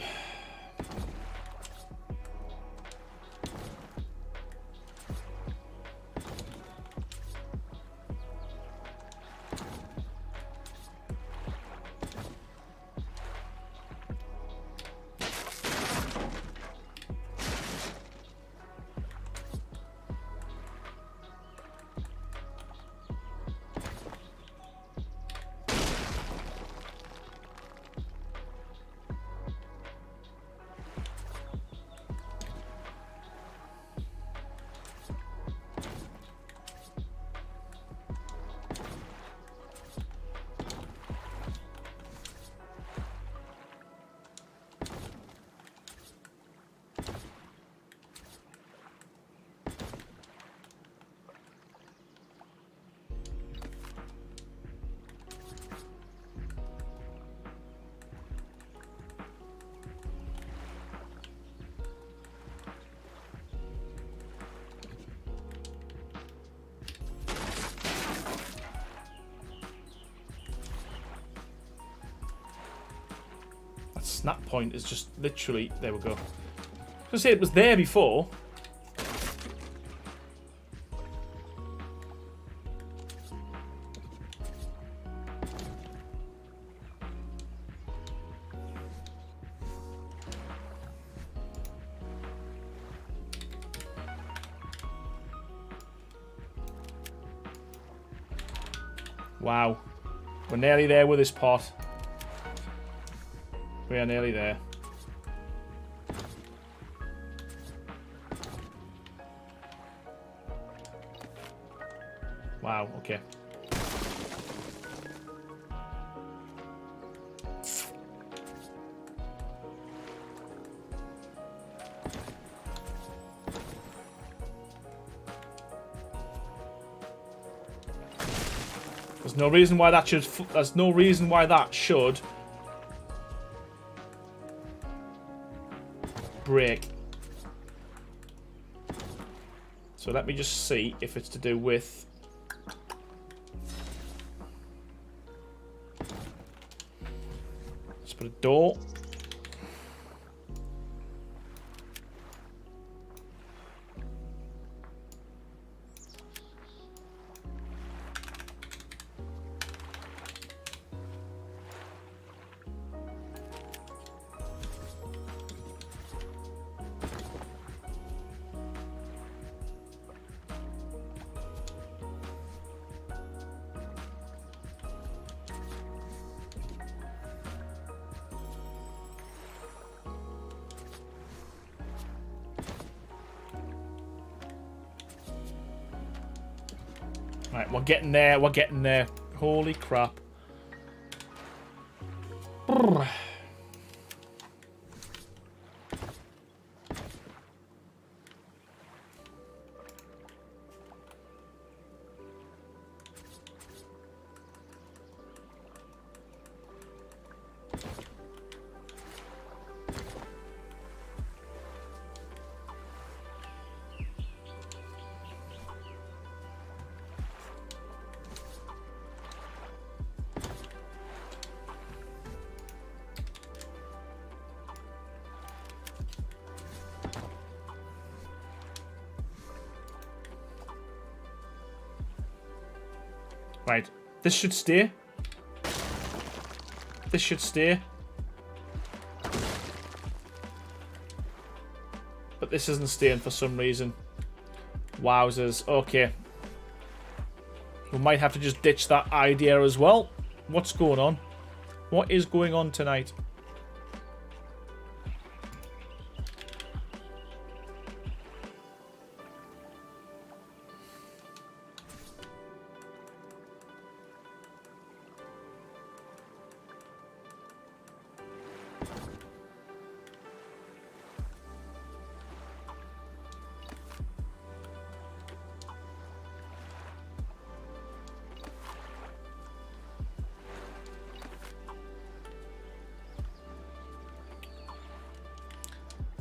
Snap point is just literally... There we go. I was going to say it was there before. Wow. We're nearly there with this pot. We are nearly there. Wow, okay. There's no reason why that should... There's no reason why that should... break. So let me just see if it's to do with... Let's put a door. Right, we're getting there. We're getting there. Holy crap. Brrr. Right, this should stay. This should stay. But this isn't staying for some reason. Wowzers. Okay. We might have to just ditch that idea as well. What's going on? What is going on tonight?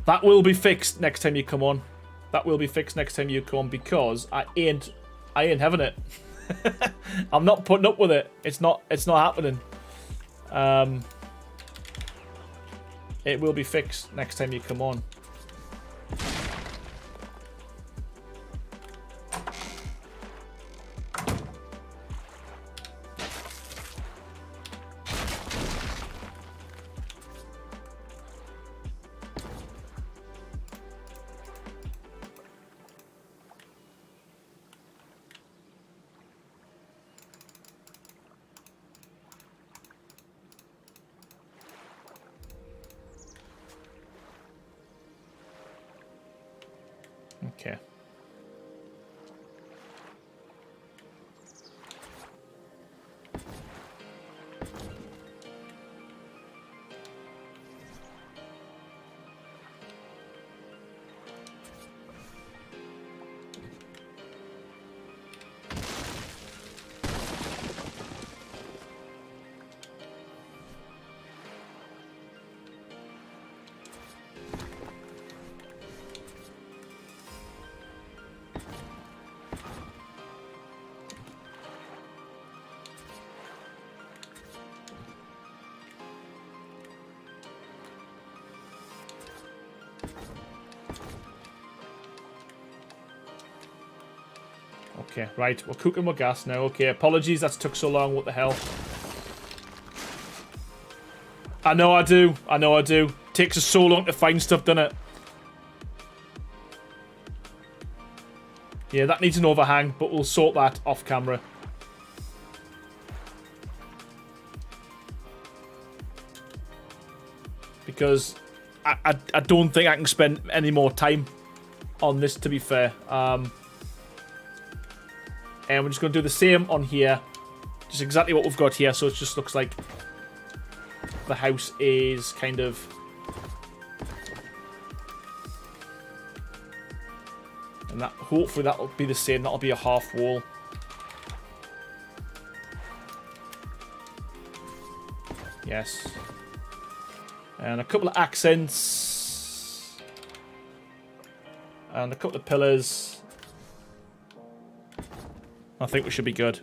That will be fixed next time you come on. That will be fixed next time you come on because I ain't having it. I'm not putting up with it. It's not happening. It will be fixed next time you come on. Okay. Okay, right, we're cooking with gas now. Okay, apologies that's took so long, what the hell. I know I do. Takes us so long to find stuff, doesn't it? Yeah, that needs an overhang, but we'll sort that off camera. Because I don't think I can spend any more time on this, to be fair. And we're just going to do the same on here. Just exactly what we've got here. So it just looks like the house is kind of... And that, hopefully that'll be the same. That'll be a half wall. Yes. And a couple of accents. And a couple of pillars. I think we should be good.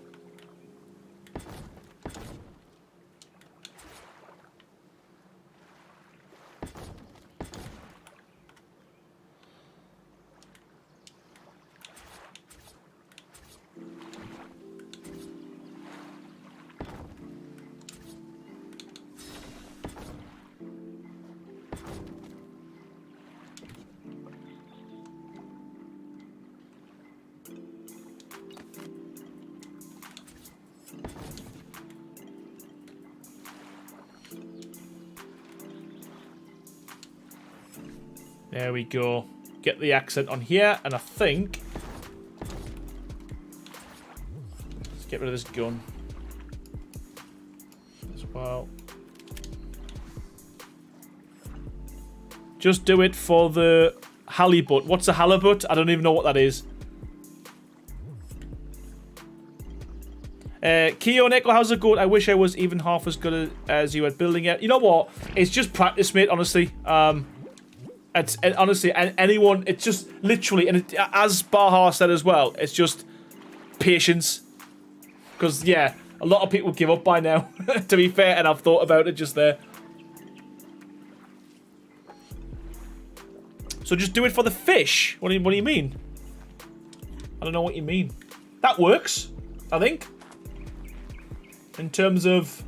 There we go. Get the accent on here, and I think Get rid of this gun as well. Just do it for the halibut. What's a halibut? I don't even know what that is. Keo Nico, how's it going? I wish I was even half as good as you at building it. You know what? It's just practice, mate, honestly. Honestly, anyone, it's just literally, and as Baha said as well, it's just patience. Because, yeah, a lot of people give up by now, to be fair, and I've thought about it just there. So just do it for the fish? What do you mean? I don't know what you mean. That works, I think. In terms of...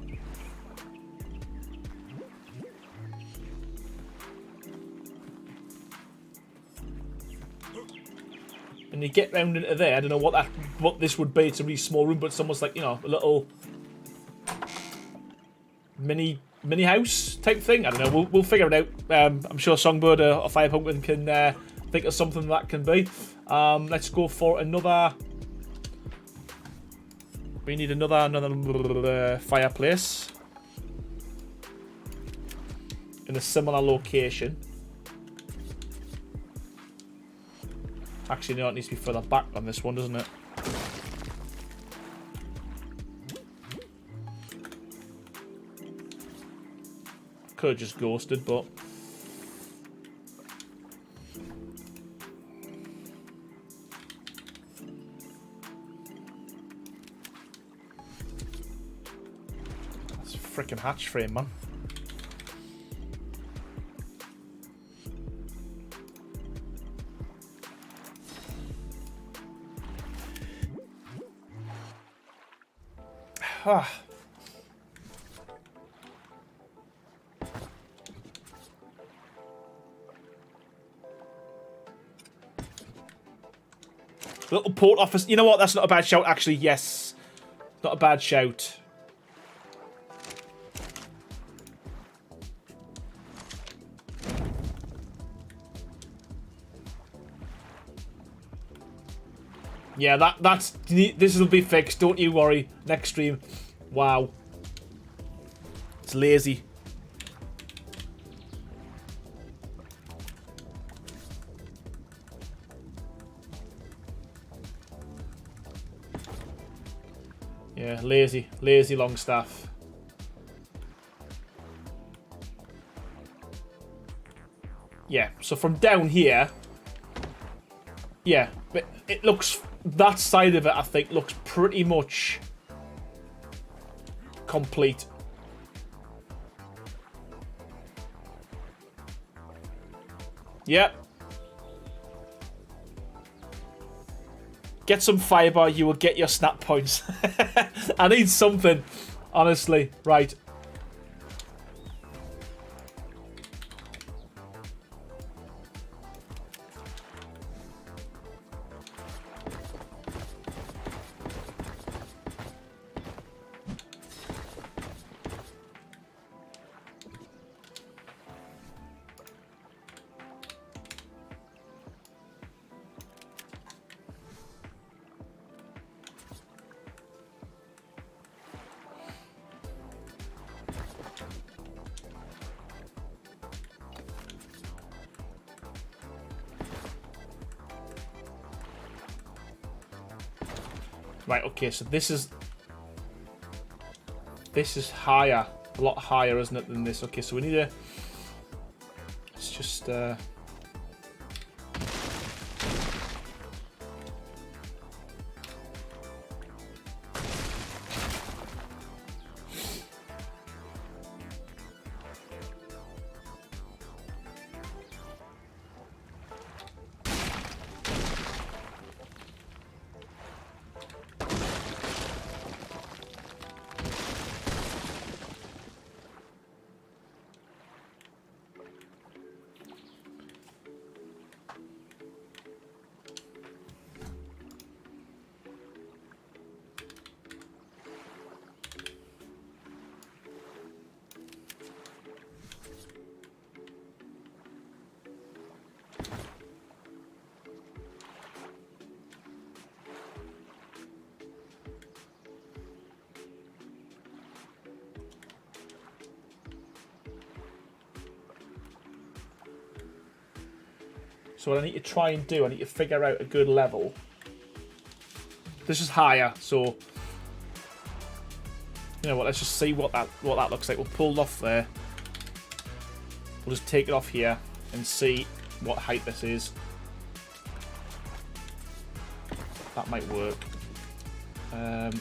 And you get round into there, I don't know what this would be. It's a really small room, but it's almost like, you know, a little mini house type thing. I don't know. We'll figure it out. I'm sure Songbird or Fire Pumpkin can think of something that can be. Let's go for another. We need another fireplace in a similar location. Actually, no, it needs to be further back on this one, doesn't it? Could have just ghosted, but... That's a freaking hatch frame, man. Ah. Little port office. You know what? That's not a bad shout, actually. Yes. Not a bad shout. Yeah, this will be fixed. Don't you worry. Next stream. Wow. It's lazy. Yeah, lazy Longstaff. Yeah, so from down here, yeah, it looks, that side of it, I think, looks pretty much complete. Yep. Get some fiber, you will get your snap points. I need something, honestly. Right. Right, okay, so this is higher, a lot higher, isn't it, than this? Okay, so we need a, let's just So what I need to try and do, I need to figure out a good level. This is higher, so you know what? Let's just see what that looks like. We'll pull it off there. We'll just take it off here and see what height this is. That might work. That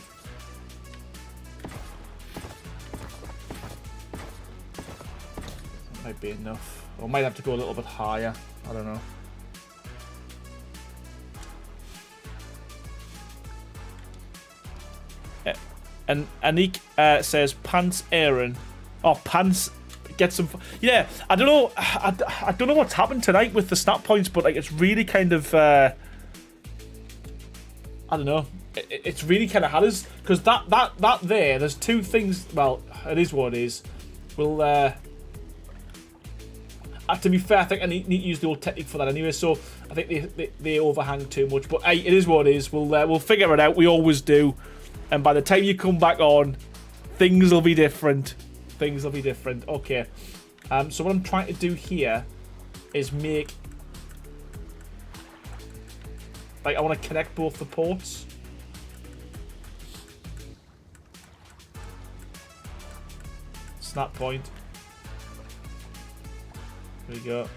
might be enough. Or might have to go a little bit higher. I don't know. And Anik says pants Aaron. Oh, pants. Get some. Yeah, I don't know. I don't know what's happened tonight with the snap points, but like it's really kind of. I don't know. It's really kind of had us because that there. There's two things. Well, it is what it is. We'll. To be fair, I think I need to use the old technique for that anyway. So I think they overhang too much. But hey, it is what it is. We'll figure it out. We always do. And by the time you come back on, things will be different. Things will be different. Okay. So what I'm trying to do here is make... Like, I want to connect both the ports. Snap point. There we go.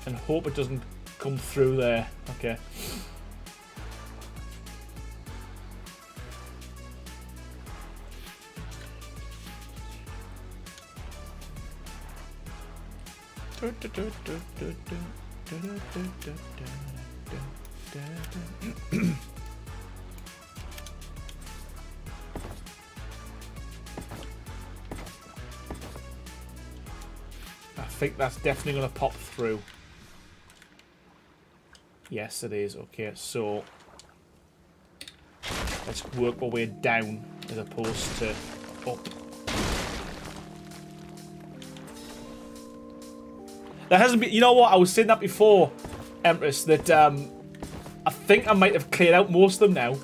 And hope it doesn't come through there. Okay. I think that's definitely going to pop through. Yes, it is. Okay, so let's work our way down as opposed to up. There hasn't been... You know what? I was saying that before, Empress, that I think I might have cleared out most of them now.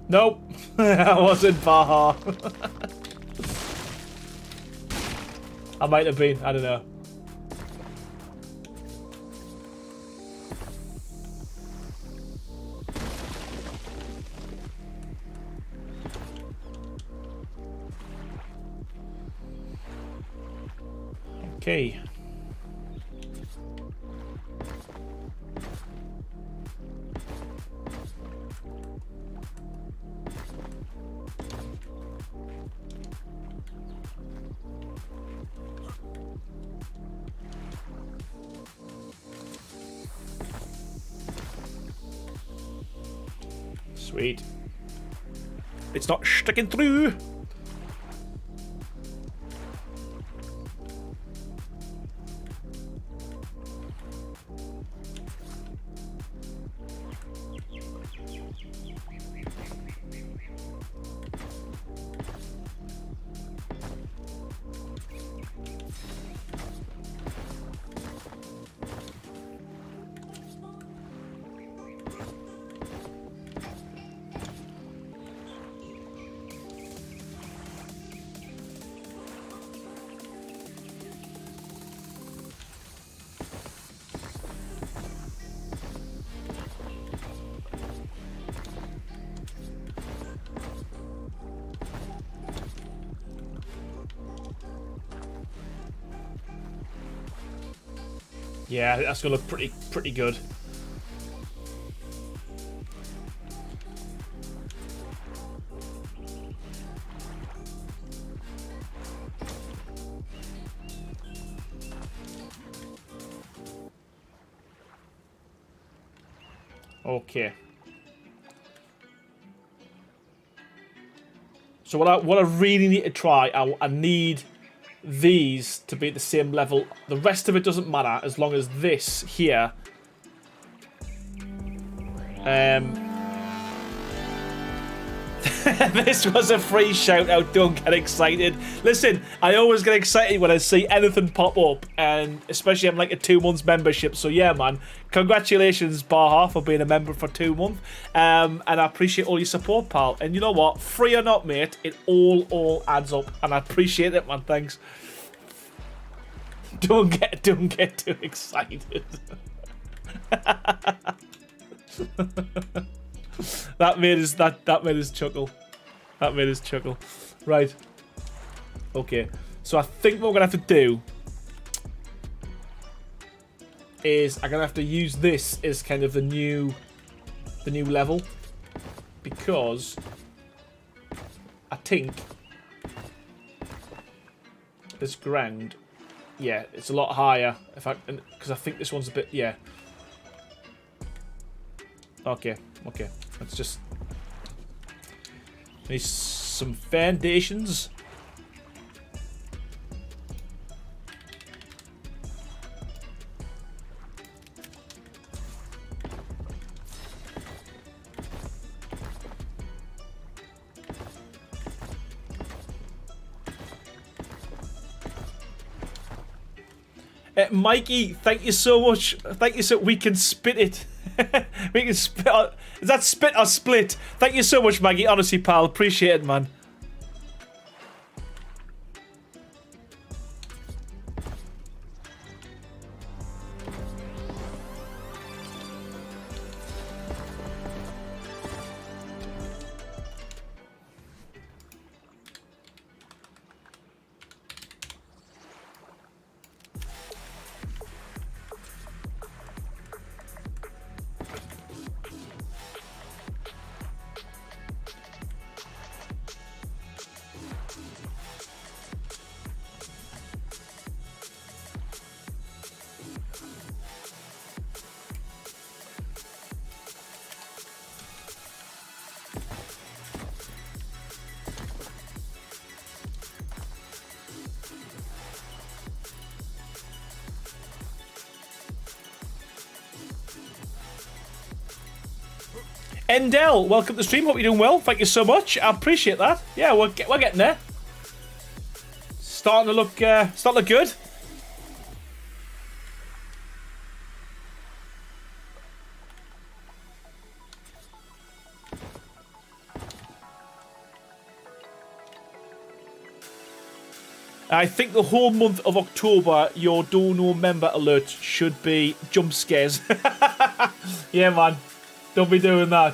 Nope. I wasn't Baha. I might have been. I don't know. Okay. Sweet. It's not sticking through. Yeah, that's gonna look pretty good. Okay. So what I really need to try, I need these to be at the same level. The rest of it doesn't matter as long as this here This was a free shout out. Don't get excited. Listen, I always get excited when I see anything pop up, and especially I'm like a 2 months membership. So yeah, man, congratulations, Baha, for being a member for 2 months. And I appreciate all your support, pal. And you know what? Free or not, mate, it all adds up, and I appreciate it, man. Thanks. Don't get too excited. That made us chuckle. That made us chuckle. Right. Okay. So I think what we're gonna have to do is I'm gonna have to use this as kind of the new level, because I think this ground, yeah, it's a lot higher. Because I think this one's a bit, yeah. Okay. Let's just need some foundations. Mikey, thank you so much. Thank you so. We can spit it. We can spit. Is that spit or split? Thank you so much, Maggie. Honestly, pal, appreciate it, man. Endel, welcome to the stream. Hope you're doing well. Thank you so much. I appreciate that. Yeah, we're getting there. Starting to look good. I think the whole month of October, your Dono member alerts should be jump scares. Yeah, man. Don't be doing that.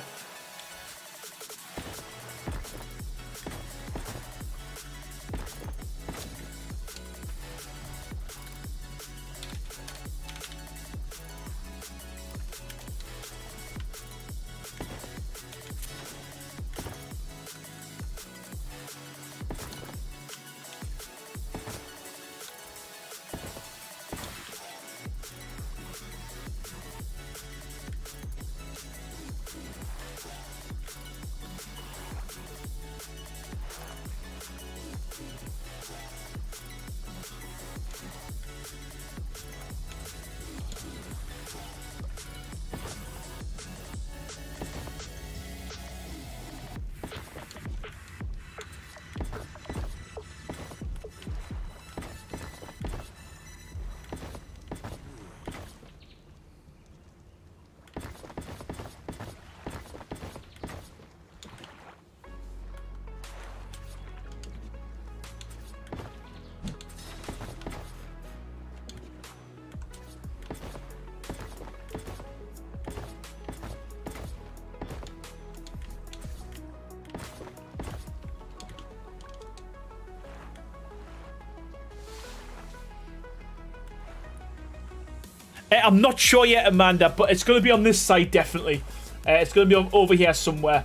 I'm not sure yet, Amanda, but it's going to be on this side, definitely. It's going to be over here somewhere.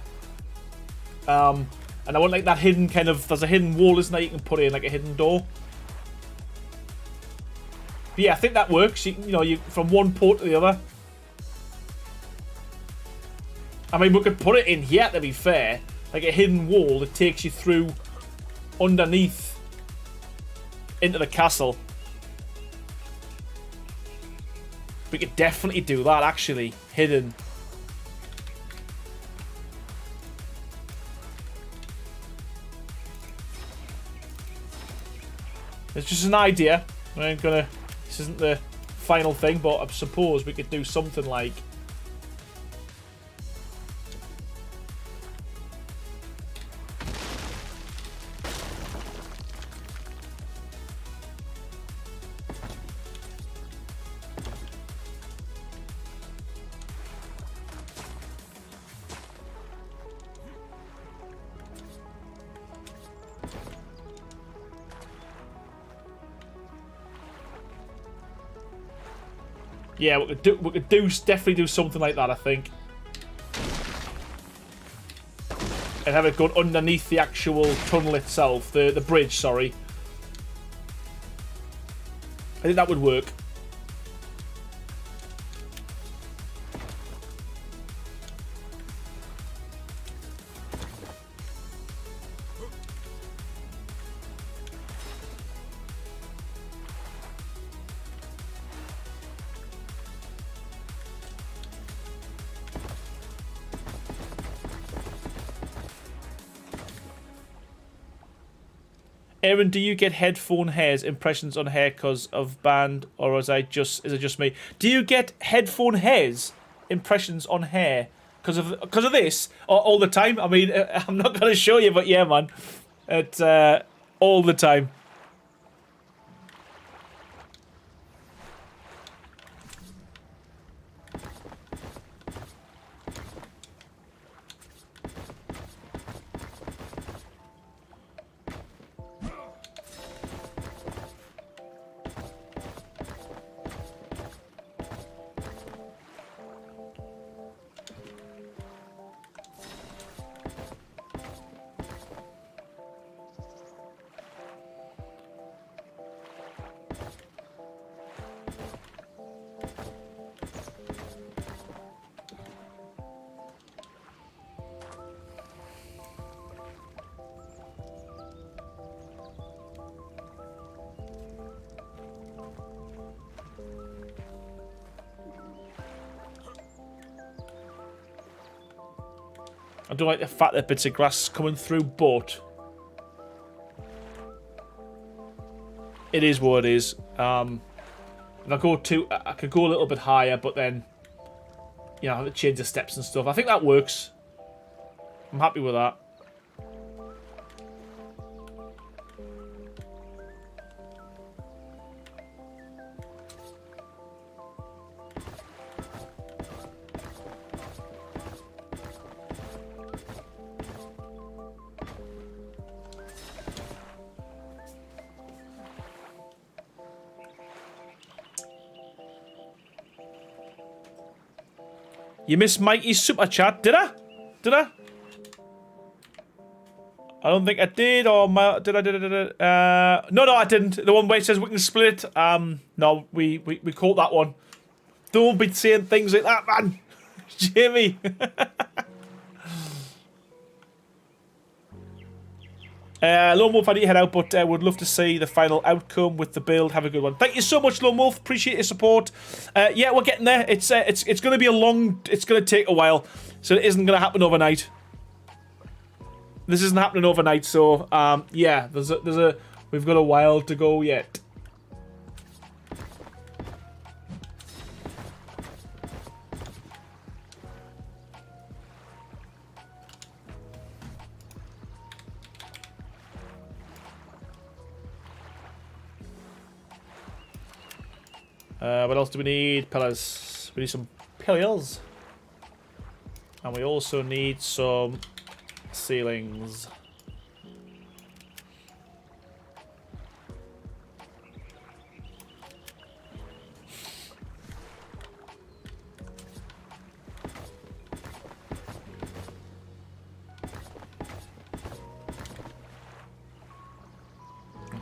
And I want like that hidden kind of... There's a hidden wall, isn't there? You can put in like a hidden door. But yeah, I think that works. You know, from one port to the other. I mean, we could put it in here, to be fair. Like a hidden wall that takes you through underneath into the castle. We could definitely do that, actually. Hidden. It's just an idea. I ain't gonna... This isn't the final thing, but I suppose we could do something like... Yeah, we could definitely do something like that, I think. And have it go underneath the actual tunnel itself, the bridge, sorry. I think that would work. Aaron, do you get headphone hairs impressions on hair because of band, or is it just me? Do you get headphone hairs impressions on hair because of this all the time? I mean, I'm not gonna show you, but yeah, man, it's all the time. I don't like the fact that bits of grass coming through, but it is what it is. If I could go a little bit higher, but then, you know, I have to change the steps and stuff. I think that works. I'm happy with that. You missed Mikey's super chat, did I? Did I? I don't think I did, or did I? No, I didn't. The one where it says we can split it. No, we caught that one. Don't be saying things like that, man. Jamie. Lone Wolf, I need to head out, but would love to see the final outcome with the build. Have a good one. Thank you so much, Lone Wolf. Appreciate your support. Yeah, we're getting there. It's going to be a long. It's going to take a while, so it isn't going to happen overnight. This isn't happening overnight, so yeah, we've got a while to go yet. What else do we need? Pillars. We need some pillars. And we also need some ceilings.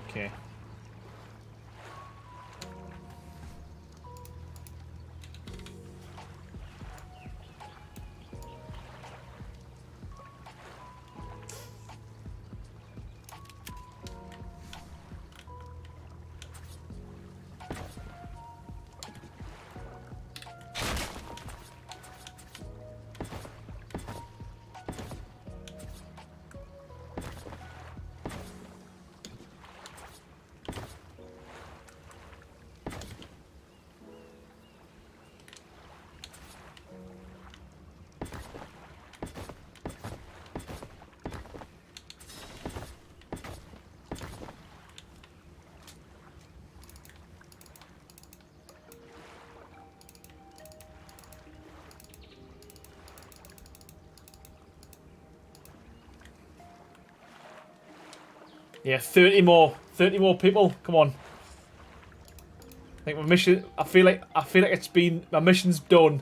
Okay. Yeah, 30 more. 30 more people. Come on. I think my mission... I feel like it's been... My mission's done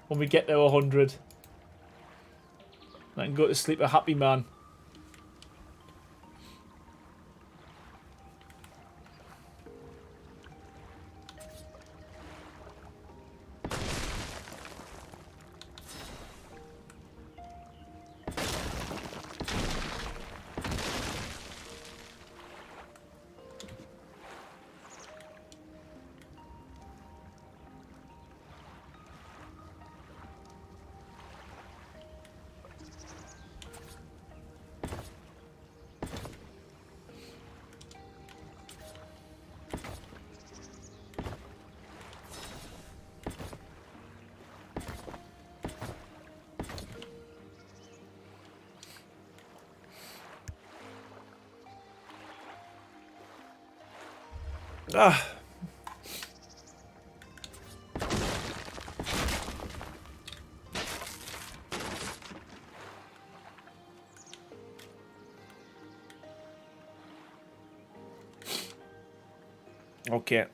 when we get to 100. I can go to sleep a happy man. Ah. Okay.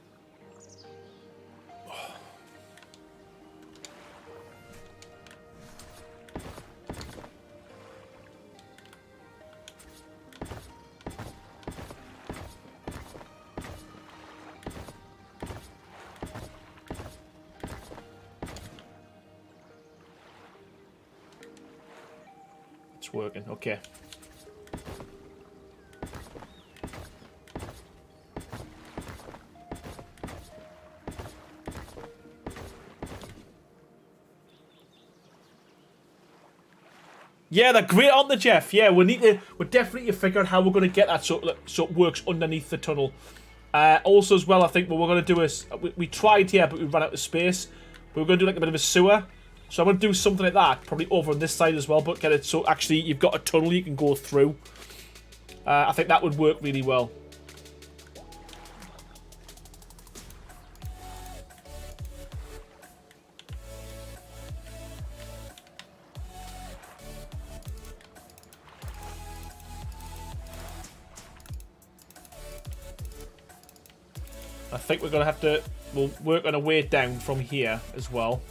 It's working. Okay. Yeah, they're great, aren't they, Jeff? Yeah, we definitely figure out how we're going to get that so it works underneath the tunnel. Also, as well, I think what we're going to do is we tried here, but we ran out of space. We were going to do like a bit of a sewer, so I'm going to do something like that, probably over on this side as well, but get it so actually you've got a tunnel you can go through. I think that would work really well. I think we're going to have to... We'll work on a way down from here as well.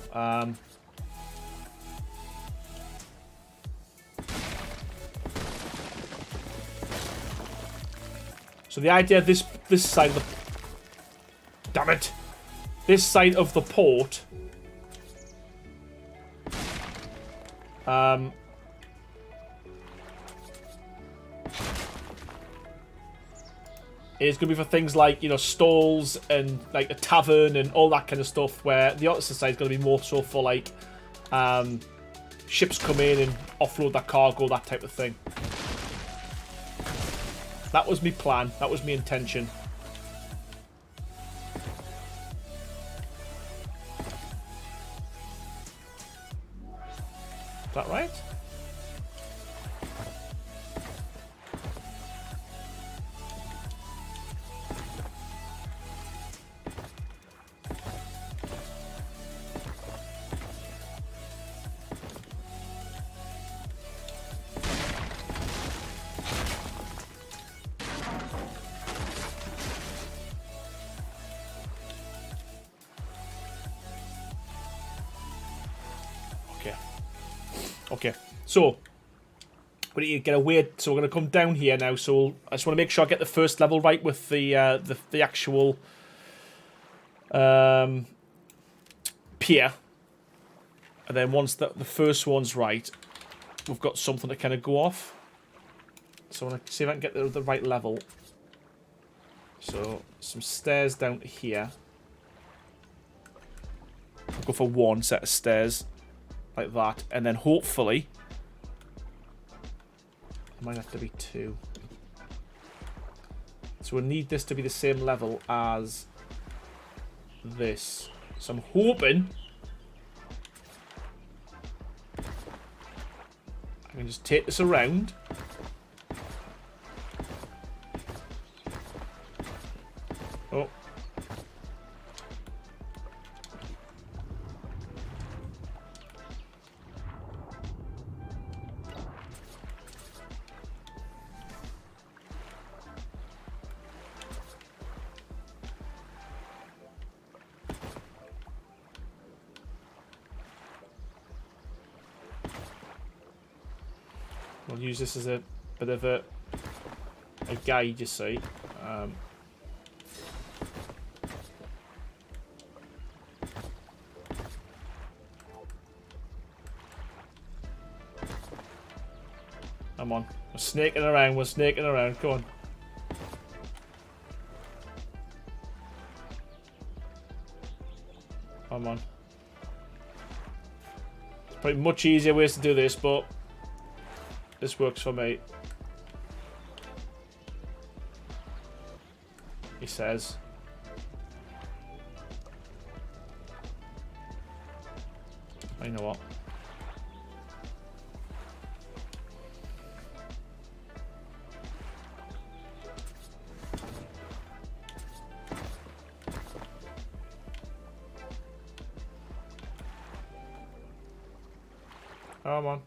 So the idea of this side of the... Damn it! This side of the port... is going to be for things like, you know, stalls and like a tavern and all that kind of stuff, where the opposite side is going to be more so for like ships come in and offload that cargo, that type of thing. That was my plan. That was my intention. Is that right? Okay, so we need to get away. So we're going to come down here now. So I just want to make sure I get the first level right with the actual pier, and then once the first one's right, we've got something to kind of go off. So I want to see if I can get the right level. So some stairs down to here. I'll go for one set of stairs. Like that, and then hopefully it might have to be two. So we need this to be the same level as this. So I'm hoping I can just take this around. Oh. We'll use this as a bit of a guide, you see. Come on. We're snaking around. We're snaking around. Go on. Come on. There's probably much easier ways to do this, but this works for me. He says. Oh, you know what? Come on.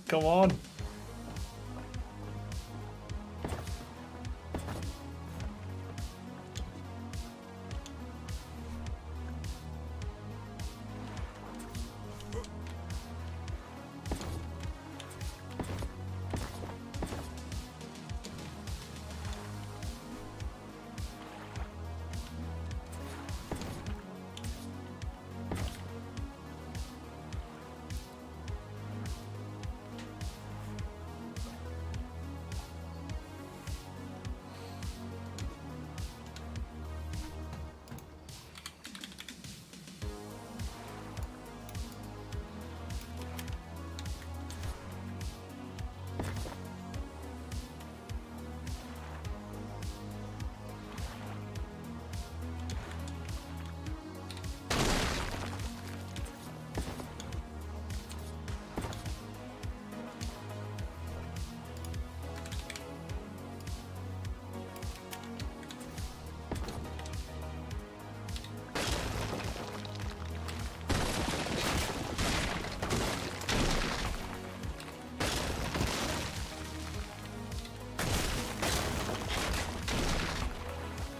Come on.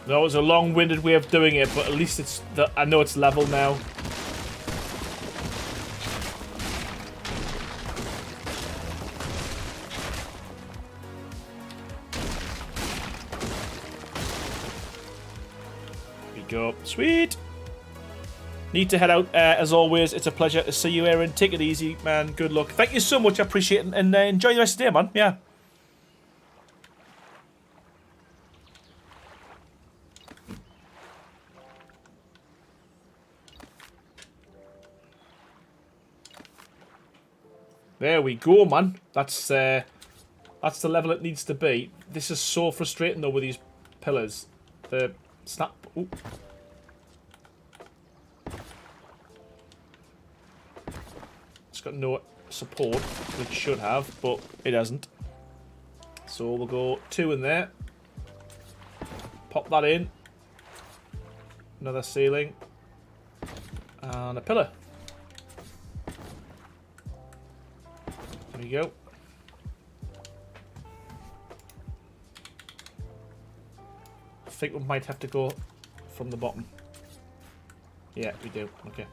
That was a long-winded way of doing it, but at least it's I know it's level now. Here we go. Sweet! Need to head out, as always. It's a pleasure to see you, Aaron. Take it easy, man. Good luck. Thank you so much. I appreciate it. And enjoy the rest of the day, man. Yeah. There we go, man. That's the level it needs to be. This is so frustrating, though, with these pillars. The snap... Ooh. It's got no support, which it should have, but it hasn't. So we'll go 2 in there. Pop that in. Another ceiling. And a pillar. There we go. I think we might have to go from the bottom. Yeah, we do. Okay.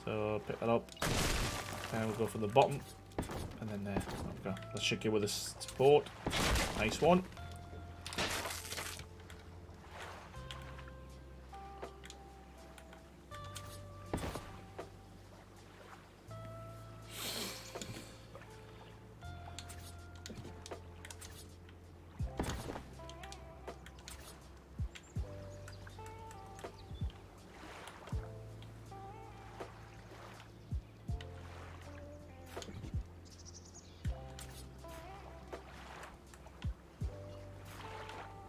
So pick that up. And we'll go from the bottom. And then there. Okay. Let's check it with the support. Nice one.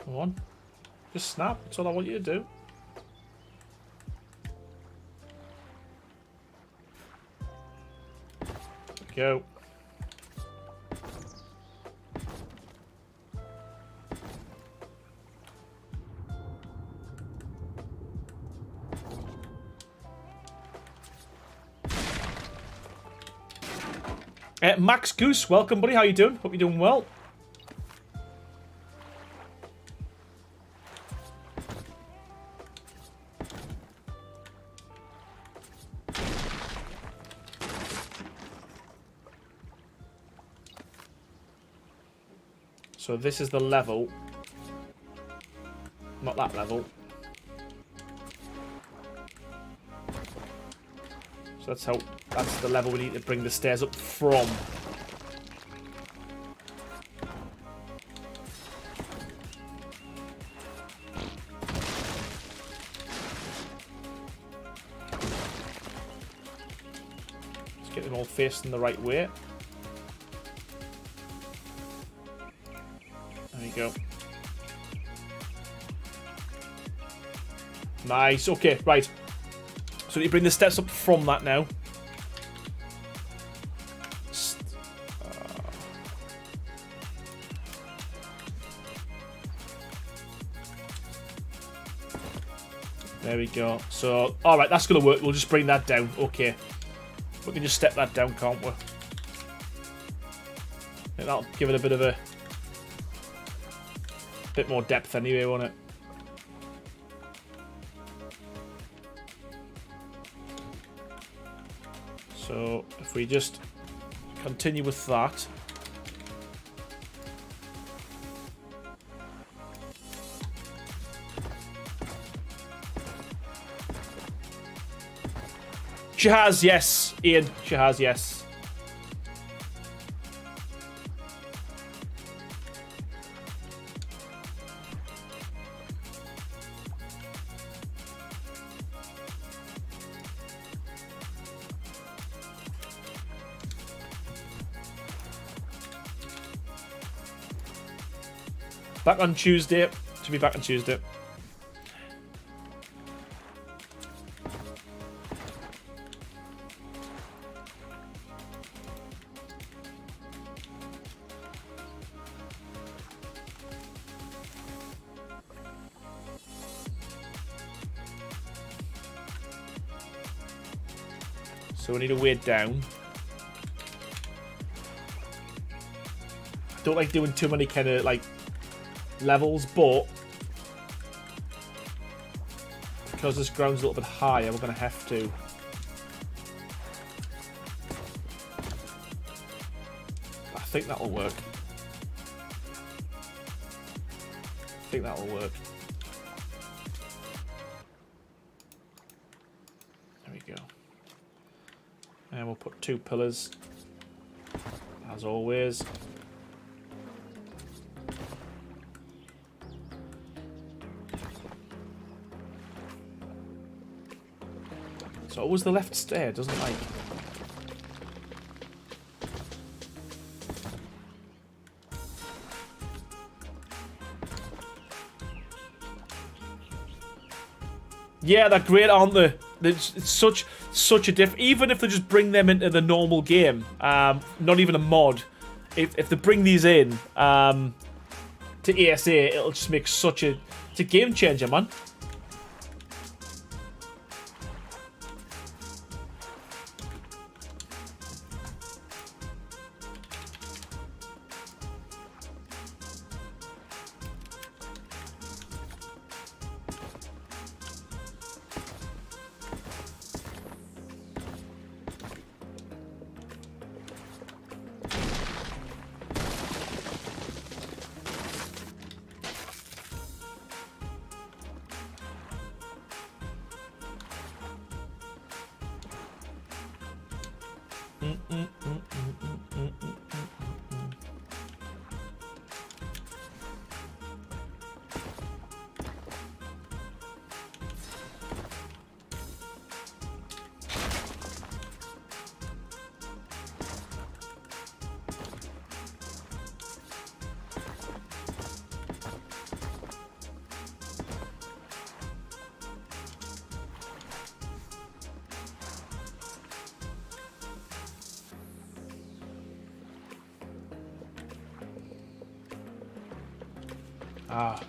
Come on. Just snap. That's all I want you to do. Go. Max Goose, welcome, buddy. How you doing? Hope you're doing well. So this is the level. Not that level. So that's the level we need to bring the stairs up from. Let's get them all facing the right way. There you go. Nice. Okay, right. So you bring the steps up from that now. There we go. So, alright, that's going to work. We'll just bring that down. Okay. We can just step that down, can't we? And that'll give it a bit more depth anyway, won't it? So, if we just continue with that. She has, yes, Ian. She has, yes. Back on Tuesday. Should be back on Tuesday. So we need to weight down. I don't like doing too many kind of like levels, but because this ground's a little bit higher, we're going to have to. I think that'll work. I think that'll work. There we go. And we'll put 2 pillars, as always. So always the left stair doesn't like. Yeah, they're great, aren't they? It's such a diff. Even if they just bring them into the normal game, not even a mod. If they bring these in to ASA, it'll just make it's a game changer, man.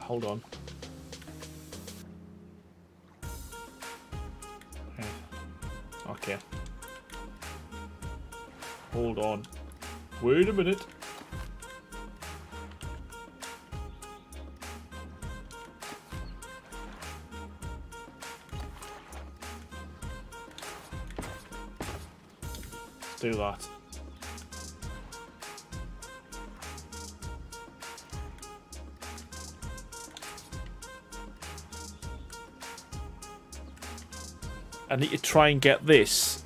Hold on. Okay. Hold on. Wait a minute. Let's do that. I need to try and get this.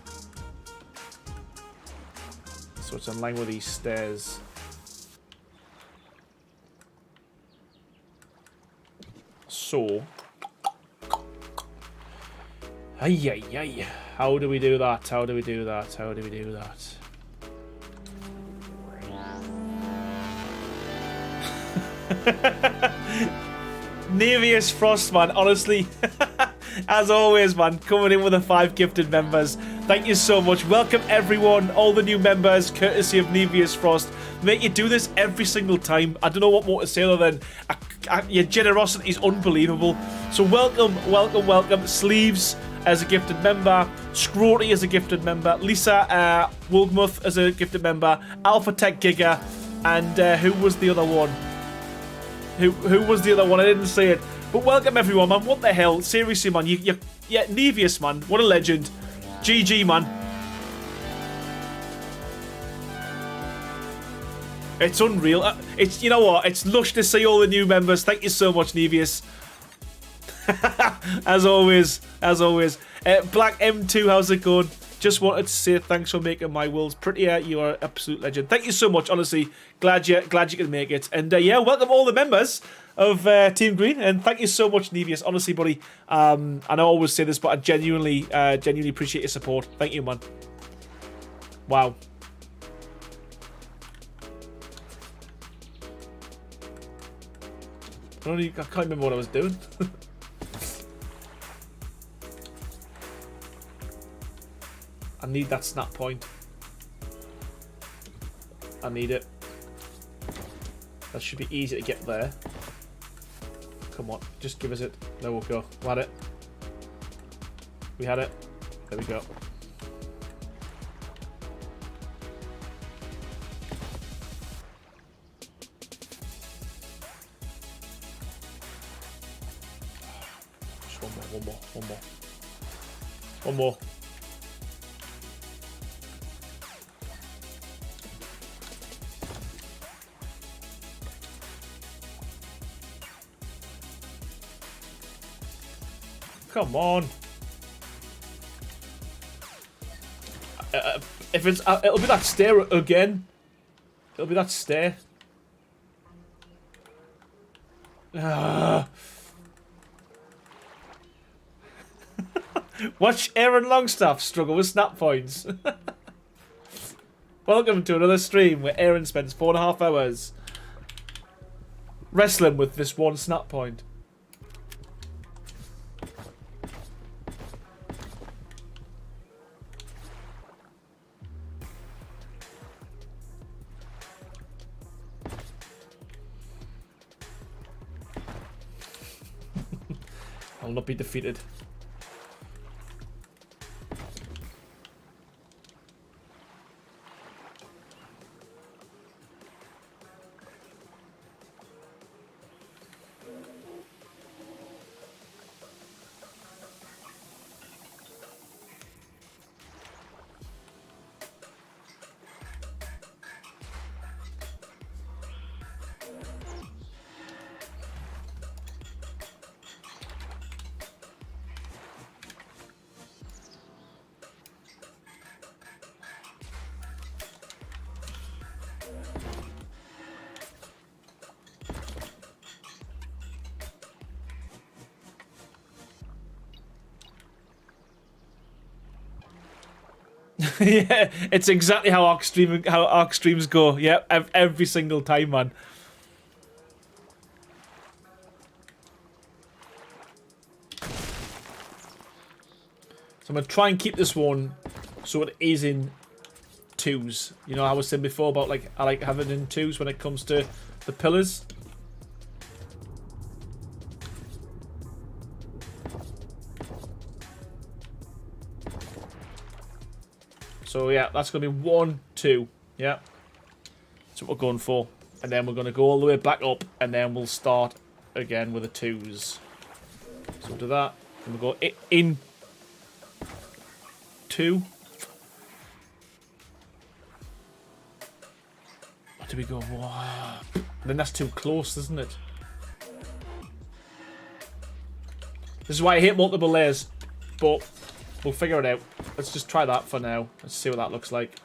So it's in line with these stairs. So. Ay, ay, ay. How do we do that? How do we do that? How do we do that? Nevius Frost, man, honestly, as always, man, coming in with the 5 gifted members. Thank you so much. Welcome, everyone, all the new members, courtesy of Nevius Frost. Mate, you do this every single time. I don't know what more to say other than your generosity is unbelievable. So welcome, welcome, welcome. Sleeves as a gifted member, Scroty as a gifted member, Lisa Wolgmuth as a gifted member, Alpha Tech Giga, and who was the other one? Who was the other one? I didn't say it. But welcome everyone, man. What the hell? Seriously, man. Yeah, Nevius, man. What a legend. GG, man. It's unreal. It's, you know what? It's lush to see all the new members. Thank you so much, Nevius. As always. Black M2, how's it going? Just wanted to say thanks for making my worlds prettier. You are an absolute legend. Thank you so much, honestly. Glad you can make it. And yeah, welcome all the members of Team Green. And thank you so much, Nevius. Honestly, buddy. And I always say this, but I genuinely appreciate your support. Thank you, man. Wow. I can't remember what I was doing. I need that snap point. I need it. That should be easy to get there. Come on, just give us it. There we'll go. We had it. We had it. There we go. Just one more. Come on. If it's, it'll be that stair again. It'll be that stair. Watch Aaron Longstaff struggle with snap points. Welcome to another stream where Aaron spends 4.5 hours wrestling with this one snap point. I'll not be defeated. Yeah, it's exactly how Ark streams go. Yeah, every single time, man. So I'm gonna try and keep this one so it is in 2s. You know, I was saying before about like I like having it in 2s when it comes to the pillars. So yeah, that's going to be 1, 2. Yeah. That's what we're going for. And then we're going to go all the way back up. And then we'll start again with the 2s. So we'll do that. And we'll go in 2. What do we go? Wow. Then that's too close, isn't it? This is why I hate multiple layers. But We'll figure it out. Let's just try that for now. Let's see what that looks like.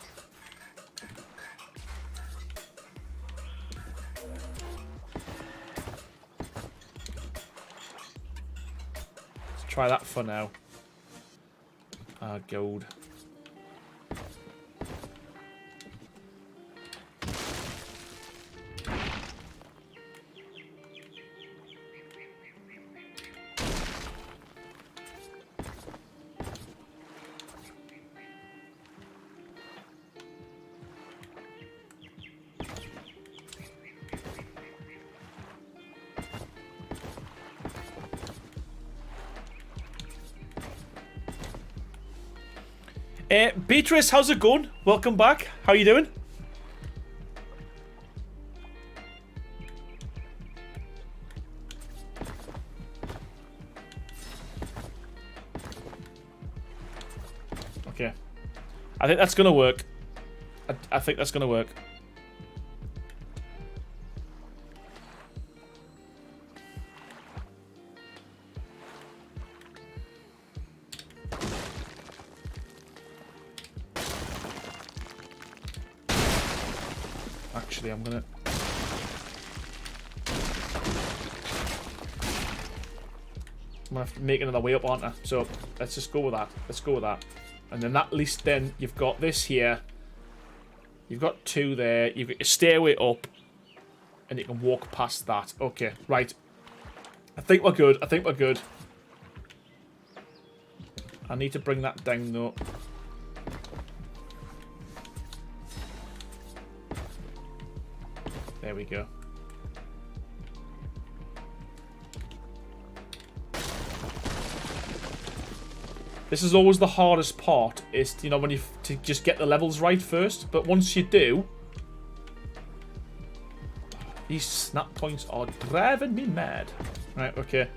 Let's try that for now. Gold. Beatrice, how's it going? Welcome back. How you doing? Okay. I think that's gonna work. I think that's gonna work. Actually, I'm gonna have to make another way up, aren't I? So let's just go with that. Let's go with that. And then at least then you've got this here. You've got two there. You've got your stairway up. And you can walk past that. Okay, right. I think we're good. I think we're good. I need to bring that down though. There we go. This is always the hardest part, is, you know, when you to just get the levels right first. But once you do, these snap points are driving me mad. Right, okay.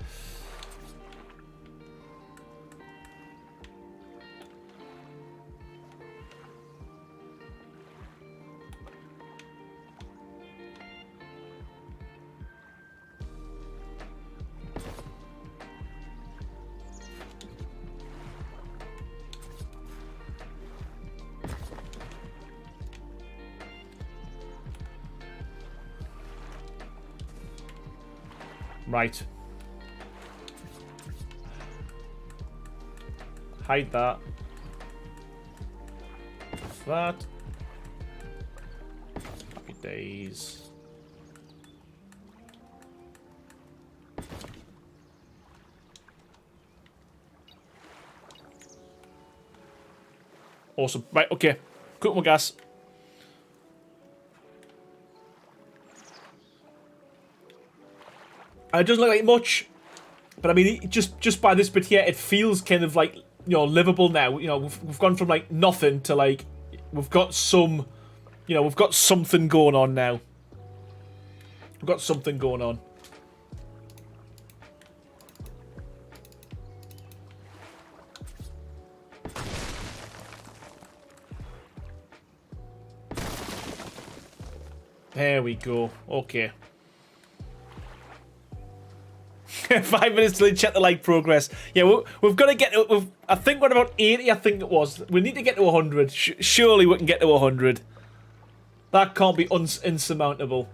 Right. Hide that. That. Happy days. Awesome. Right, okay. Cook more gas. It doesn't look like much, but I mean, just by this bit here, it feels kind of like, you know, livable now. You know, we've gone from like nothing to like, we've got some, you know, we've got something going on now. We've got something going on. There we go. Okay. 5 minutes till check the like progress. Yeah, we've got to get to, I think we're about 80, I think it was. We need to get to 100. Surely we can get to 100. That can't be insurmountable.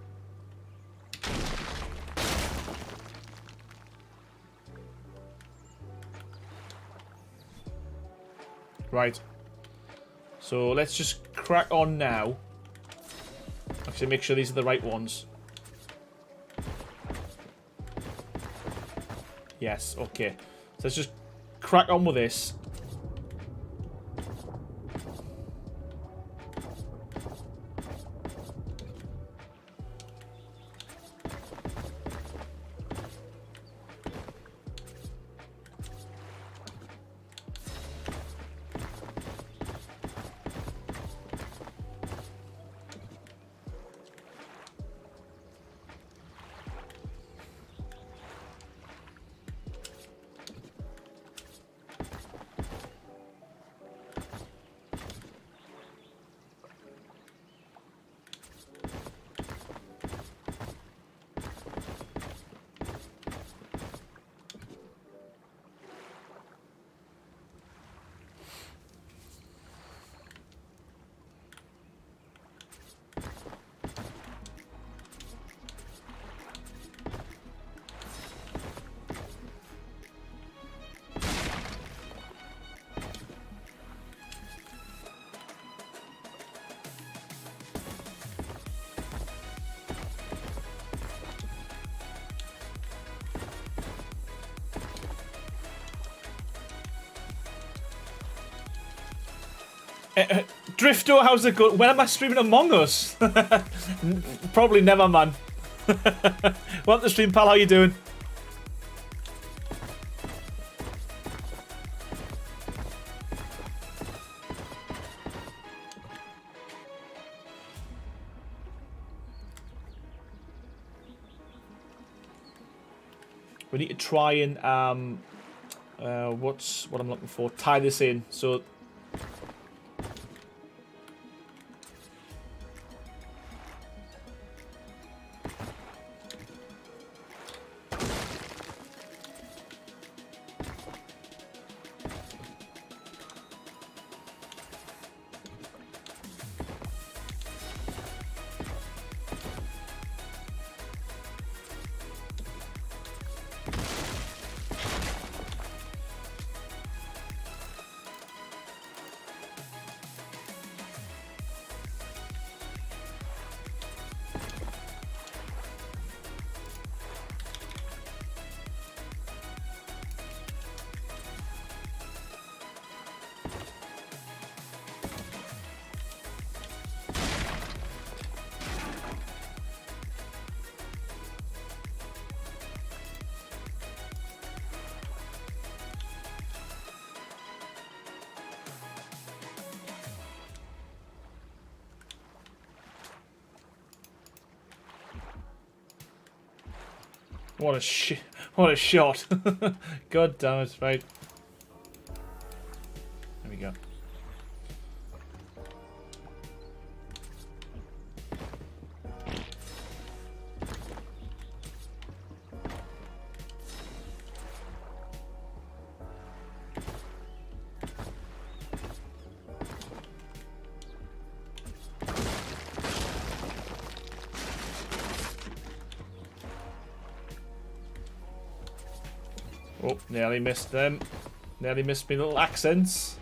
Right. So let's just crack on now. Actually, make sure these are the right ones. Yes, okay. So let's just crack on with this. Drifto, how's it going? When am I streaming Among Us? Probably never, man. Welcome to stream, pal. How you doing? We need to try and what I'm looking for? Tie this in. So what a shot. God damn it, right. There we go. Oh, nearly missed them. Nearly missed me little accents.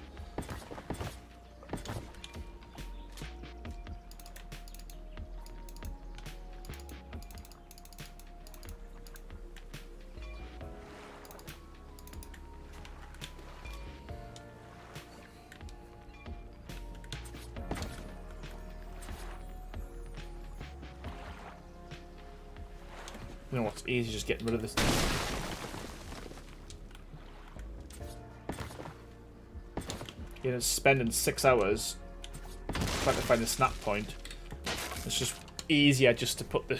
You know what's easy, just getting rid of this. You know, spending 6 hours trying to find a snap point. It's just easier just to put the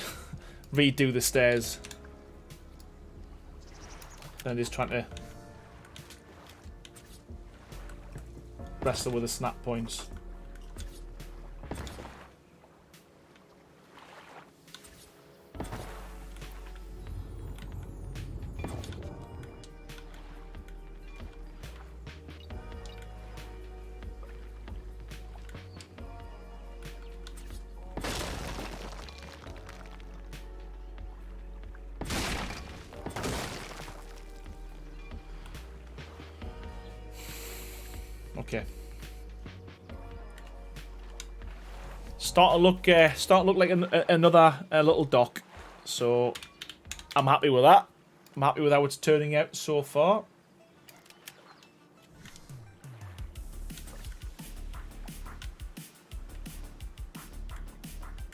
redo the stairs than it is trying to wrestle with the snap points. Okay. Start to look like another little dock. So I'm happy with that. I'm happy with how it's turning out so far.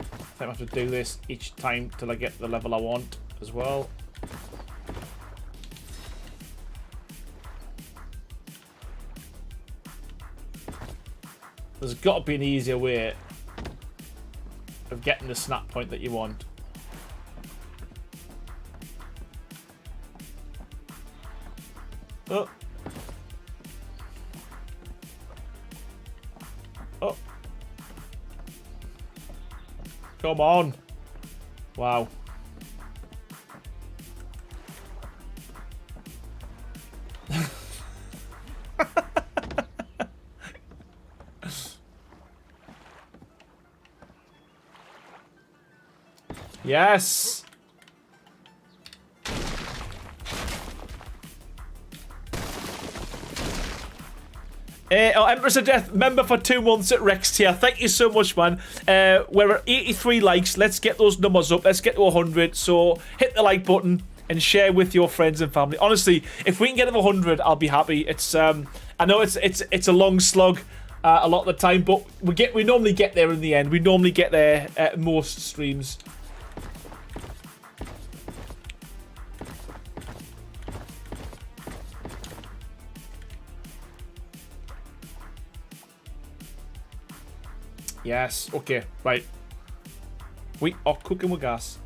I think I have to do this each time till I get the level I want as well. There's got to be an easier way of getting the snap point that you want. Oh. Oh. Come on. Wow. Yes. Empress of Death, member for 2 months at Rex tier. Thank you so much, man. We're at 83 likes. Let's get those numbers up. Let's get to 100. So hit the like button and share with your friends and family. Honestly, if we can get to 100, I'll be happy. It's I know it's a long slog. a lot of the time, but we normally get there in the end. We normally get there at most streams. Yes, okay, right. We are cooking with gas.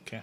Okay.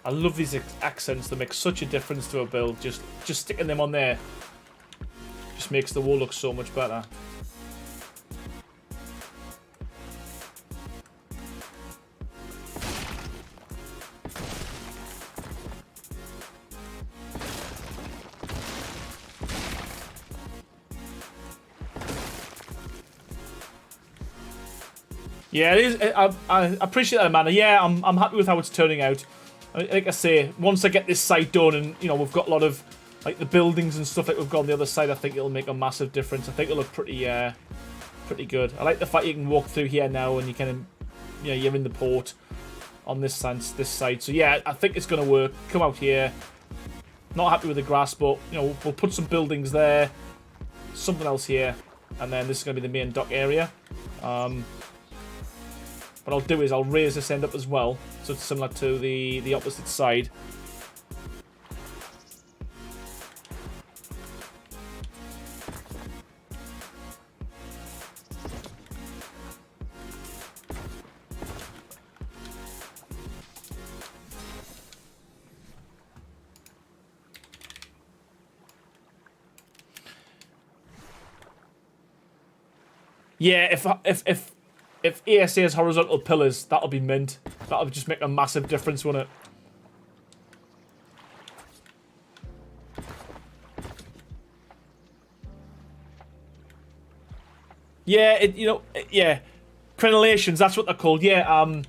I love these accents. They make such a difference to a build. Just sticking them on there just makes the wall look so much better. Yeah, it is. I appreciate that, man. Yeah, I'm happy with how it's turning out. Like I say, once I get this side done, and you know we've got a lot of like the buildings and stuff that we've got on the other side, I think it'll make a massive difference. I think it'll look pretty good. I like the fact you can walk through here now, and you can, you know, you're in the port on this side. So yeah, I think it's gonna work. Come out here. Not happy with the grass, but you know we'll put some buildings there, something else here, and then this is gonna be the main dock area. What I'll do is I'll raise this end up as well, so it's similar to the opposite side. Yeah, if ASA has horizontal pillars, that'll be mint. That'll just make a massive difference, won't it? Yeah, yeah. Crenellations, that's what they're called. Yeah,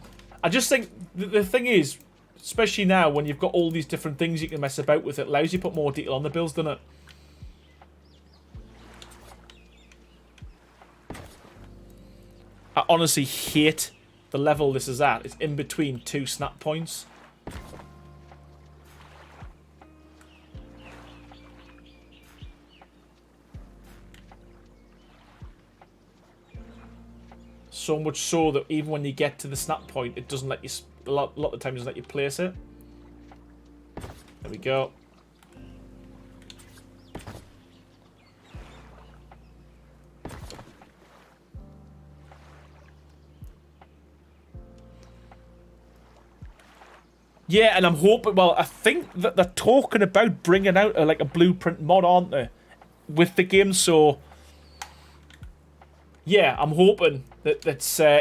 I just think the thing is, especially now when you've got all these different things you can mess about with, it allows you to put more detail on the builds, doesn't it? I honestly hate the level this is at. It's in between two snap points. So much so that even when you get to the snap point, it doesn't let you, a lot of the time it doesn't let you place it. There we go. Yeah, and I'm hoping, well, I think that they're talking about bringing out like a blueprint mod, aren't they? With the game, so yeah, I'm hoping that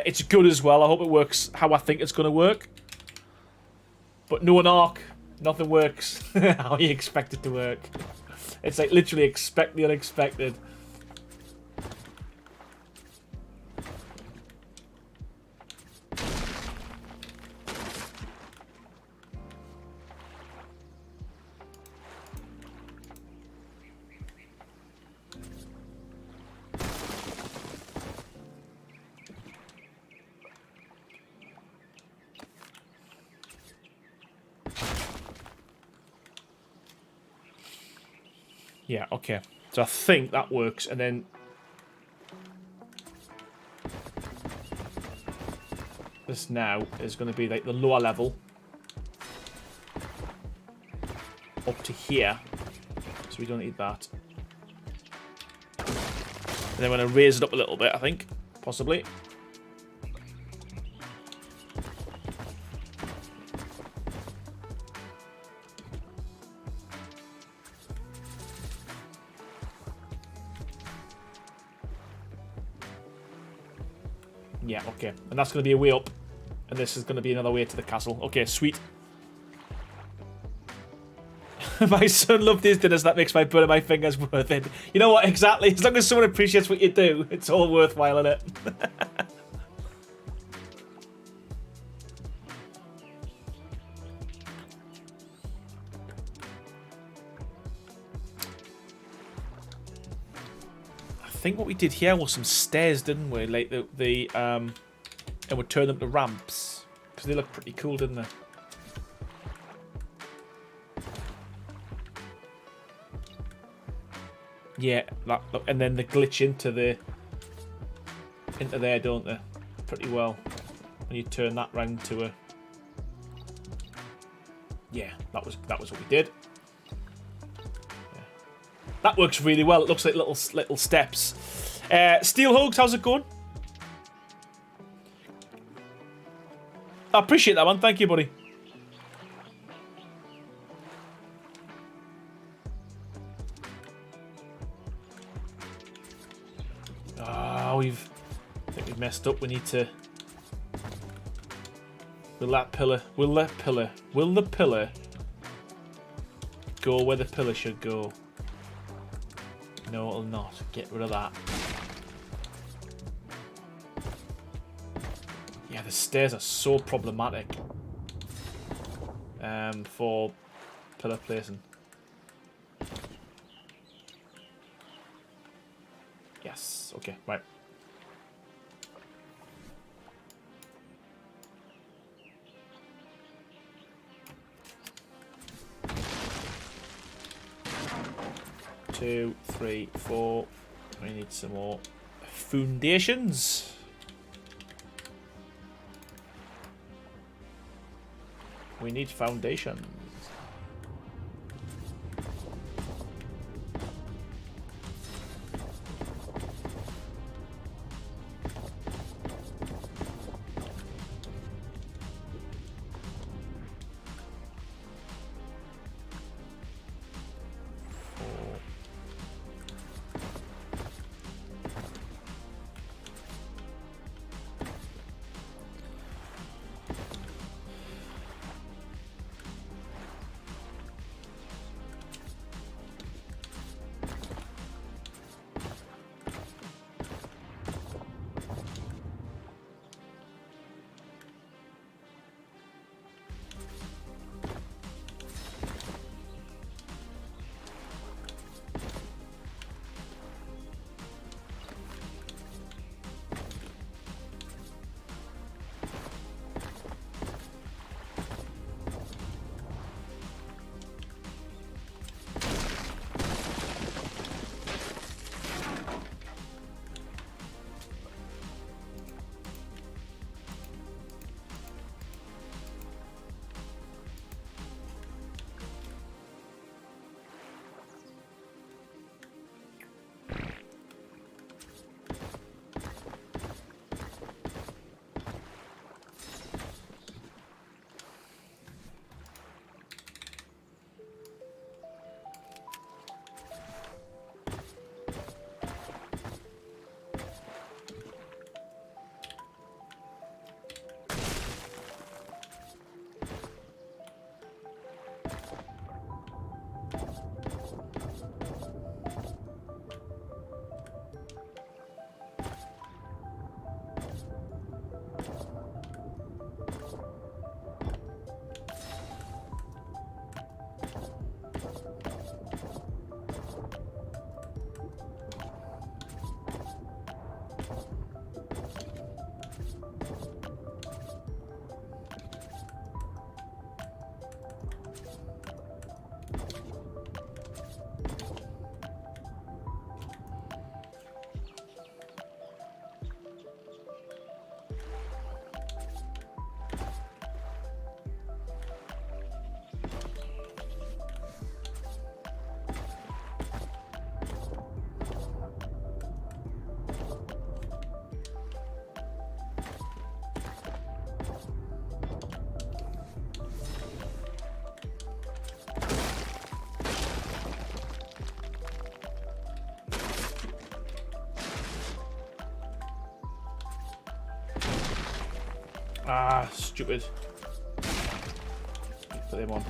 it's good as well. I hope it works how I think it's going to work. But no an Ark, nothing works how you expect it to work. It's like literally expect the unexpected. Yeah, okay. So I think that works, and then this now is going to be like the lower level up to here, so we don't need that. And then we're going to raise it up a little bit, I think, possibly. Yeah, okay. And that's going to be a way up. And this is going to be another way to the castle. Okay, sweet. My son loved his dinners. That makes my blood and my fingers worth it. You know what? Exactly. As long as someone appreciates what you do, it's all worthwhile, isn't it? I think what we did here was some stairs, didn't we? Like and we turned them to ramps because they look pretty cool, didn't they? Yeah, that look, and then they glitch into there, don't they? Pretty well. When you turn that round to a. Yeah, that was what we did. Yeah. That works really well. It looks like little steps. Steel Hogs, how's it going? I appreciate that, man. Thank you, buddy. Oh, I think we've messed up. We need to. Will the pillar go where the pillar should go? No, it'll not. Get rid of that. Yeah, the stairs are so problematic for pillar placing. Yes, okay, right. Two, three, four. We need some more foundations. We need foundations. Ah, stupid. Put them on.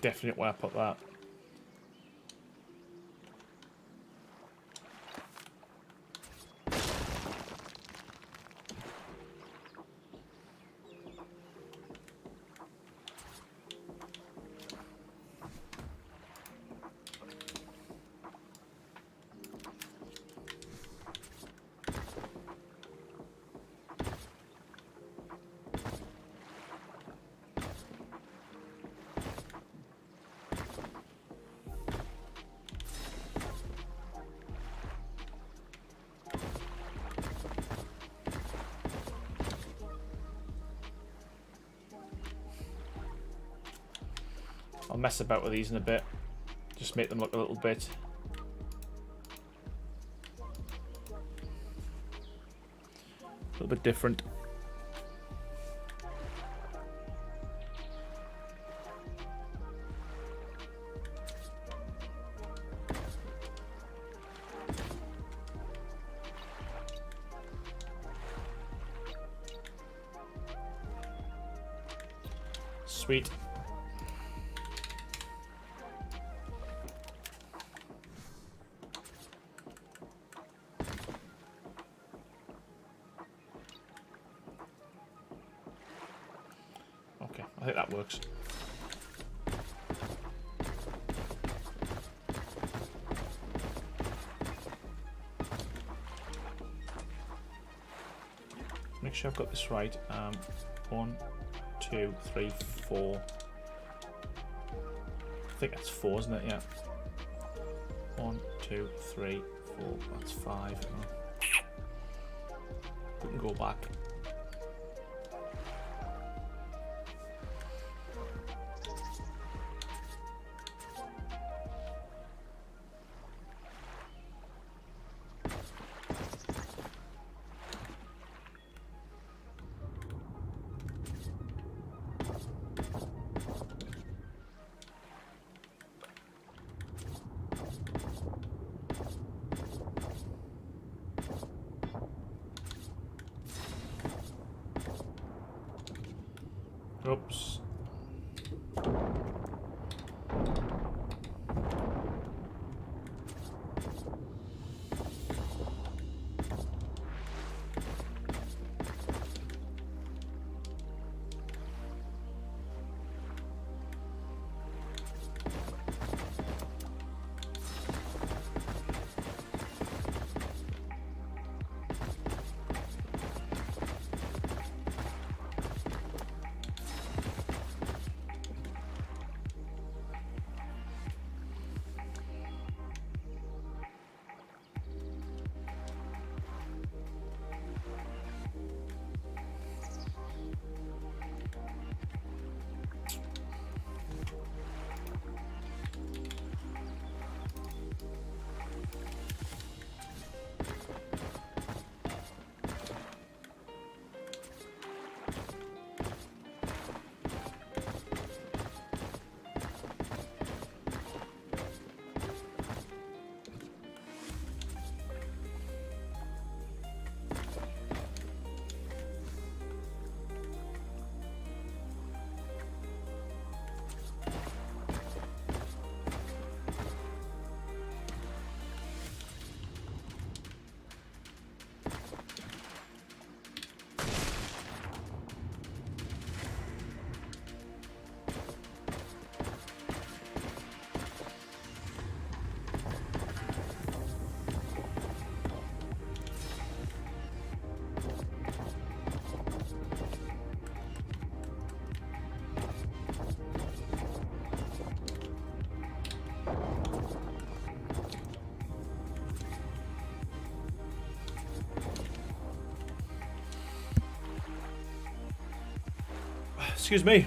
Definite where I put that. I'll mess about with these in a bit. Just make them look a little bit. A little bit different. Sweet. Okay, I think that works. Make sure I've got this right. 1, 2, 3, 4. I think that's 4, isn't it? Yeah. 1, 2, 3, 4. That's 5. We can go back. Oops. Excuse me.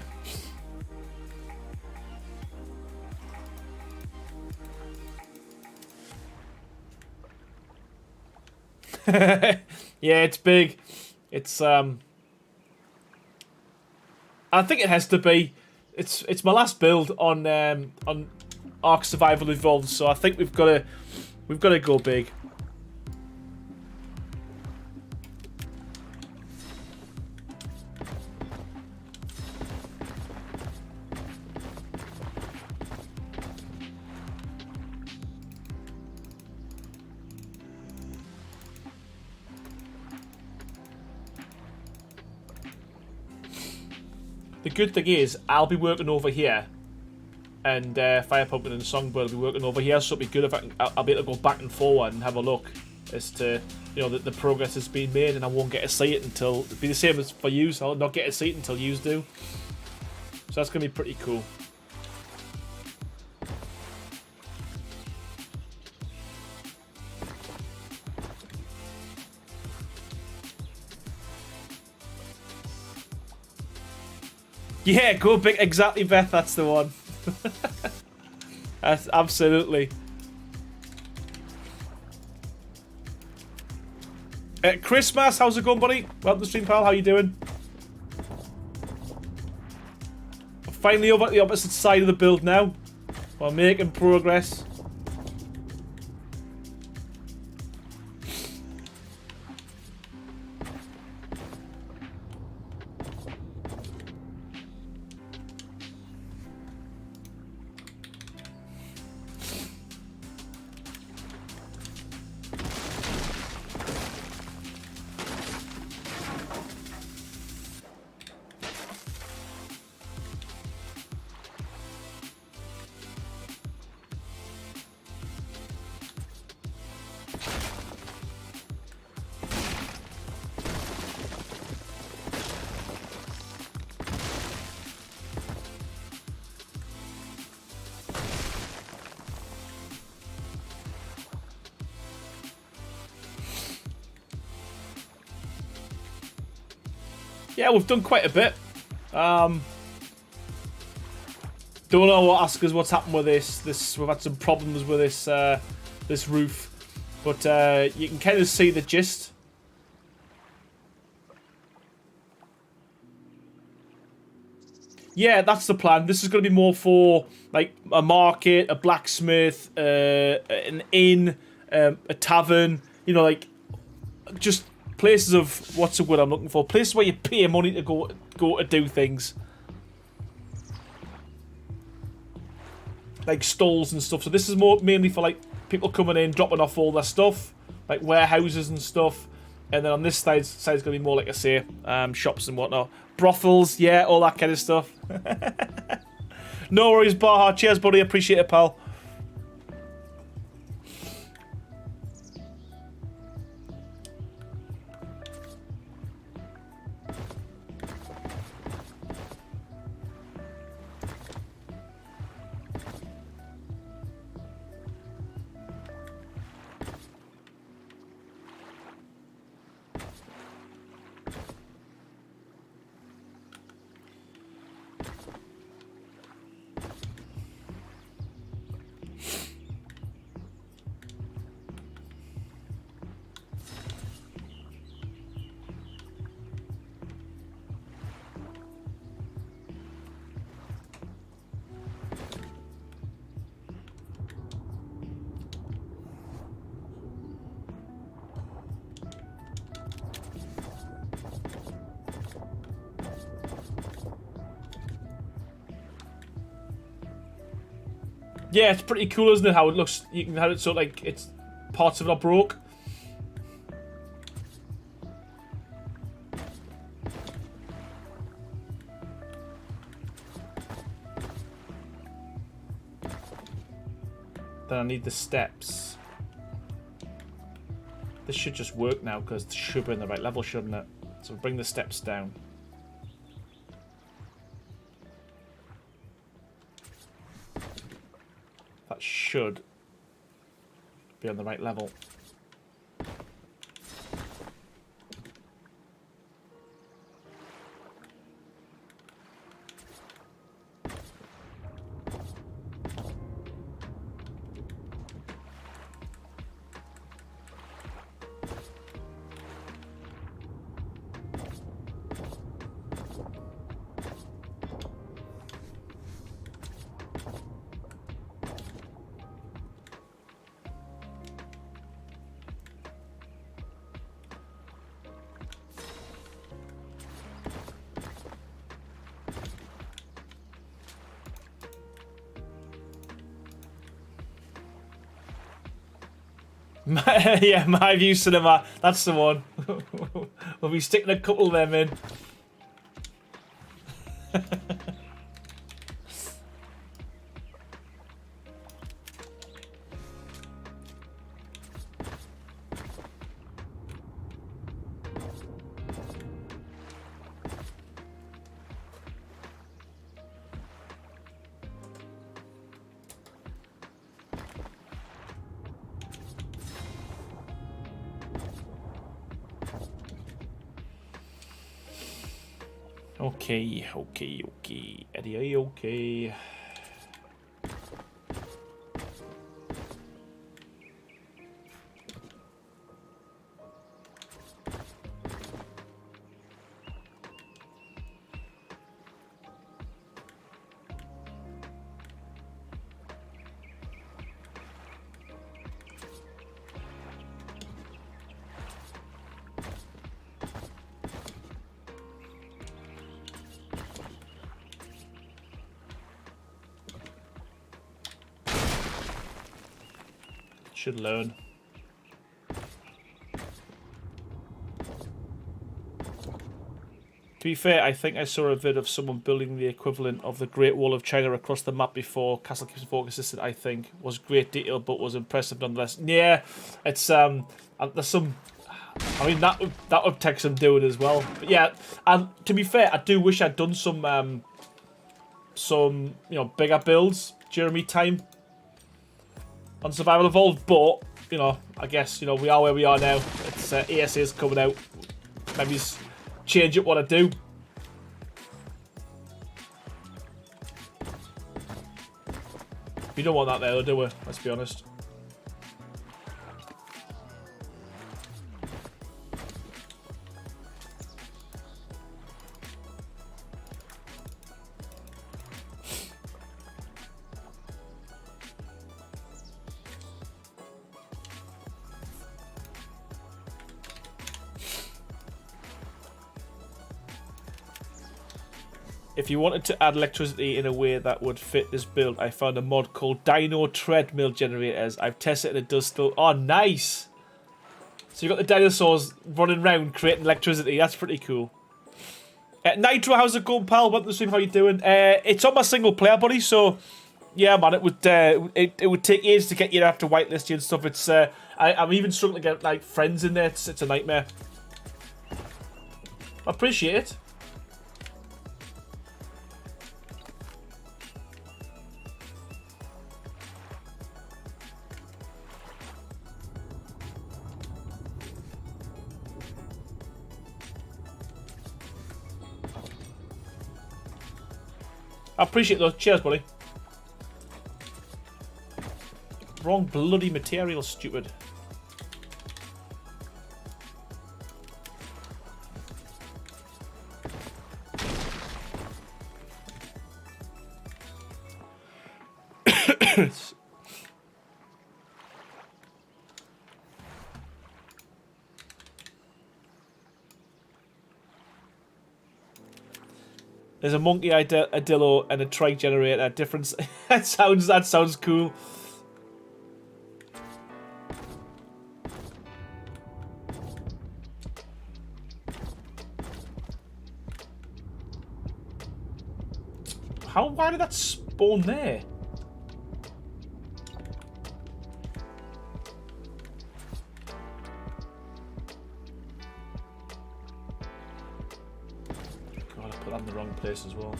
Yeah, it's big. It's I think it has to be. It's my last build on Ark Survival Evolved, so I think we've got to go big. The good thing is, I'll be working over here, and Fire Pumpkin and Songbird will be working over here, so it'll be good if I'll be able to go back and forward and have a look as to, you know, that the progress has been made, and I won't get to see it until, it'll be the same as for you, so I'll not get to see it until you do. So that's going to be pretty cool. Yeah, go big. Exactly, Beth. That's the one. That's absolutely. Christmas, how's it going, buddy? Welcome to the stream, pal. How you doing? Finally over at the opposite side of the build now. We're making progress. Yeah, we've done quite a bit. Don't know what ask us what's happened with this. We've had some problems with this roof, but you can kind of see the gist. Yeah, that's the plan. This is going to be more for like a market, a blacksmith, an inn, a tavern. You know, like just places of, what's the word I'm looking for? Places where you pay money to go to do things. Like stalls and stuff. So this is mainly for like people coming in, dropping off all their stuff, like warehouses and stuff. And then on this side's going to be more like I say, shops and whatnot. Brothels, yeah, all that kind of stuff. No worries, Baha. Cheers, buddy. Appreciate it, pal. Yeah, it's pretty cool, isn't it? How it looks. You can have it so like it's parts of it are broke. Then I need the steps. This should just work now because it should be in the right level, shouldn't it? So bring the steps down. That should be on the right level. Yeah, My View Cinema. That's the one. We'll be sticking a couple of them in. Okay. Eddie, okay. Should learn. To be fair, I think I saw a vid of someone building the equivalent of the Great Wall of China across the map before. Castle Keeps Focus Assistant, I think, was great detail, but was impressive nonetheless. Yeah, it's there's some. I mean that would take some doing as well. But yeah, and to be fair, I do wish I'd done some bigger builds during my time on Survival Evolved, but I guess we are where we are now. It's ESA's coming out. Maybe change up what I do. We don't want that there, do we? Let's be honest. If you wanted to add electricity in a way that would fit this build, I found a mod called Dino Treadmill Generators. I've tested it and it does still... Oh, nice! So you've got the dinosaurs running around creating electricity. That's pretty cool. Nitro, how's it going, pal? Welcome to the stream. How you doing? It's on my single player, buddy, so... Yeah, man, it would take ages to get you after whitelist you and stuff. It's I'm even struggling to get friends in there. It's a nightmare. I appreciate it. I appreciate those. Cheers, buddy. Wrong bloody material, stupid. There's a monkey, a dillo, and a trike generator. Difference. that sounds cool. Why did that spawn there? God, I put that in the wrong place as well.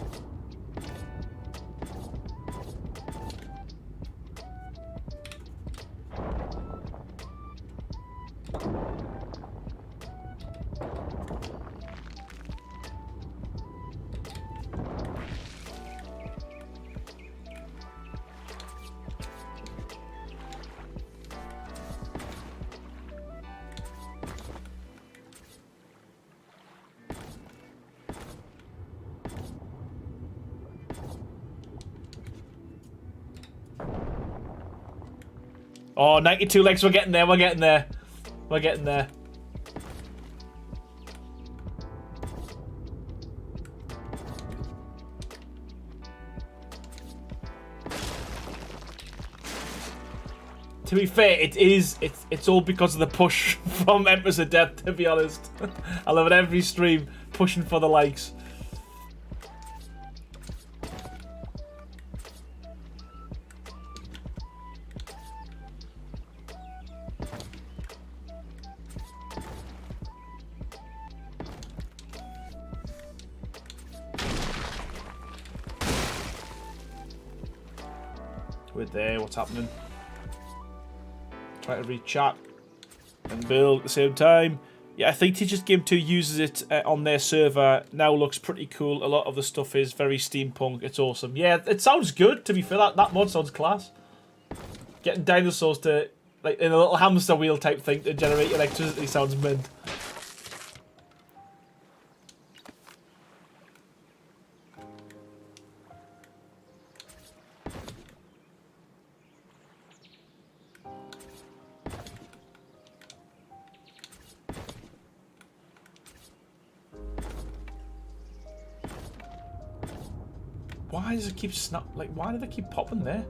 Oh, 92 legs, we're getting there, we're getting there. We're getting there. To be fair, it's all because of the push from Empress of Death, to be honest. I love it every stream, pushing for the likes. We're there, what's happening? Try to read chat and build at the same time. Yeah, I think Teachers Game 2 uses it on their server. Now looks pretty cool. A lot of the stuff is very steampunk. It's awesome. Yeah, it sounds good, to be fair. That mod sounds class. Getting dinosaurs to, like, in a little hamster wheel type thing to generate electricity sounds mint. Why does it keep why do they keep popping there?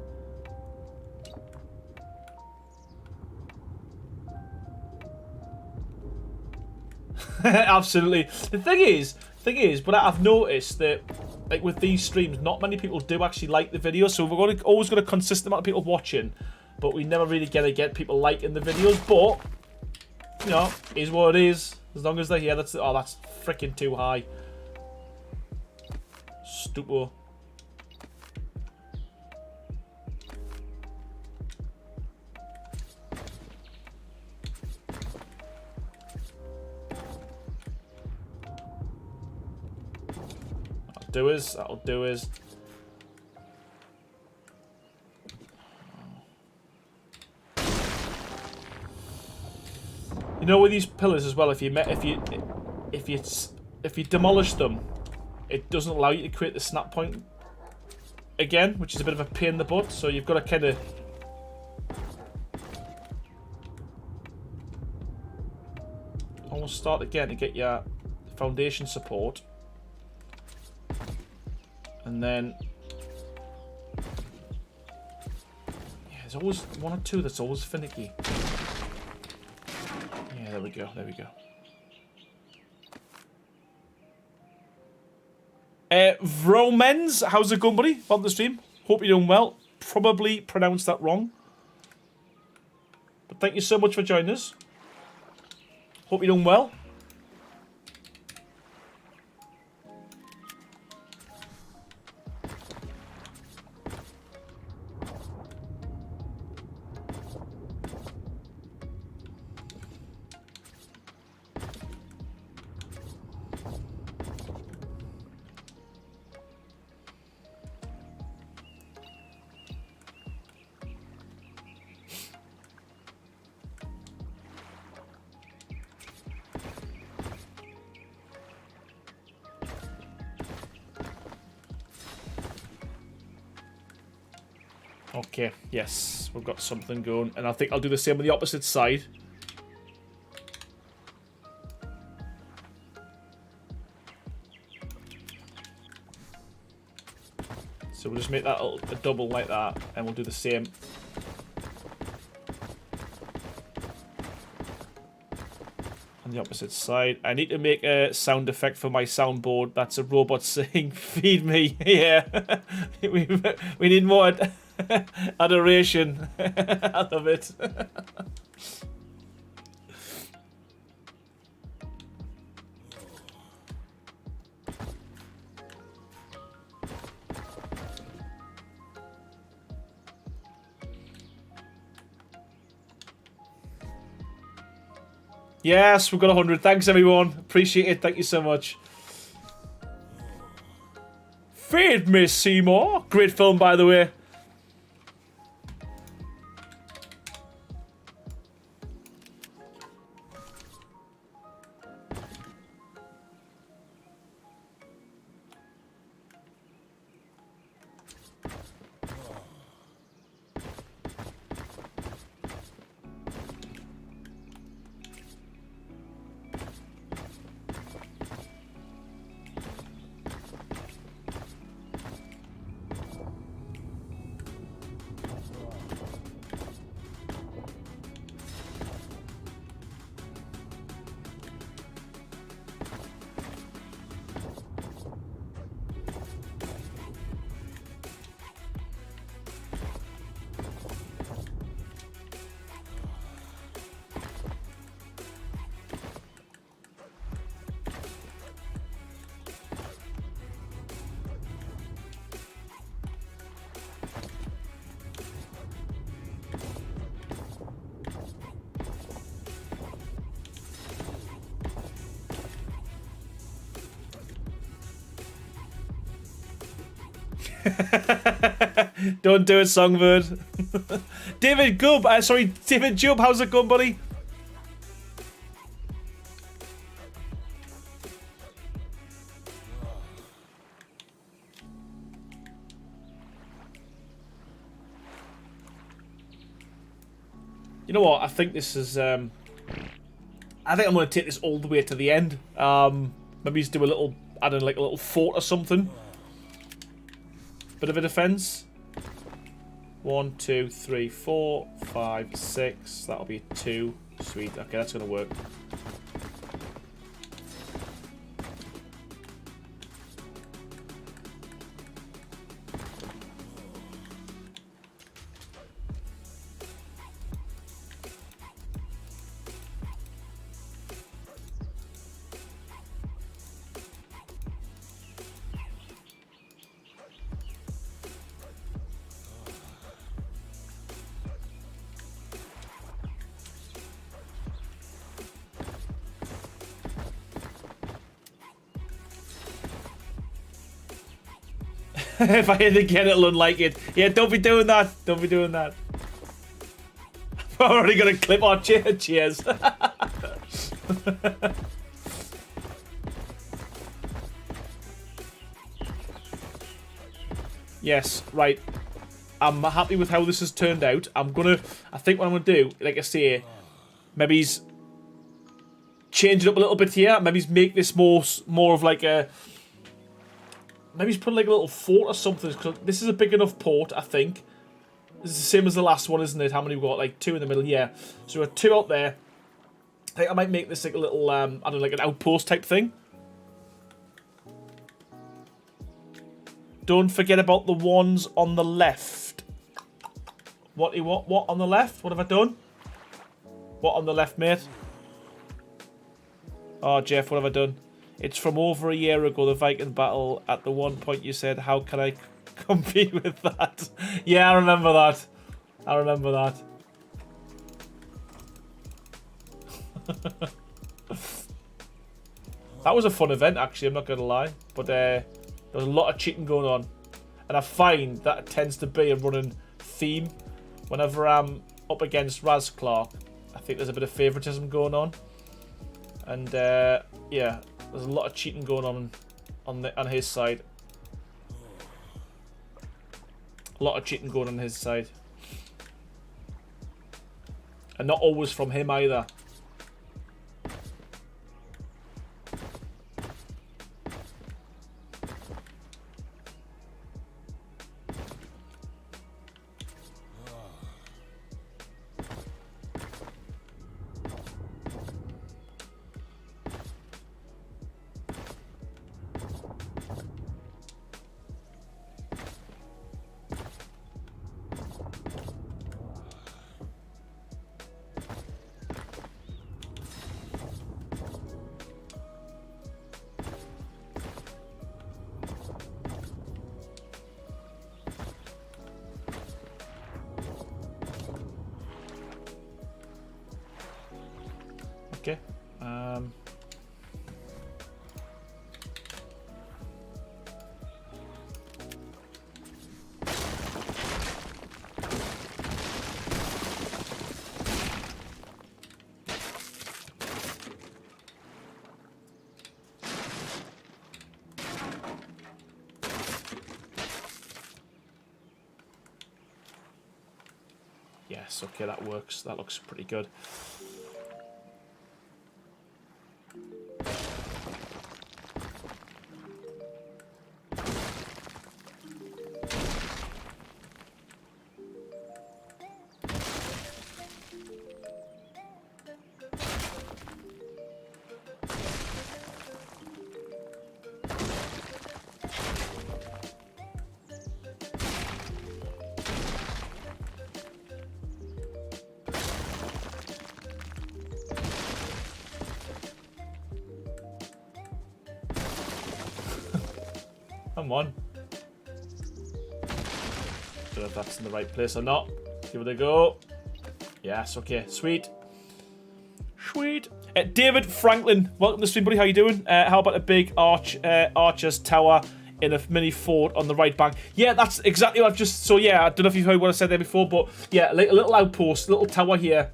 Absolutely. The thing is, but I've noticed that, like, with these streams, not many people do actually like the videos, so we're always got a consistent amount of people watching, but we never really get people liking the videos. But, you know, is what it is. As long as they're here, that's freaking too high. Stupid. That'll do is. You know, with these pillars as well, if you demolish them, it doesn't allow you to create the snap point again, which is a bit of a pain in the butt. So you've got to kind of almost start again to get your foundation support. And then, yeah, there's always one or two that's always finicky. Yeah, there we go, there we go. Vromens, how's it going, buddy? On the stream. Hope you're doing well. Probably pronounced that wrong. But thank you so much for joining us. Hope you're doing well. Okay, yes, we've got something going, and I think I'll do the same on the opposite side. So we'll just make that a double like that, and we'll do the same. On the opposite side. I need to make a sound effect for my soundboard. That's a robot saying, feed me. Yeah, we need more adoration. I love it. Yes, we've got 100. Thanks, everyone. Appreciate it. Thank you so much. Feed me, Seymour. Great film, by the way. Don't do it, Songbird. David Gubb, David Jubb, how's it going, buddy? You know what? I think this is. I think I'm going to take this all the way to the end. Maybe just do a little, I don't know, like a little fort or something. Bit of a defense. 1, 2, 3, 4, 5, 6. That'll be 2. Sweet. Okay, that's going to work. If I hit again, it'll unlike it. Yeah, don't be doing that. Don't be doing that. I'm already going to clip our cheers. Yes, right. I'm happy with how this has turned out. I think what I'm going to do, like I say, maybe change it up a little bit here. Maybe make this more of like a... Maybe put like a little fort or something, because this is a big enough port, I think. This is the same as the last one, isn't it? How many we've got? Like 2 in the middle, yeah. So we've got 2 out there. I think I might make this like a little, I don't know, like an outpost type thing. Don't forget about the ones on the left. What on the left? What have I done? What on the left, mate? Oh, Jeff, what have I done? It's from over a year ago, the Viking battle. At the one point you said, how can I compete with that? Yeah, I remember that. I remember that. That was a fun event, actually, I'm not going to lie. But there was a lot of cheating going on. And I find that tends to be a running theme. Whenever I'm up against Raz Clark, I think there's a bit of favouritism going on. And, yeah. There's a lot of cheating going on his side. A lot of cheating going on his side. And not always from him either. Okay. Yes, okay, that works. That looks pretty good. Come on. Don't know if that's in the right place or not. Give it a go. Yes, okay. Sweet. Sweet. David Franklin, welcome to the stream, buddy. How you doing? How about a big archer's tower in a mini fort on the right bank. Yeah, that's exactly what I've just... So, yeah, I don't know if you've heard what I said there before, but, yeah, a little outpost, little tower here.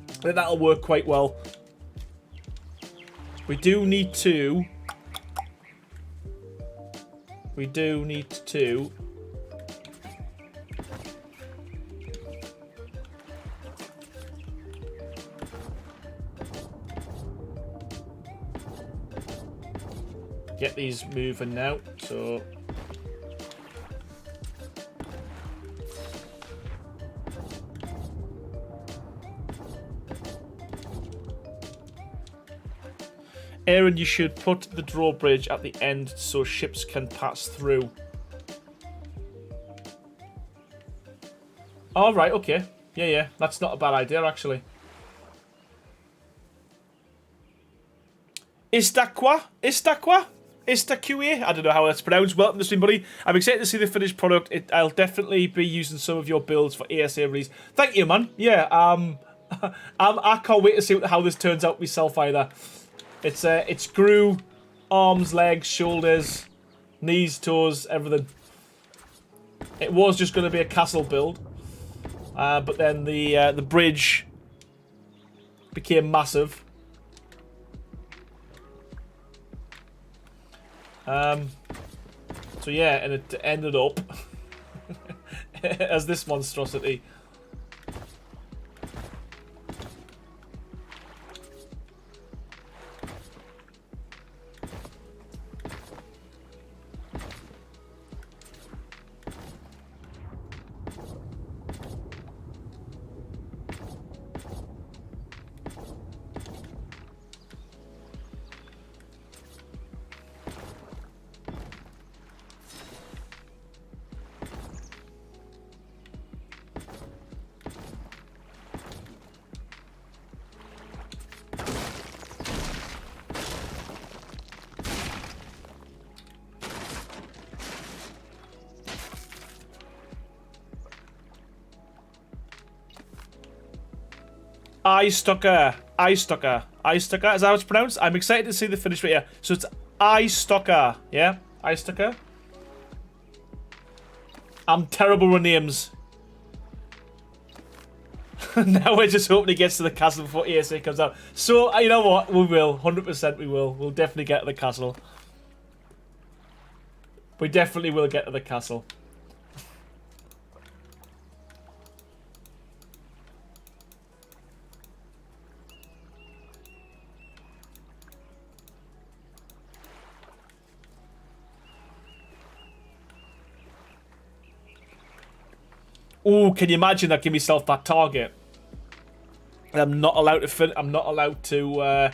I think that'll work quite well. We do need to... get these moving now, so... Aaron, you should put the drawbridge at the end so ships can pass through. All right, okay. Yeah, that's not a bad idea, actually. Istaqua? I don't know how that's pronounced. Welcome to stream, buddy. I'm excited to see the finished product. I'll definitely be using some of your builds for ASA release. Thank you, man. Yeah, I can't wait to see how this turns out myself either. It's screw, arms, legs, shoulders, knees, toes, everything. It was just going to be a castle build, but then the bridge became massive. So yeah, and it ended up as this monstrosity. Istucker. Is that how it's pronounced? I'm excited to see the finish right here. So it's Istucker, yeah? Istucker. I'm terrible with names. Now we're just hoping he gets to the castle before ASA comes out. So, you know what? We will. 100% we will. We'll definitely get to the castle. We definitely will get to the castle. Ooh, can you imagine that? Give myself that target. And I'm not allowed to I'm not allowed to.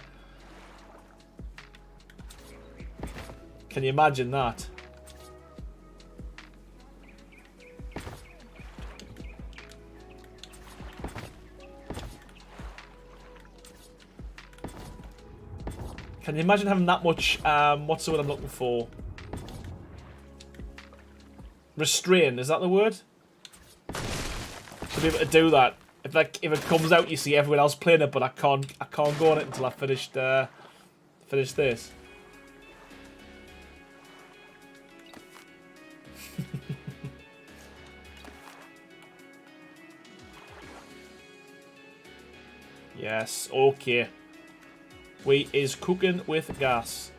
Can you imagine that? Can you imagine having that much? What's the word I'm looking for? Restrain, is that the word? To be able to do that. If it comes out, you see everyone else playing it, but I can't go on it until I finish this. Yes, okay. We is cooking with gas.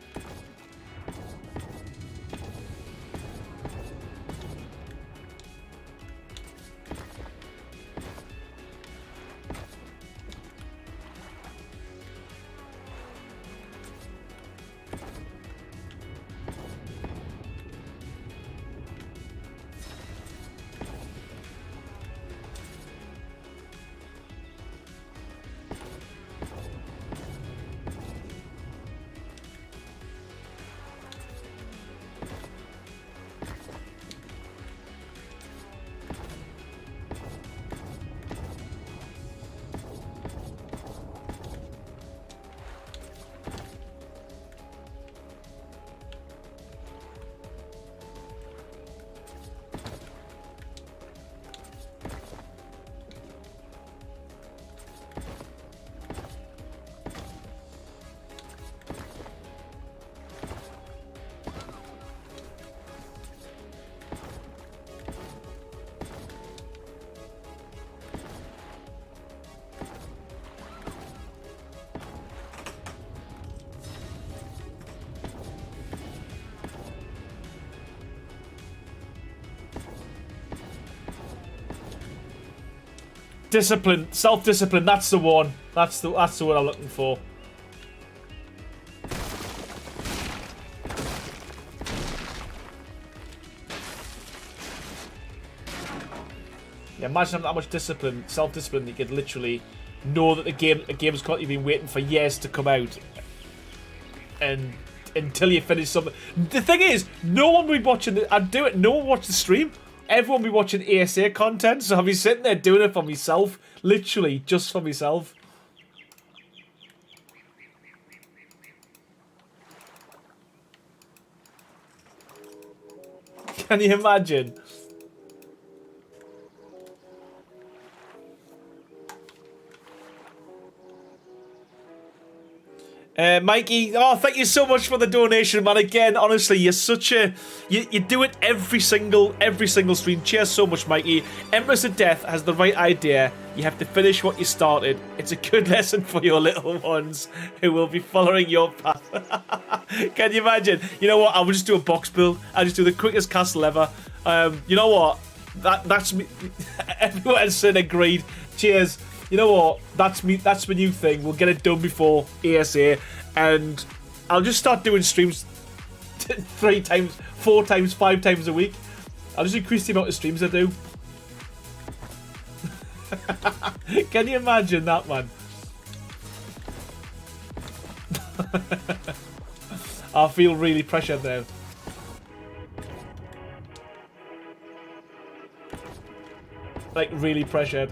Discipline, self-discipline. That's the one. That's the one I'm looking for. Yeah, imagine having that much discipline, self-discipline. You could literally know that a game's got you've been waiting for years to come out, and until you finish something. The thing is, no one will be watching. I'd do it. No one watch the stream. Everyone will be watching ASA content, so I'll be sitting there doing it for myself, literally just for myself. Can you imagine? Mikey, oh, thank you so much for the donation, man. Again, honestly, you're such a... You do it every single stream. Cheers so much, Mikey. Empress of Death has the right idea. You have to finish what you started. It's a good lesson for your little ones who will be following your path. Can you imagine? You know what? I will just do a box build. I'll just do the quickest castle ever. You know what? That's me. Everyone's said agreed. Cheers. You know what? That's me. That's my new thing. We'll get it done before ASA, and I'll just start doing streams 3 times, 4 times, 5 times a week. I'll just increase the amount of streams I do. Can you imagine that, man? I feel really pressured now. Like, really pressured.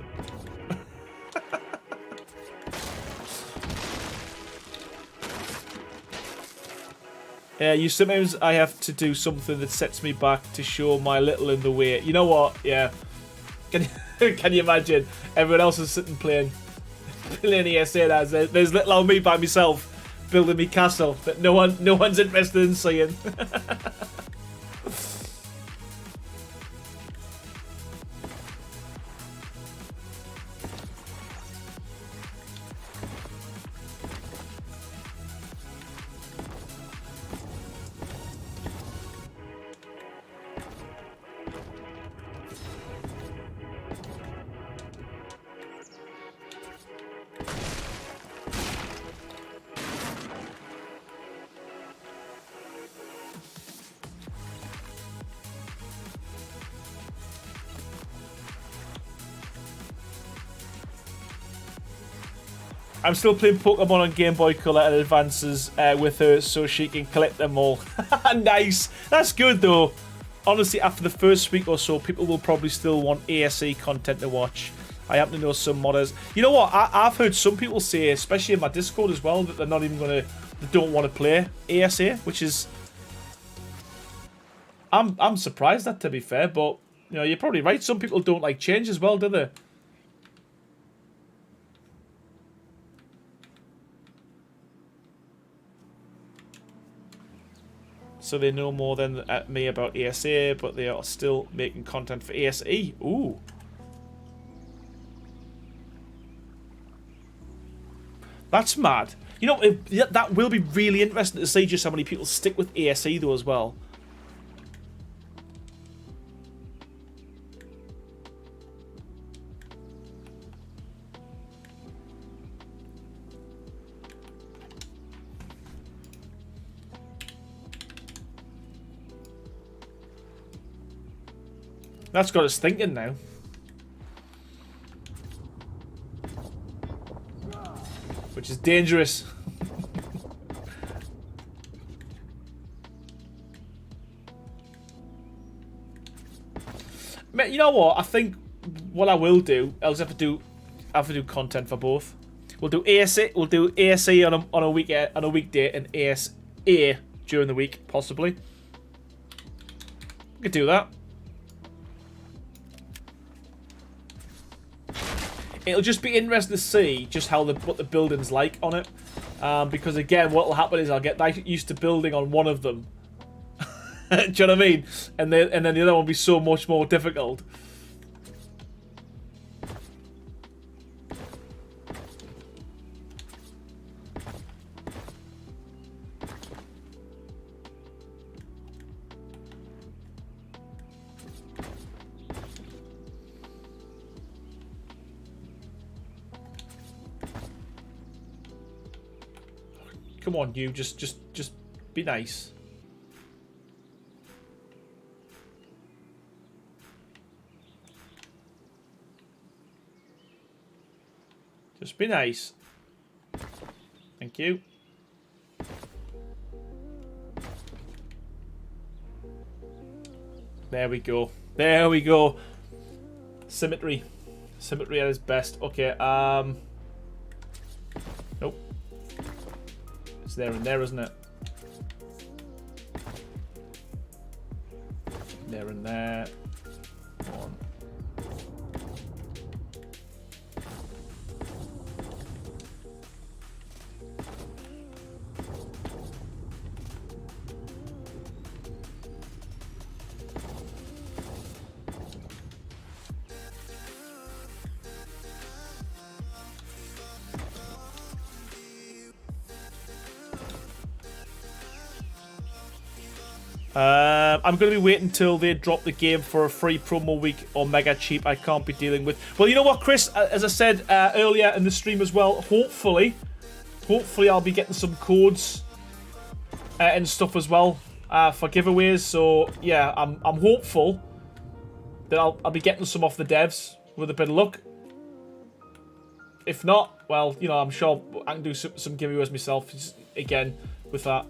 Yeah, sometimes I have to do something that sets me back to show my little in the way. You know what? Yeah. Can you imagine? Everyone else is sitting playing ESA as there's little old me by myself building me castle that no one's interested in seeing. I'm still playing Pokemon on Game Boy Color and Advances with her so she can collect them all. Nice. That's good though. Honestly, after the first week or so, people will probably still want ASA content to watch. I happen to know some modders. You know what? I've heard some people say, especially in my Discord as well, that they're not even gonna, they don't want to play ASA, which is, I'm surprised at, to be fair. But you know, you're probably right. Some people don't like change as well, do they? So they know more than me about ASA, but they are still making content for ASE. Ooh. That's mad. You know, that will be really interesting to see just how many people stick with ASE though as well. That's got us thinking now. Which is dangerous. You know what? I think what I will do, I'll just have to do content for both. We'll do ASA. We'll do ASA on a weekday and ASA during the week, possibly. We could do that. It'll just be interesting to see just how what the building's like on it, because again, what will happen is I'll get used to building on one of them. Do you know what I mean? And then the other one will be so much more difficult. Come on, you. Just be nice. Just be nice. Thank you. There we go. There we go. Symmetry. Symmetry at its best. Okay, nope. It's there and there, isn't it? There and there. One. I'm going to be waiting until they drop the game for a free promo week or mega cheap. I can't be dealing with. Well, you know what, Chris? As I said earlier in the stream as well, hopefully I'll be getting some codes and stuff as well for giveaways. So yeah, I'm hopeful that I'll be getting some off the devs with a bit of luck. If not, well, you know, I'm sure I can do some giveaways myself just, again with that.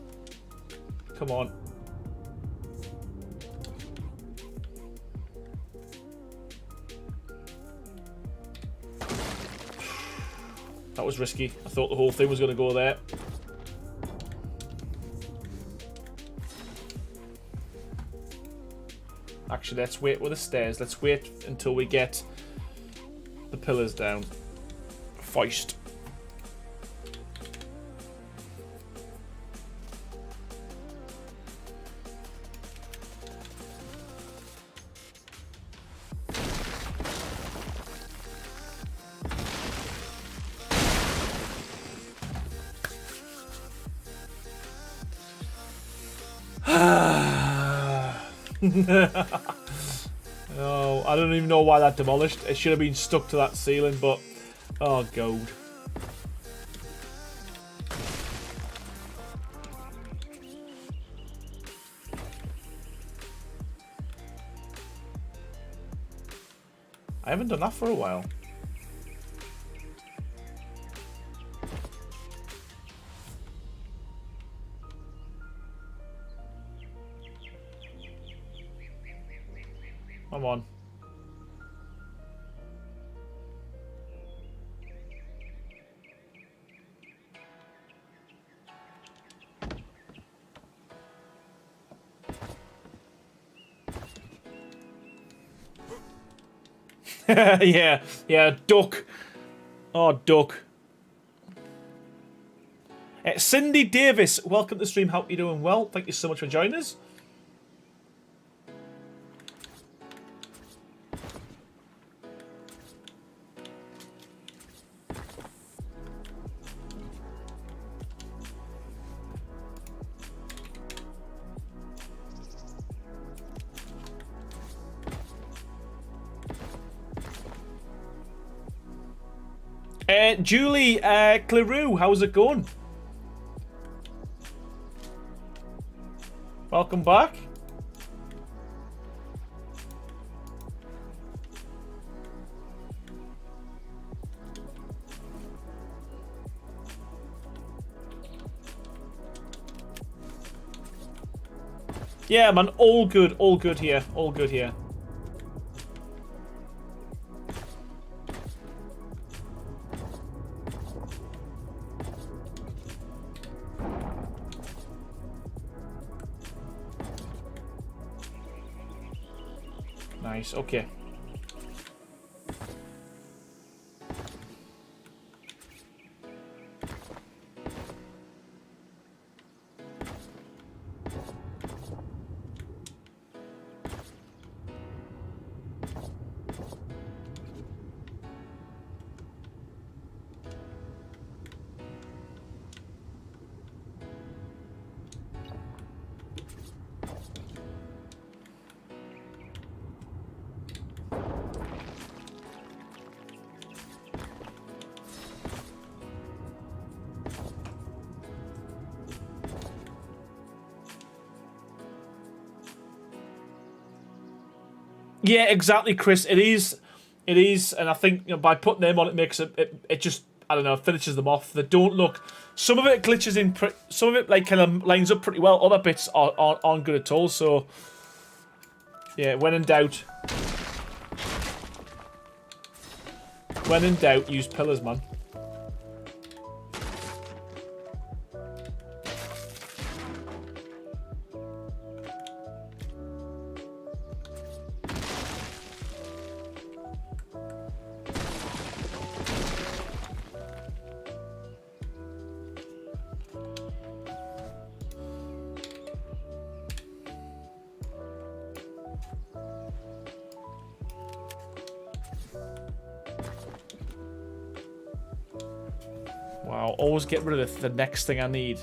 Come on. That was risky. I thought the whole thing was going to go there. Actually, let's wait with the stairs. Let's wait until we get the pillars down. Feist. Oh, I don't even know why that demolished. It should have been stuck to that ceiling, but oh, gold. I haven't done that for a while. Come on. yeah, duck. Oh, duck. Cindy Davis, welcome to the stream. Hope you're doing well. Thank you so much for joining us. Julie Cleroux, how's it going? Welcome back. Yeah, man, all good here, all good here. Nice, okay. Yeah, exactly, Chris. It is, and I think by putting them on, it makes it just I don't know, finishes them off. They don't look. Some of it glitches in. Some of it like kind of lines up pretty well. Other bits aren't good at all. So yeah, when in doubt, use pillars, man. Wow, always get rid of the next thing I need.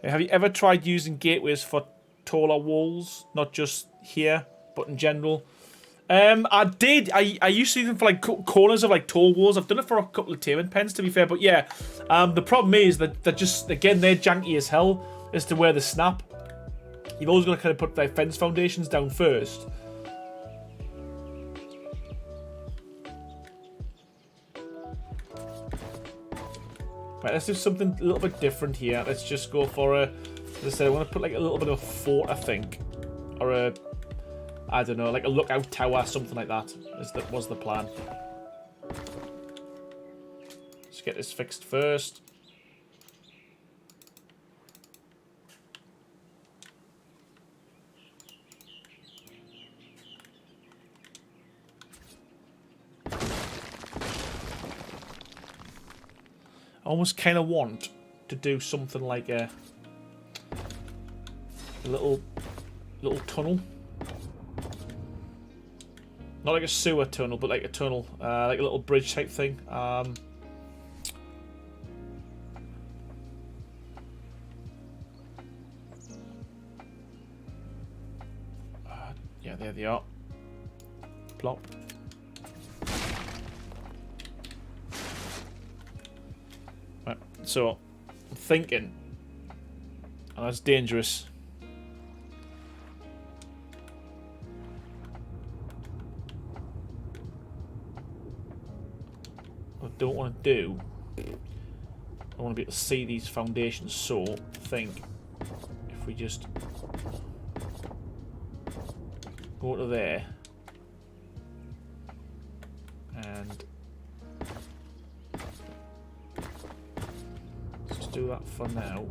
Have you ever tried using gateways for taller walls? Not just here, but in general? I did. I used to use them for like corners of like tall walls. I've done it for a couple of taming pens, to be fair. But yeah, the problem is that they're just, again, they're janky as hell as to where they snap. You've always got to kind of put like fence foundations down first. Right, let's do something a little bit different here. Let's just go for a, as I said, I want to put like a little bit of a fort, I think. Or a, I don't know, like a lookout tower, something like that. Was the plan. Let's get this fixed first. I almost kind of want to do something like a little tunnel. Not like a sewer tunnel, but like a tunnel, like a little bridge type thing. Yeah, there they are. Plop. Right, so I'm thinking, and that's dangerous. What I don't want to do, I want to be able to see these foundations, so I think if we just go to there and let's just do that for now.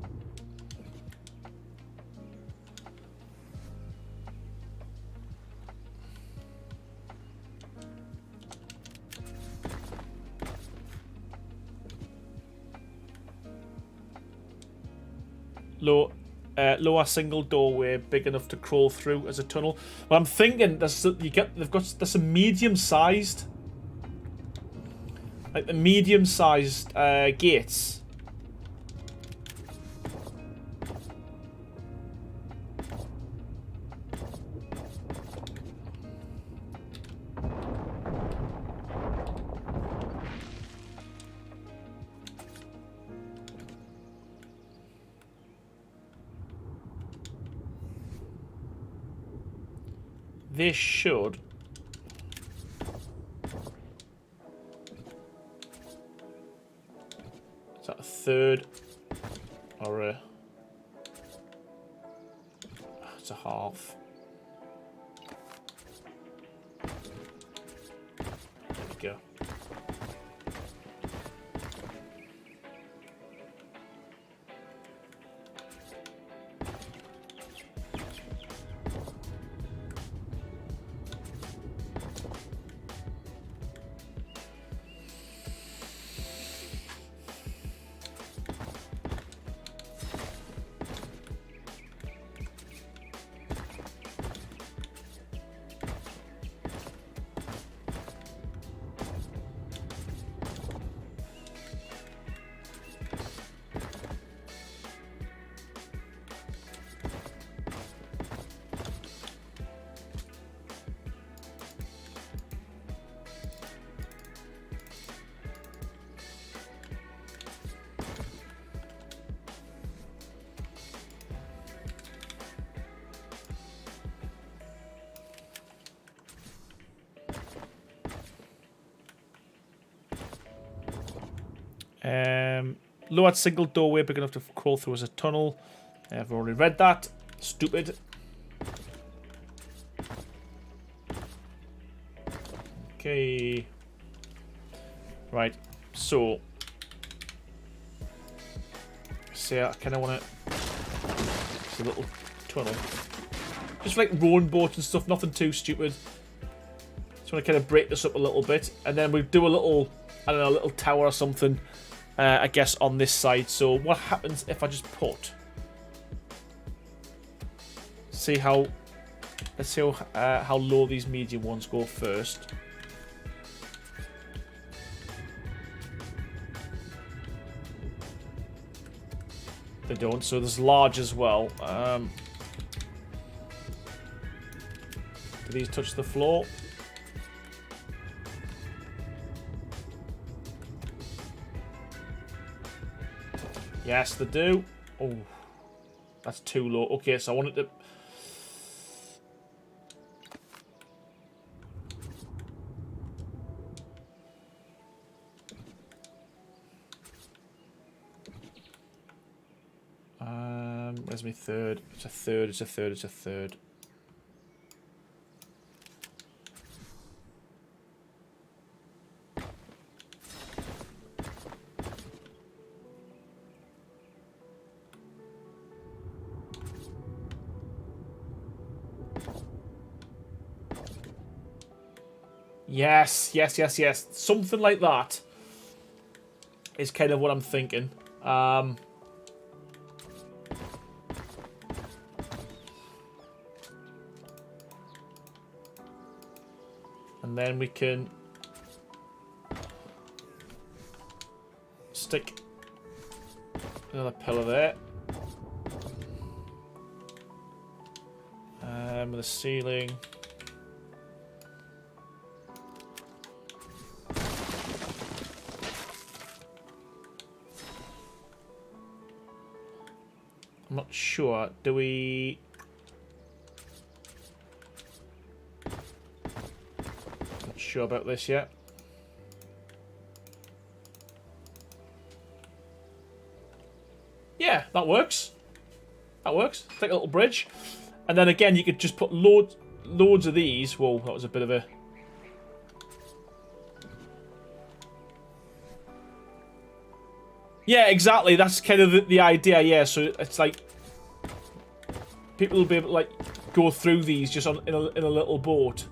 Lower single doorway big enough to crawl through as a tunnel. Well, I'm thinking there's a medium sized, like the medium sized gates. This should. Is that a third? Or a. It's a half. There we go. Lowered single doorway big enough to crawl through as a tunnel. I've already read that. Stupid. Okay. Right. So. See, I kind of want to. It's a little tunnel. Just like rowing boats and stuff. Nothing too stupid. Just want to kind of break this up a little bit, and then we do a little, I don't know, a little tower or something. I guess on this side. So what happens if I just put? See how? Let's see how low these medium ones go first. They don't. So there's large as well. Do these touch the floor? Yes, they do. Oh, that's too low. Okay, so I wanted to. Where's my third? It's a third. It's a third. It's a third. Yes, yes, yes, yes. Something like that is kind of what I'm thinking. And then we can stick another pillar there. With a ceiling. I'm not sure. Do we... Not sure about this yet. Yeah, that works. That works. Take a little bridge. And then again, you could just put loads of these. Whoa, that was a bit of a... Yeah, exactly. That's kind of the idea, yeah. So it's like... People will be able to, like, go through these just in a little boat.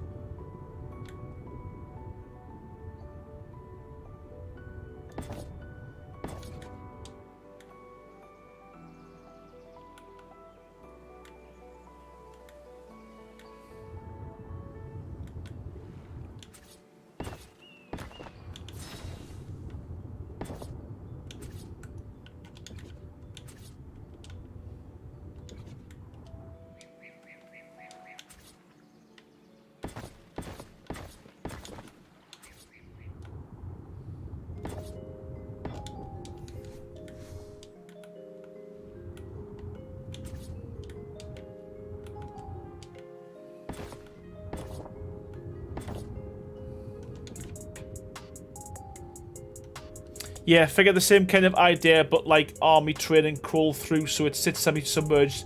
Yeah, figure the same kind of idea, but like army training crawl through so it sits semi-submerged,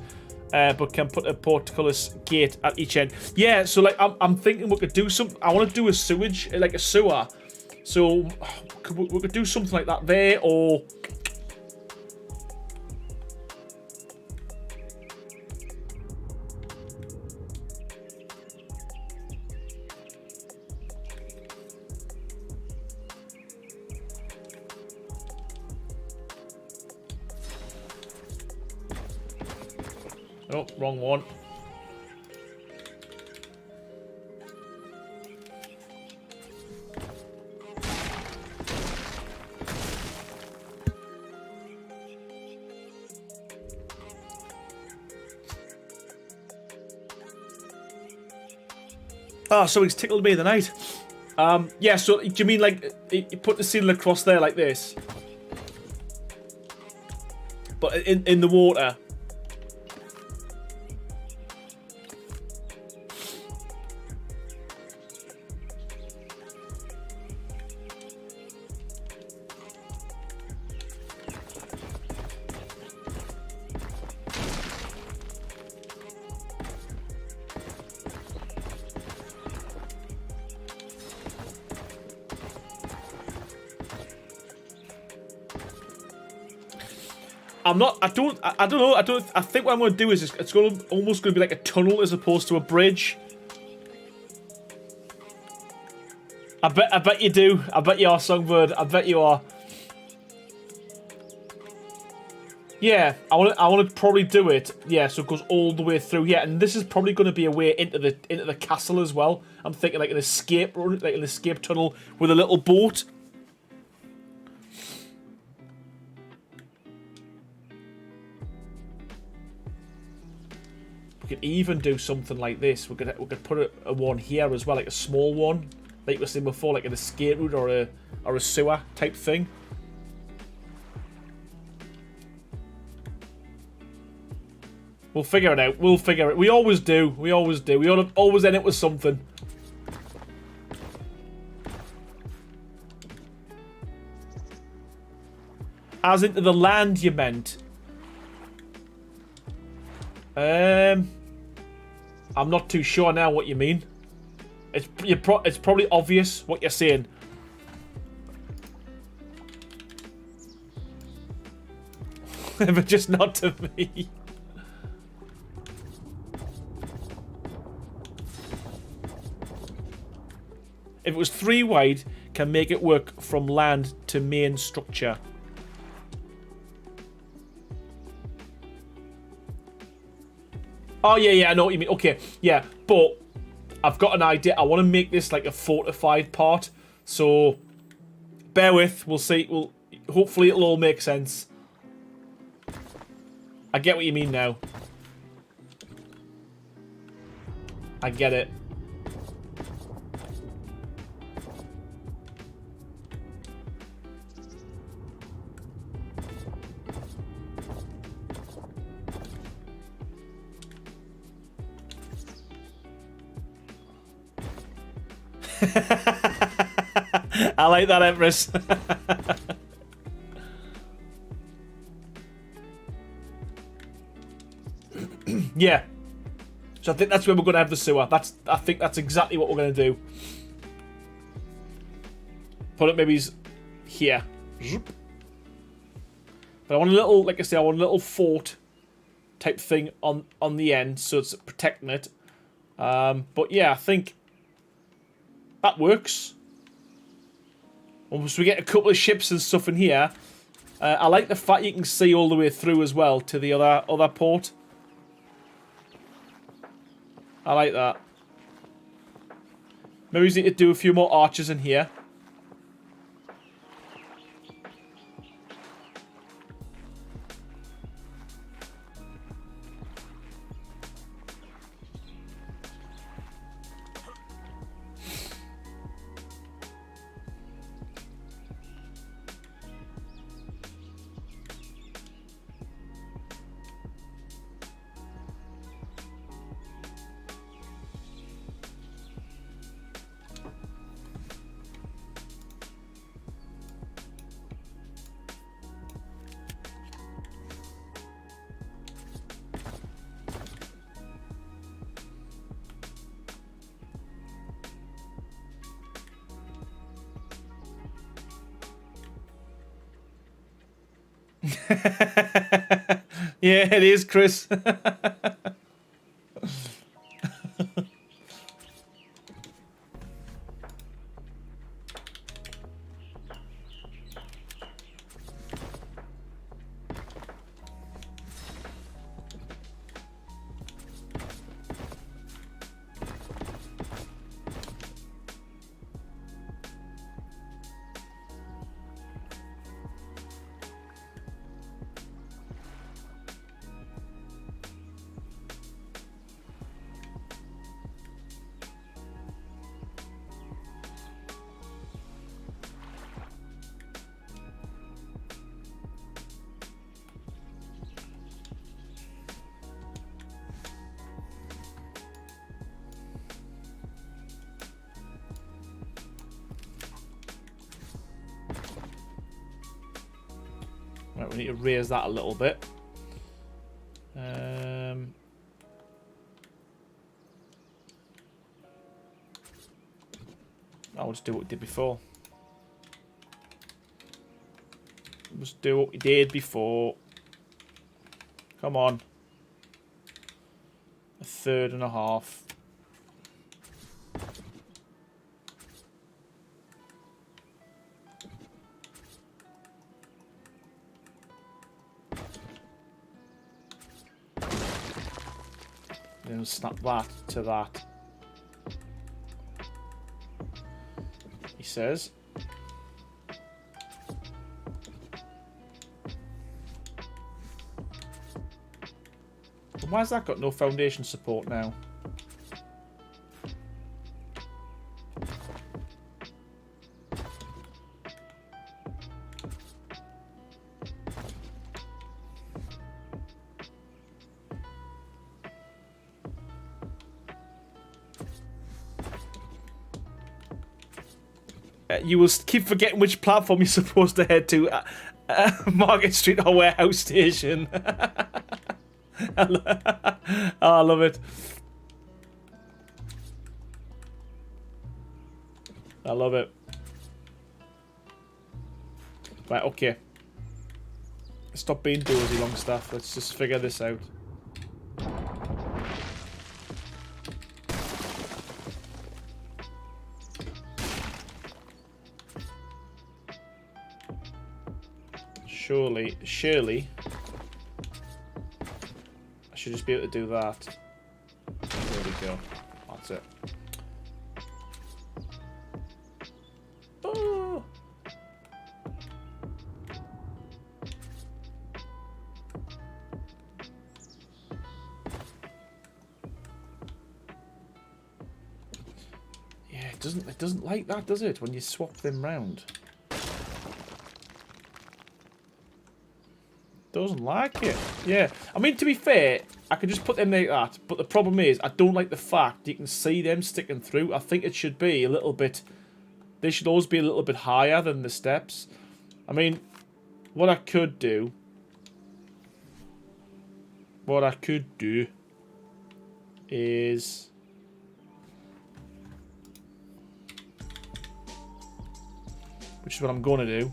but can put a portcullis gate at each end. Yeah, so like I'm thinking we could do some. I want to do a sewage, like a sewer. So we could do something like that there, or oh, wrong one. Oh, something's tickled me in the night. Yeah, so do you mean like you put the ceiling across there like this? But in the water? I'm not. I don't know. I think what I'm going to do is it's almost going to be like a tunnel as opposed to a bridge. I bet you do. I bet you are, Songbird. I bet you are. Yeah, I want to probably do it. Yeah, so it goes all the way through here, and this is probably going to be a way into the castle as well. I'm thinking like an escape run, like an escape tunnel with a little boat. We could even do something like this. We could put a one here as well, like a small one, like we were saying before, like an escape route or a sewer type thing. We'll figure it out. We'll figure it. We always do. We always do. We always end it with something. As into the land, you meant? I'm not too sure now what you mean. It's probably obvious what you're saying. But just not to me. If it was 3 wide, can make it work from land to main structure. Oh, yeah, I know what you mean. Okay, yeah, but I've got an idea. I want to make this like a fortified part. So, bear with. We'll see. Hopefully it'll all make sense. I get what you mean now. I get it. I like that, Empress. Yeah. So I think that's where we're going to have the sewer. I think that's exactly what we're going to do. Put it maybe here. But I want a little, like I say, I want a little fort type thing on the end, so it's protecting it. But yeah, I think that works. Once we get a couple of ships and stuff in here, I like the fact you can see all the way through as well to the other port. I like that. Maybe we need to do a few more archers in here. Yeah, it is, Chris. Right, we need to raise that a little bit. I'll just do what we did before. Just do what we did before. Come on. A third and a half. Then snap that to that. He says. Why has that got no foundation support now? You will keep forgetting which platform you're supposed to head to. Market Street or Warehouse Station. Oh, I love it. I love it. Right, okay. Stop being dozy, Longstaff. Let's just figure this out. Surely, I should just be able to do that. There we go. That's it. Oh. Yeah, it doesn't like that, does it? When you swap them round. Doesn't like it. Yeah. I mean, to be fair, I could just put them like that. But the problem is, I don't like the fact you can see them sticking through. I think it should be a little bit... They should always be a little bit higher than the steps. I mean, what I could do... is... Which is what I'm going to do.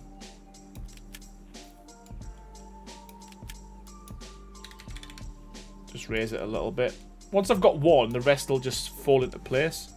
Just raise it a little bit. Once I've got one, the rest will just fall into place.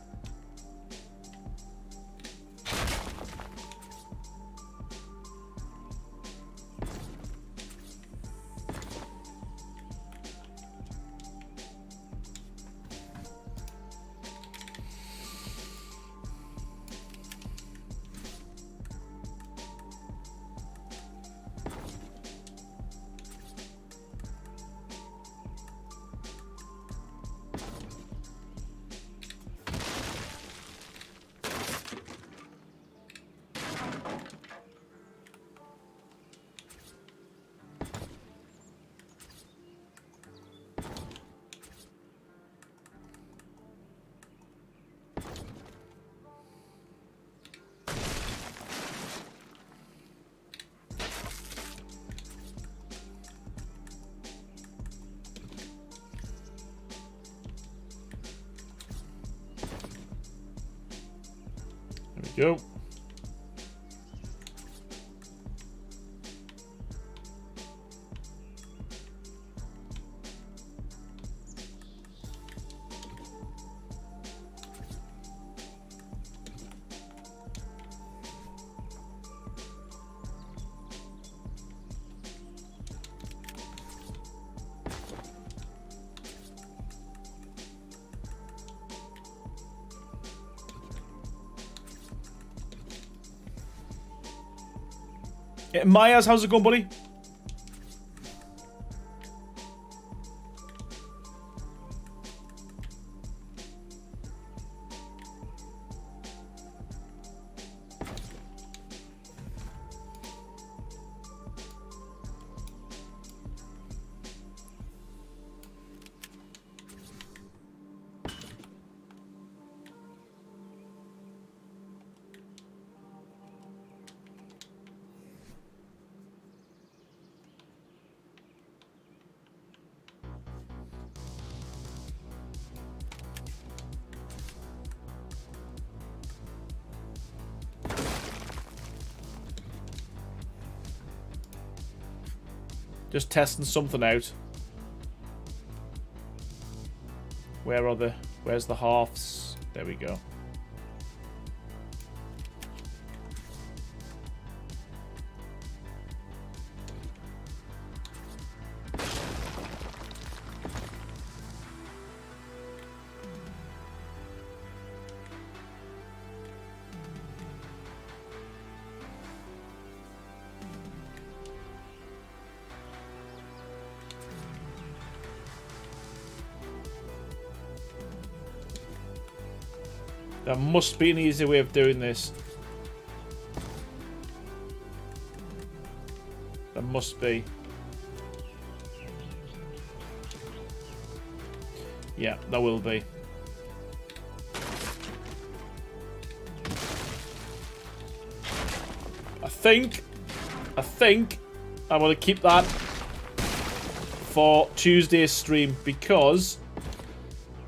There we go. Yeah, Myers, how's it going, buddy? Just testing something out. Where's the halves? There we go. There must be an easier way of doing this. There must be. Yeah, there will be. I think I'm going to keep that for Tuesday's stream because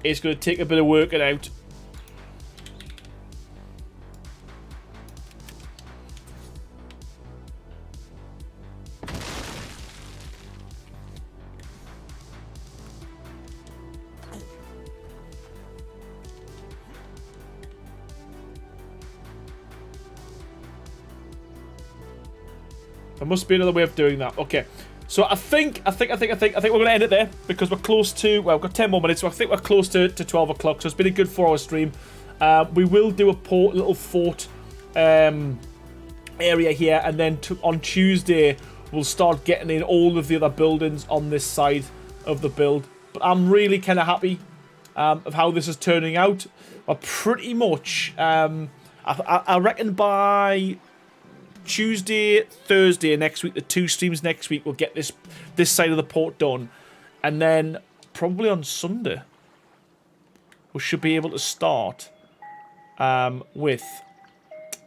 it's going to take a bit of working out. There must be another way of doing that. Okay. So I think we're going to end it there because we're close to, well, we've got 10 more minutes, so I think we're close to 12 o'clock. So it's been a good 4-hour stream. We will do a little fort area here, and then on Tuesday we'll start getting in all of the other buildings on this side of the build. But I'm really kind of happy of how this is turning out. But pretty much, I reckon by Tuesday, Thursday next week, the 2 streams next week, we'll get this side of the port done, and then probably on Sunday we should be able to start with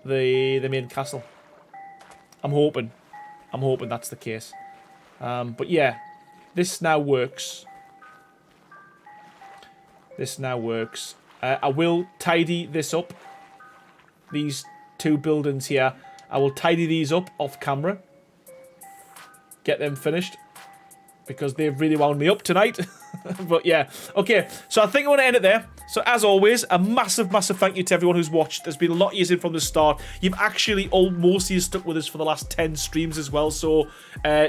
the main castle. I'm hoping that's the case. But yeah, this now works. I will tidy this up. These 2 buildings here, I will tidy these up off camera. Get them finished. Because they've really wound me up tonight. But yeah. Okay, so I think I want to end it there. So as always, a massive, massive thank you to everyone who's watched. There's been a lot of you in from the start. You've actually most of you stuck with us for the last 10 streams as well. So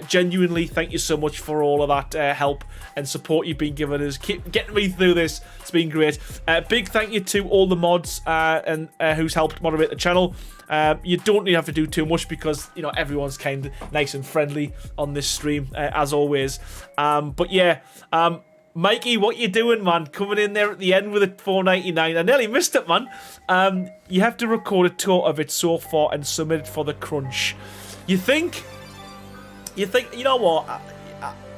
genuinely, thank you so much for all of that help and support you've been giving us. Keep getting me through this. It's been great. Big thank you to all the mods and who's helped moderate the channel. You don't really have to do too much because, you know, everyone's kind of nice and friendly on this stream, as always. But yeah, Mikey, what you doing, man? Coming in there at the end with a $4.99. I nearly missed it, man. You have to record a tour of it so far and submit it for the crunch. You think, you know what?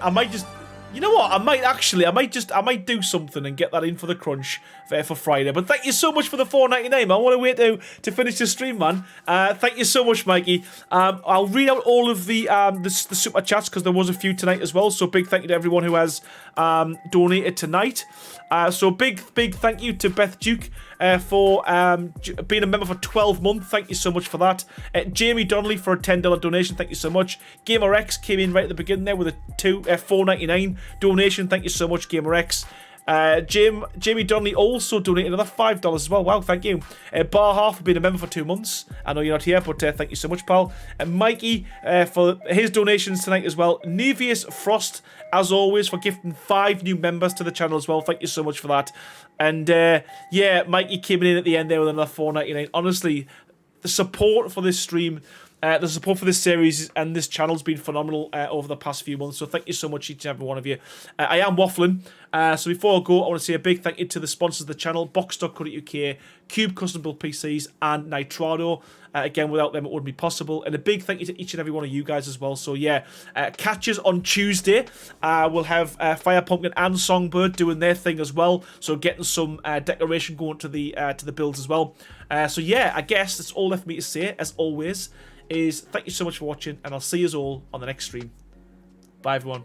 I might just... You know what? I might do something and get that in for the crunch for Friday. But thank you so much for the $4.99. I want to wait to finish the stream, man. Thank you so much, Mikey. I'll read out all of the super chats because there was a few tonight as well. So big thank you to everyone who has donated tonight. So big thank you to Beth Duke for being a member for 12 months. Thank you so much for that. Jamie Donnelly for a $10 donation. Thank you so much. GamerX came in right at the beginning there with a $4.99 donation. Thank you so much, GamerX. Jamie Donnelly also donated another $5 as well. Wow, thank you. Bar Half for being a member for 2 months. I know you're not here, but thank you so much, pal. And Mikey for his donations tonight as well. Nevius Frost, as always, for gifting 5 new members to the channel as well. Thank you so much for that. And yeah, Mikey came in at the end there with another $4.99. Honestly, the support for this stream, the support for this series and this channel has been phenomenal over the past few months. So thank you so much, each and every one of you. I am waffling. So before I go, I want to say a big thank you to the sponsors of the channel, Box.co.uk, Cube Custom Built PCs, and Nitrado. Again, without them, it wouldn't be possible. And a big thank you to each and every one of you guys as well. So yeah, catch us on Tuesday. We'll have Fire Pumpkin and Songbird doing their thing as well. So getting some decoration going to the builds as well. So yeah, I guess that's all left for me to say, as always, is thank you so much for watching, and I'll see you all on the next stream. Bye, everyone.